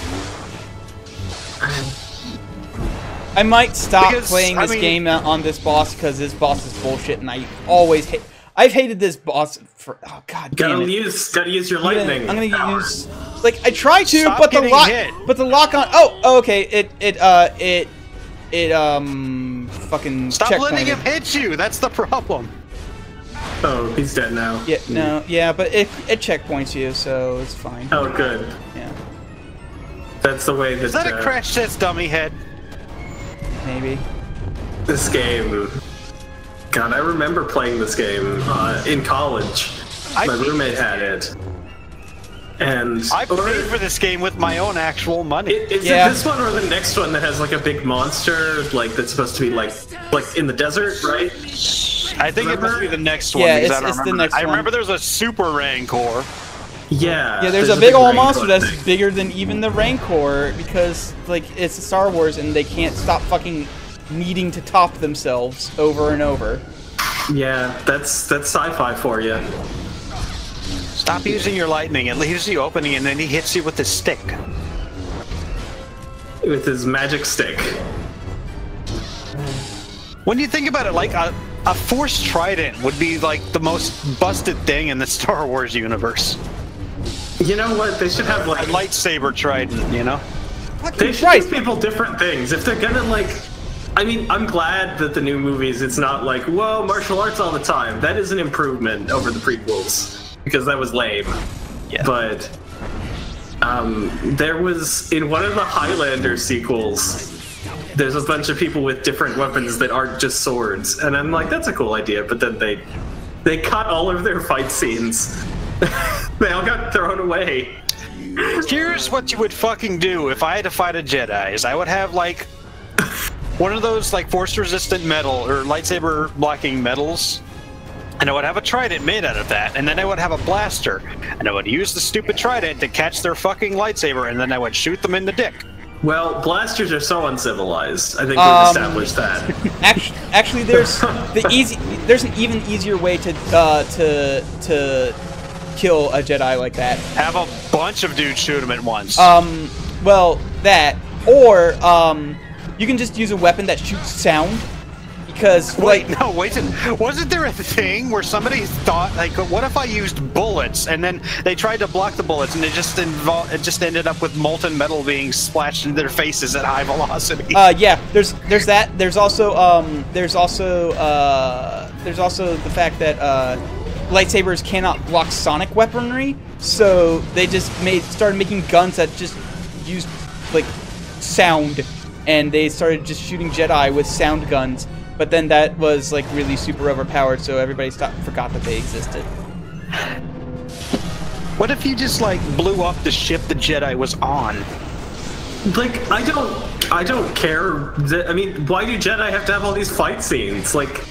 I might stop playing this game on this boss because this boss is bullshit, and I always hate. I've hated this boss for god damn it. Gotta use your lightning. I'm gonna use like I try to, Stop but the lock, hit. but the lock on. Oh, okay. It fucking. Stop letting him hit you. That's the problem. Oh, he's dead now. Yeah, no, yeah, but it checkpoints you, so it's fine. Oh, good. Yeah. That's the way that. Is that a crash test dummy head? Maybe. This game. God, I remember playing this game in college. My roommate had it. And I paid for this game with my own actual money. Is it this one or the next one that has like a big monster, like that's supposed to be like in the desert, right? I think it must be the next one. Yeah, because it's the next one. I remember there's a super Rancor. Yeah. Yeah, there's a big old monster that's bigger than even the Rancor because like it's Star Wars and they can't stop fucking needing to top themselves over and over. Yeah, that's sci-fi for you. Stop using your lightning. It leaves you opening, and then he hits you with his stick. With his magic stick. When you think about it, like a Force Trident would be like the most busted thing in the Star Wars universe. You know what? They should have like a lightsaber trident. You know. They should give people different things if they're gonna like. I mean, I'm glad that the new movies, it's not like, whoa, martial arts all the time. That is an improvement over the prequels, because that was lame. Yeah. But, there was, in one of the Highlander sequels, there's a bunch of people with different weapons that aren't just swords. And I'm like, that's a cool idea, but then they cut all of their fight scenes. They all got thrown away. Here's what you would fucking do if I had to fight a Jedi, is I would have, like, one of those like force-resistant metal or lightsaber blocking metals, and I would have a trident made out of that, and then I would have a blaster, and I would use the stupid trident to catch their fucking lightsaber, and then I would shoot them in the dick. Well, blasters are so uncivilized. I think we've established that. Actually, there's there's an even easier way to kill a Jedi like that. Have a bunch of dudes shoot him at once. Well, that or you can just use a weapon that shoots sound, because wait, wasn't there a thing where somebody thought like, what if I used bullets, and then they tried to block the bullets, and it just ended up with molten metal being splashed into their faces at high velocity. Yeah, there's that. There's also the fact that lightsabers cannot block sonic weaponry, so they just started making guns that just used like sound. And they started just shooting Jedi with sound guns, but then that was like really super overpowered, so everybody forgot that they existed. What if you just like blew up the ship the Jedi was on? Like, I don't care. I mean, why do Jedi have to have all these fight scenes? Like,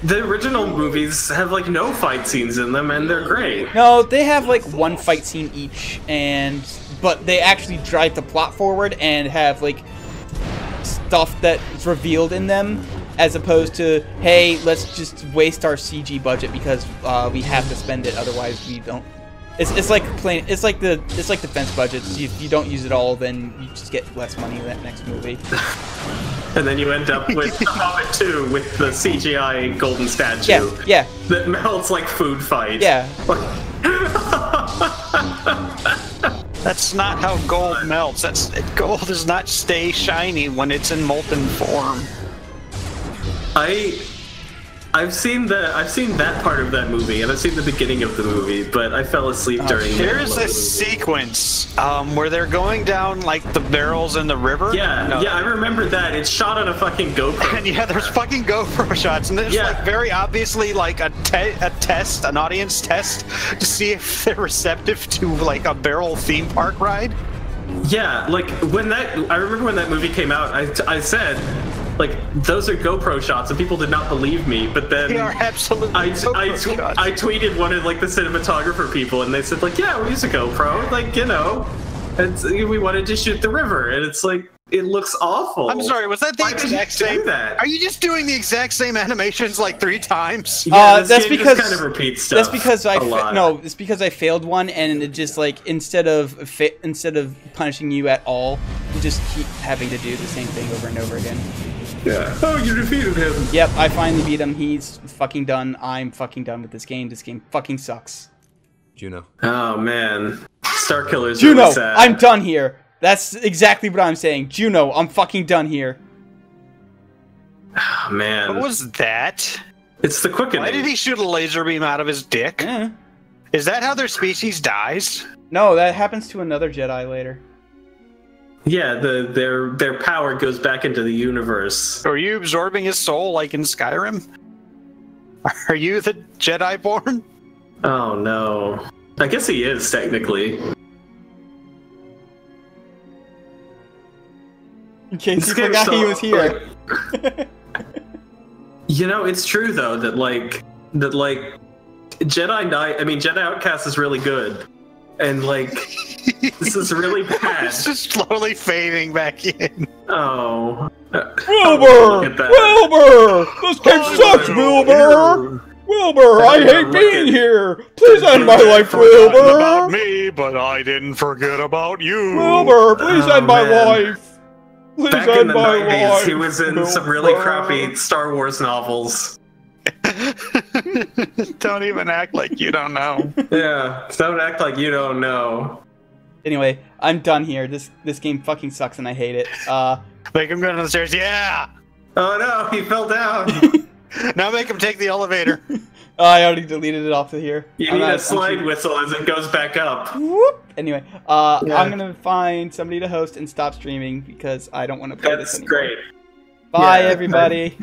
the original movies have like no fight scenes in them, and they're great. No, they have like one fight scene each, but they actually drive the plot forward and have like stuff that's revealed in them, as opposed to, hey, let's just waste our CG budget because we have to spend it, otherwise we don't. It's like defense budgets. If you don't use it all, then you just get less money in that next movie. And then you end up with The Hobbit 2 with the CGI golden statue. Yeah. That melts like food fight. Yeah. That's not how gold melts. Gold does not stay shiny when it's in molten form. I've seen that part of that movie, and I've seen the beginning of the movie, but I fell asleep during. There's a sequence where they're going down like the barrels in the river. Yeah, I remember that. It's shot on a fucking GoPro. And yeah, there's fucking GoPro shots, and there's like very obviously like an audience test to see if they're receptive to like a barrel theme park ride. Yeah, like I remember when that movie came out, I said, like those are GoPro shots, and people did not believe me. But then they are absolutely I tweeted one of like the cinematographer people, and they said like, yeah, we use a GoPro, like we wanted to shoot the river, and it's like it looks awful. I'm sorry, was that the exact same? Are you just doing the exact same animations like 3 times? Yeah, that's because kind of repeats stuff. That's because it's because I failed one, and it just like instead of punishing you at all, you just keep having to do the same thing over and over again. Yeah. Oh, you defeated him. Yep, I finally beat him. He's fucking done. I'm fucking done with this game. This game fucking sucks. Juno. Oh man, Starkiller's Juno, really sad. I'm done here. That's exactly what I'm saying. Juno, I'm fucking done here. Oh man. What was that? It's the quickening. Why did he shoot a laser beam out of his dick? Yeah. Is that how their species dies? No, that happens to another Jedi later. Yeah, their power goes back into the universe. Are you absorbing his soul like in Skyrim? Are you the Jedi born? Oh no. I guess he is, technically. In case you forgot he was here. You know, it's true though that Jedi Outcast is really good. And like this is really bad. It's just slowly fading back in. Oh. Wilbur! Wilbur! This game sucks, Wilbur! Wilbur, I hate being here! Please end my life, Wilbur! About me, but I didn't forget about you. Wilbur, please end my life! Please Back end in the my 90s, life! he was in some really crappy Star Wars novels. Don't even act like you don't know. Yeah, don't act like you don't know. Anyway, I'm done here. This game fucking sucks and I hate it. Make him go down the stairs, yeah! Oh no, he fell down! Now make him take the elevator. I already deleted it off of here. You need a slide whistle as it goes back up. Whoop. Anyway, I'm gonna find somebody to host and stop streaming because I don't want to play this anymore. That's great. Bye, everybody.